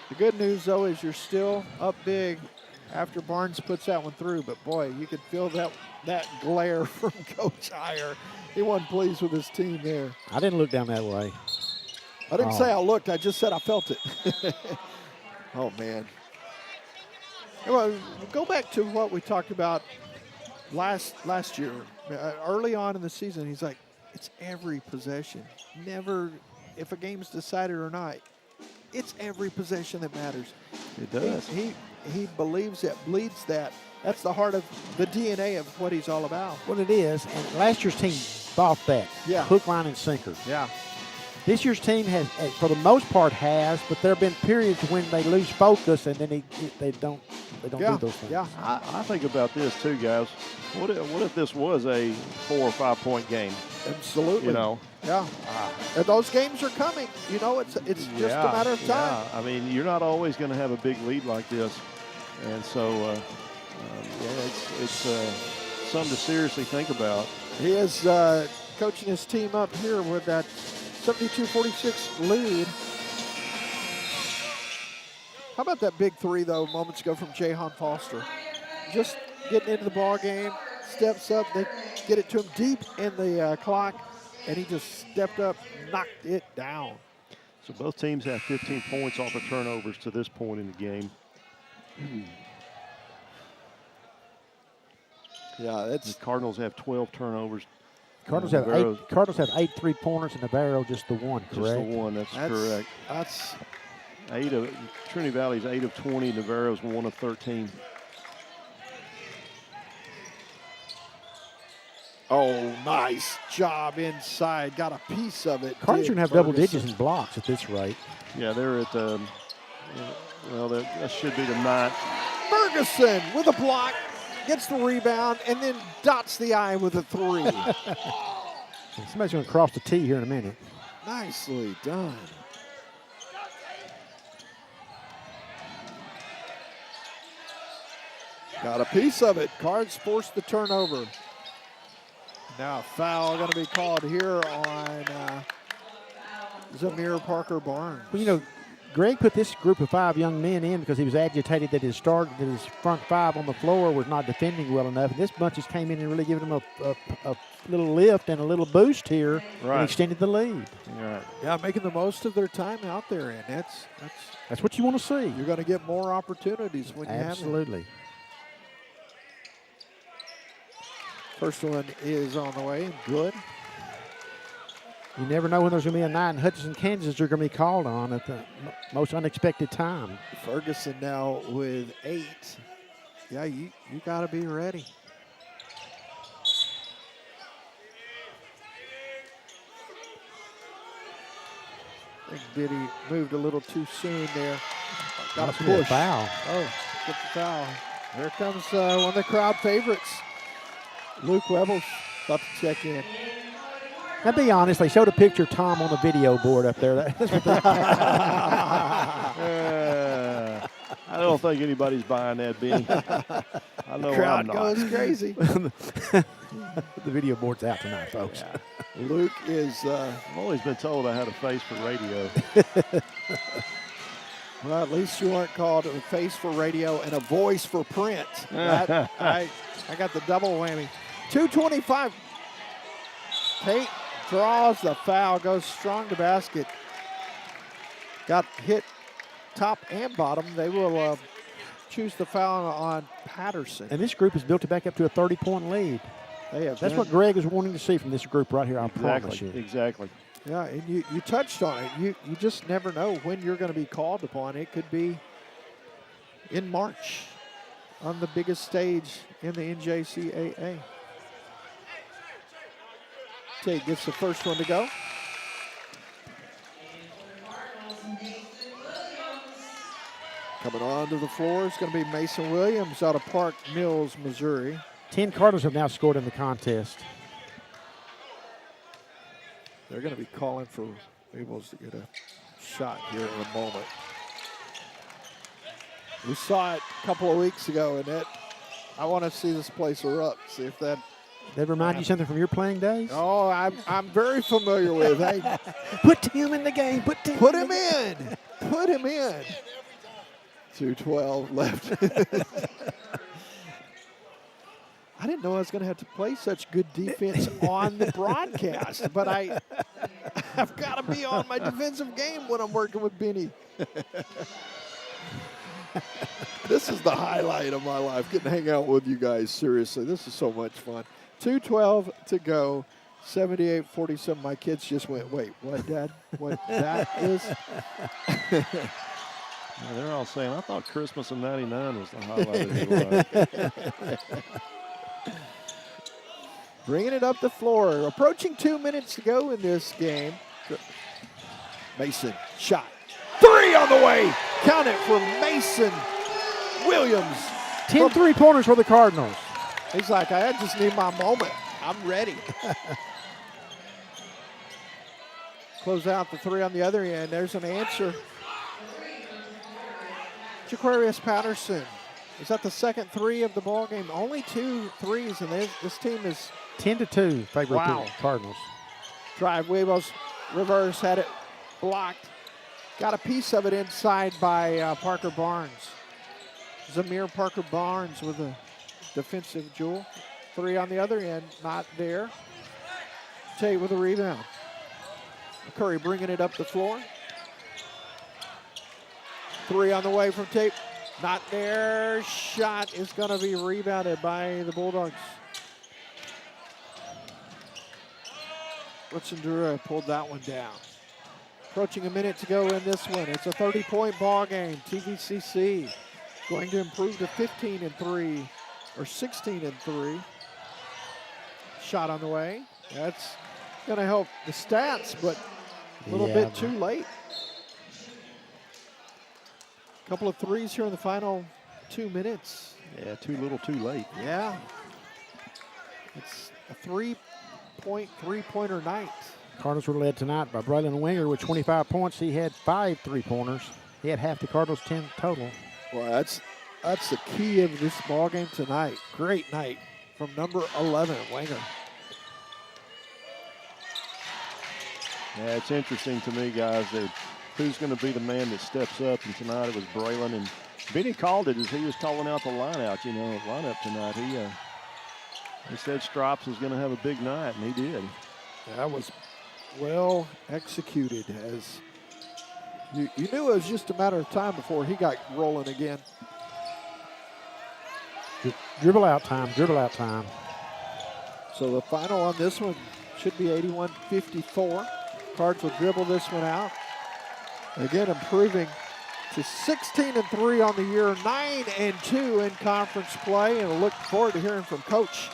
S9: The good news, though, is you're still up big after Barnes puts that one through. But, boy, you could feel that glare from Coach Iyer. He wasn't pleased with his team there.
S5: I didn't look down that way.
S9: I didn't say I looked. I just said I felt it. Oh, man. Well, go back to what we talked about last year. Early on in the season, he's like, it's every possession. Never, if a game's decided or not, it's every possession that matters.
S6: It does.
S9: He believes that, bleeds that. That's the heart of the DNA of what he's all about.
S5: What it is, and last year's team bought that.
S9: Yeah.
S5: Hook, line, and sinker.
S9: Yeah.
S5: This year's team has, for the most part, but there have been periods when they lose focus and then they don't do those things.
S9: Yeah.
S6: I think about this too, guys. What if this was a 4 or 5 point game?
S9: Absolutely.
S6: You know.
S9: Yeah. And those games are coming. You know, it's just a matter of time.
S6: Yeah. I mean, you're not always going to have a big lead like this, and so it's something to seriously think about.
S9: He is coaching his team up here with that 72-46 lead. How about that big 3, though, moments ago from Jahan Foster? Just getting into the ball game, steps up, they get it to him deep in the clock, and he just stepped up, knocked it down.
S6: So both teams have 15 points off of turnovers to this point in the game.
S9: Yeah,
S6: the Cardinals have 12 turnovers.
S5: Cardinals have 8 3-pointers, and Navarro just the 1, correct?
S6: Just the 1, that's correct.
S9: That's
S6: Trinity Valley's 8 of 20, Navarro's 1 of 13.
S9: Oh, nice job inside. Got a piece of it.
S5: Cardinals are going to have double digits in blocks at this rate.
S6: Yeah, they're at, that should be the 9th.
S9: Ferguson with a block, gets the rebound, and then dots the eye with a 3.
S5: Somebody's going to cross the tee here in a minute.
S9: Nicely done. Got a piece of it. Cards force the turnover. Now a foul going to be called here on
S7: Zamir Parker Barnes.
S5: Well, you know, Greg put this group of 5 young men in because he was agitated that his front 5 on the floor was not defending well enough. And this bunch just came in and really given them a little lift and a little boost here and extended the lead.
S6: Right.
S7: Yeah, making the most of their time out there, and
S5: that's what you want to see.
S7: You're going to get more opportunities when you have them.
S5: Absolutely.
S7: First one is on the way. Good.
S5: You never know when there's going to be a night in Hutchinson, Kansas you're going to be called on at the most unexpected time.
S7: Ferguson now with 8. Yeah, you got to be ready. I think Biddy moved a little too soon there. Got a push.
S5: Foul.
S7: Oh, get the foul. Here comes one of the crowd favorites. Luke Webbles about to check in.
S5: Now, be honest, they showed a picture of Tom on the video board up there. That's what they
S6: I don't think anybody's buying that, Benny. I know
S7: crowd
S6: I'm not.
S7: goes crazy.
S5: The video board's out tonight, folks.
S7: Yeah. Luke is...
S6: I've always been told I had a face for radio.
S7: Well, at least you weren't called a face for radio and a voice for print. I got the double whammy. 2:25. Tate draws the foul, goes strong to basket. Got hit top and bottom. They will choose the foul on Patterson.
S5: And this group is built to back up to a 30-point lead. That's what Greg is wanting to see from this group right here, I promise you.
S6: Exactly.
S7: Yeah, and you touched on it. You just never know when you're going to be called upon. It could be in March on the biggest stage in the NJCAA. Tate gets the first one to go. Coming onto the floor is going to be Mason Williams out of Park Mills, Missouri.
S5: 10 Cardinals have now scored in the contest.
S7: They're going to be calling for Weebles to get a shot here in a moment. We saw it a couple of weeks ago, and I want to see this place erupt, see if that...
S5: That remind you something from your playing days?
S7: Oh, I'm very familiar with it. Hey,
S5: put Tim in the game. Put him
S7: in. Put him in. 2:12 left. I didn't know I was going to have to play such good defense on the broadcast, but I've got to be on my defensive game when I'm working with Benny. This is the highlight of my life, getting to hang out with you guys. Seriously, this is so much fun. 2:12 to go, 78-47. My kids just went, wait, what, Dad? What that is?
S6: Yeah, they're all saying, I thought Christmas in '99 was the highlight of your life.
S7: Bringing it up the floor. Approaching 2 minutes to go in this game. Mason, shot. 3 on the way. Count it for Mason Williams.
S5: 10 3-pointers for the Cardinals.
S7: He's like, I just need my moment. I'm ready. Close out the 3 on the other end. There's an answer. Jaquarius Patterson. Is that the second 3 of the ball game? Only 2 threes, and this team is
S5: 10-2 favor of the Cardinals.
S7: Drive, Weebles, reverse, had it blocked. Got a piece of it inside by Parker Barnes. Zamir Parker Barnes with a defensive jewel. 3 on the other end, not there. Tate with a rebound. Curry bringing it up the floor. 3 on the way from Tate. Not there. Shot is going to be rebounded by the Bulldogs. Rutsendura pulled that one down. Approaching a minute to go in this one. It's a 30-point ball game. TVCC going to improve to 15-3 or 16-3. Shot on the way. That's going to help the stats, but a little bit too late. Couple of threes here in the final 2 minutes.
S6: Yeah, too little, too late.
S7: Yeah. It's a three-pointer night.
S5: Cardinals were led tonight by Braylon Winger with 25 points. He had 5 3-pointers. He had half the Cardinals' 10 total.
S7: Well, that's the key of this ball game tonight. Great night from number 11, Winger.
S6: Yeah, it's interesting to me, guys, that who's going to be the man that steps up. And tonight it was Braylon. And Benny called it as he was calling out the lineup tonight. He said Stripes was going to have a big night, and he did.
S9: That was well executed. As you knew it was just a matter of time before he got rolling again.
S5: Dribble out time, dribble out time.
S9: So the final on this one should be 81-54. Cards will dribble this one out. Again, improving to 16-3 on the year, 9-2 in conference play, and we'll look forward to hearing from Coach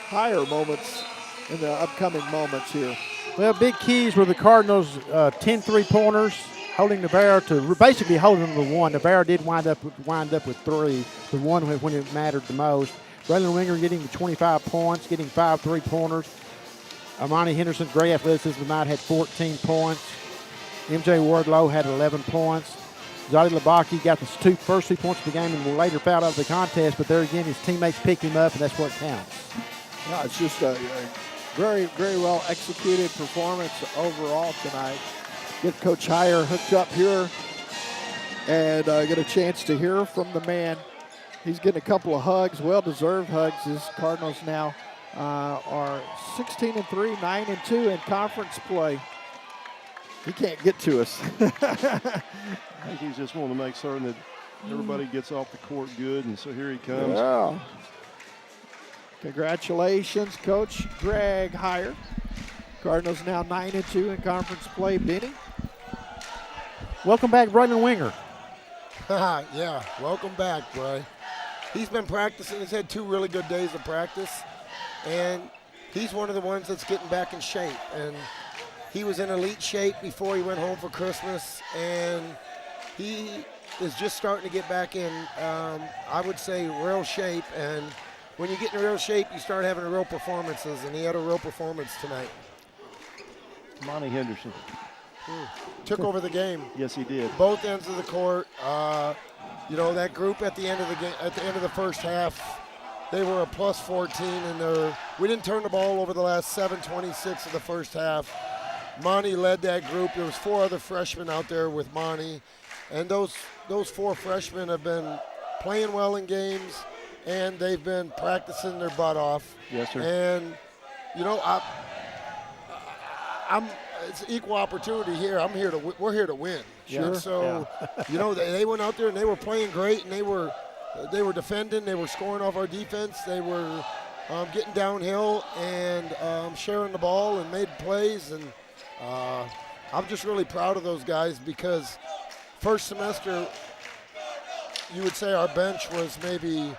S9: Higher moments in the upcoming moments here.
S5: Well, big keys were the Cardinals' 10 3-pointers, holding Navarro to basically holding them to one. Navarro did wind up with 3, the one when it mattered the most. Braylon Winger getting to 25 points, getting 5 3-pointers. Armani Henderson, great athleticism tonight, had 14 points. MJ Wardlow had 11 points. Zadi Labaki got the first 2 points of the game and will later foul out of the contest, but there again, his teammates picked him up, and that's what counts.
S9: Yeah, it's just a very, very well executed performance overall tonight. Get Coach Higher hooked up here and get a chance to hear from the man. He's getting a couple of hugs, well-deserved hugs. His Cardinals now are 16-3, 9-2 in conference play. He can't get to us.
S6: I think he's just wanting to make certain that everybody gets off the court good, and so here he comes.
S9: Yeah. Congratulations, Coach Greg Higher. Cardinals now 9-2 in conference play. Benny?
S5: Welcome back, Braylon Winger.
S19: Yeah, welcome back, Bray. He's been practicing. He's had 2 really good days of practice, and he's one of the ones that's getting back in shape. And he was in elite shape before he went home for Christmas, and he is just starting to get back in, I would say, real shape. And when you get in real shape, you start having real performances, and he had a real performance tonight.
S6: Monty Henderson.
S19: Took over the game.
S6: Yes, he did.
S19: Both ends of the court. That group at the end of the game, at the end of the first half, they were a plus 14, and we didn't turn the ball over the last 7:26 of the first half. Monty led that group. There was 4 other freshmen out there with Monty, and those 4 freshmen have been playing well in games, and they've been practicing their butt off.
S6: Yes, sir.
S19: And it's equal opportunity here. We're here to win.
S6: Sure.
S19: And so, they went out there and they were playing great, and they were defending. They were scoring off our defense. They were getting downhill and sharing the ball and made plays. And I'm just really proud of those guys, because first semester, you would say our bench was maybe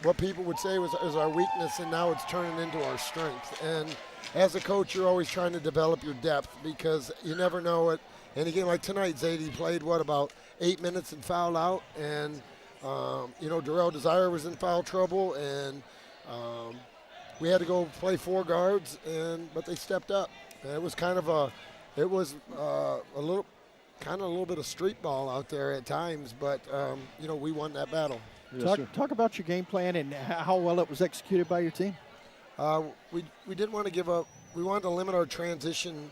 S19: what people would say was our weakness, and now it's turning into our strength. And as a coach, you're always trying to develop your depth, because you never know it. And again, like tonight, Zadie played, about 8 minutes and fouled out. And, Darrell Desire was in foul trouble, and we had to go play 4 guards, but they stepped up. And it was a little bit of street ball out there at times, but, we won that battle.
S9: Yes, talk about your game plan and how well it was executed by your team.
S19: We didn't want to give up. We wanted to limit our transition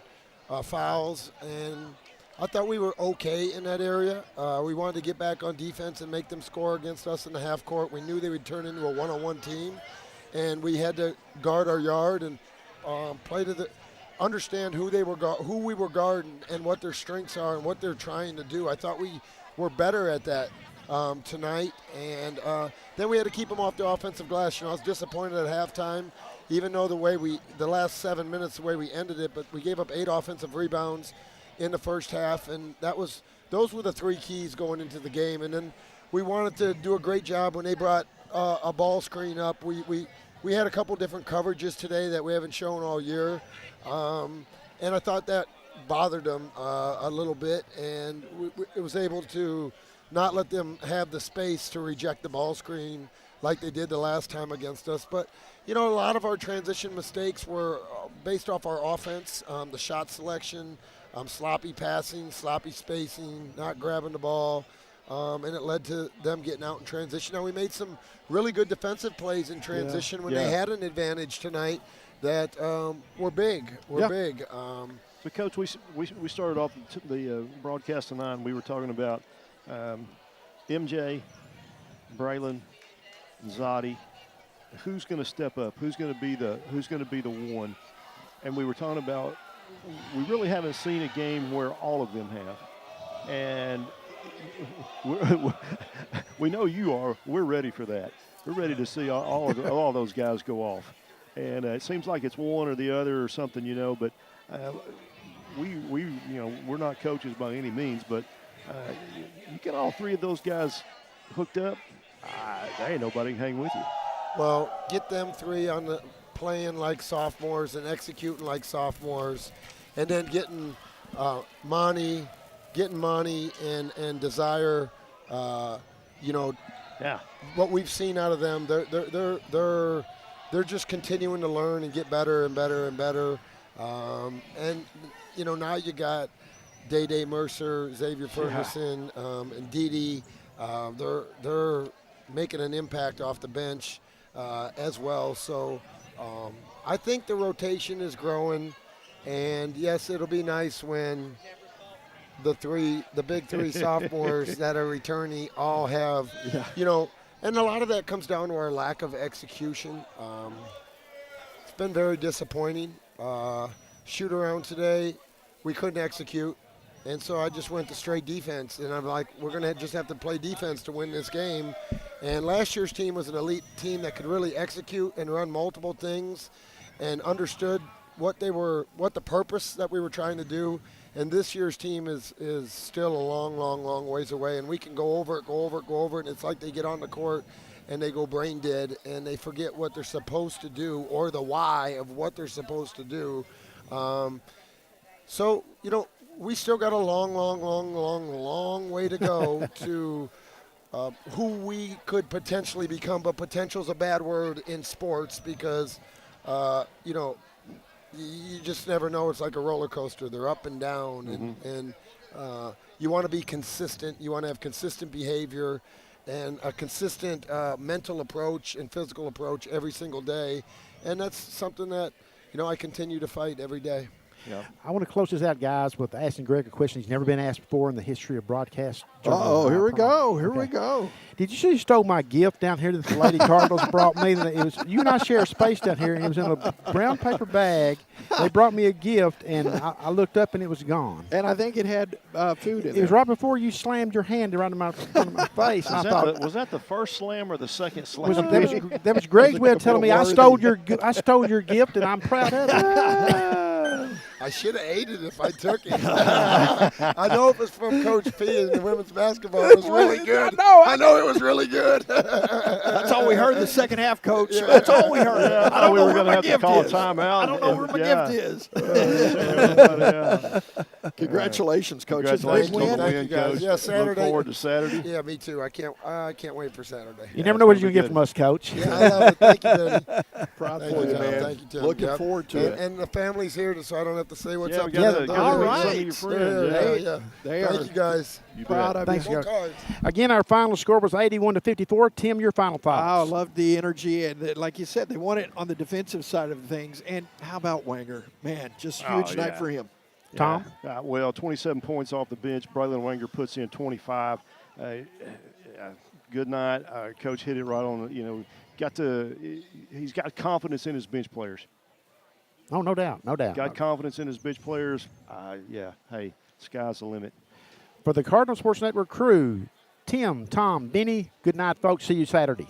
S19: fouls, and I thought we were okay in that area. We wanted to get back on defense and make them score against us in the half court. We knew they would turn into a one-on-one team, and we had to guard our yard and understand who we were guarding and what their strengths are and what they're trying to do. I thought we were better at that tonight, and then we had to keep them off the offensive glass. I was disappointed at halftime, even though the last 7 minutes, the way we ended it, but we gave up 8 offensive rebounds in the first half, and those were the 3 keys going into the game. And then we wanted to do a great job when they brought a ball screen up. We had a couple different coverages today that we haven't shown all year, and I thought that bothered them a little bit, and it was able to not let them have the space to reject the ball screen like they did the last time against us. But, a lot of our transition mistakes were based off our offense, the shot selection, sloppy passing, sloppy spacing, not grabbing the ball, and it led to them getting out in transition. Now, we made some really good defensive plays in transition when they had an advantage tonight that were big.
S6: So, Coach, we started off the broadcast tonight, and we were talking about MJ, Braylon, Zoddy. Who's going to step up? Who's going to be the one? And we were talking about we really haven't seen a game where all of them have, and we know you are. We're ready for that. We're ready to see all those guys go off, and it seems like it's one or the other or something, But we're not coaches by any means, but you get all three of those guys hooked up, there ain't nobody can hang with you.
S19: Well, get them three playing like sophomores and executing like sophomores, and then getting Monty and Desire. What we've seen out of them, they're just continuing to learn and get better and better and better. And now you got Day Mercer, Xavier Ferguson, and Dede. They're making an impact off the bench as well. So I think the rotation is growing, and yes, it'll be nice when the big three sophomores that are returning all have, and a lot of that comes down to our lack of execution. It's been very disappointing. Shoot around today, we couldn't execute. And so I just went to straight defense, and I'm like, we're going to just have to play defense to win this game. And last year's team was an elite team that could really execute and run multiple things and understood what the purpose that we were trying to do. And this year's team is still a long ways away, and we can go over it, and it's like they get on the court and they go brain dead, and they forget what they're supposed to do or the why of what they're supposed to do. We still got a long way to go to who we could potentially become, but potential's a bad word in sports because, you just never know. It's like a roller coaster. They're up and down, and you want to be consistent. You want to have consistent behavior and a consistent mental approach and physical approach every single day, and that's something that, I continue to fight every day.
S5: Yeah. I want to close this out, guys, with asking Greg a question he's never been asked before in the history of broadcast.
S9: Here we go. Here we go.
S5: Did you see you stole my gift down here that the Lady Cardinals brought me? It was you and I share a space down here, and it was in a brown paper bag. They brought me a gift, and I looked up, and it was gone.
S9: And I think it had food in it.
S5: It was right before you slammed your hand right in my face.
S6: Was that the first slam or the second slam?
S5: That was Greg's way of telling me I stole your gift, and I'm proud of it.
S19: I should have ate it if I took it. I know it was from Coach P in the women's basketball. It was really good. I know it was really good.
S9: That's all we heard the second half, Coach. That's all we heard.
S6: Yeah, I don't know where my gift is. I
S9: don't know where my gift is. Congratulations, Coach.
S19: Congratulations on the win, Coach. Yeah, Saturday.
S6: Look forward to Saturday.
S19: Yeah, me too. I can't wait for Saturday.
S5: You never know what you're going to get from us, Coach.
S19: Yeah, I love it. Thank you, Benny.
S9: Proud for you, man.
S19: Thank you, Tim.
S9: Looking forward to it.
S19: And the family's here, so I don't have to say what's up.
S9: All right.
S19: Some of your friends. Thank you, guys.
S9: Proud of
S5: Thanks,
S9: you.
S5: guys. Again, our final score was 81-54. Tim, your final thoughts.
S9: I loved the energy, and like you said, they won it on the defensive side of things. And how about Wenger? Man, just huge night for him.
S5: Tom?
S6: Well, 27 points off the bench. Braylon Wenger puts in 25. Good night. Coach hit it right on. He's got confidence in his bench players.
S5: Oh, no doubt.
S6: Got confidence in his bench players. Hey, sky's the limit.
S5: For the Cardinal Sports Network crew, Tim, Tom, Benny, good night, folks. See you Saturday.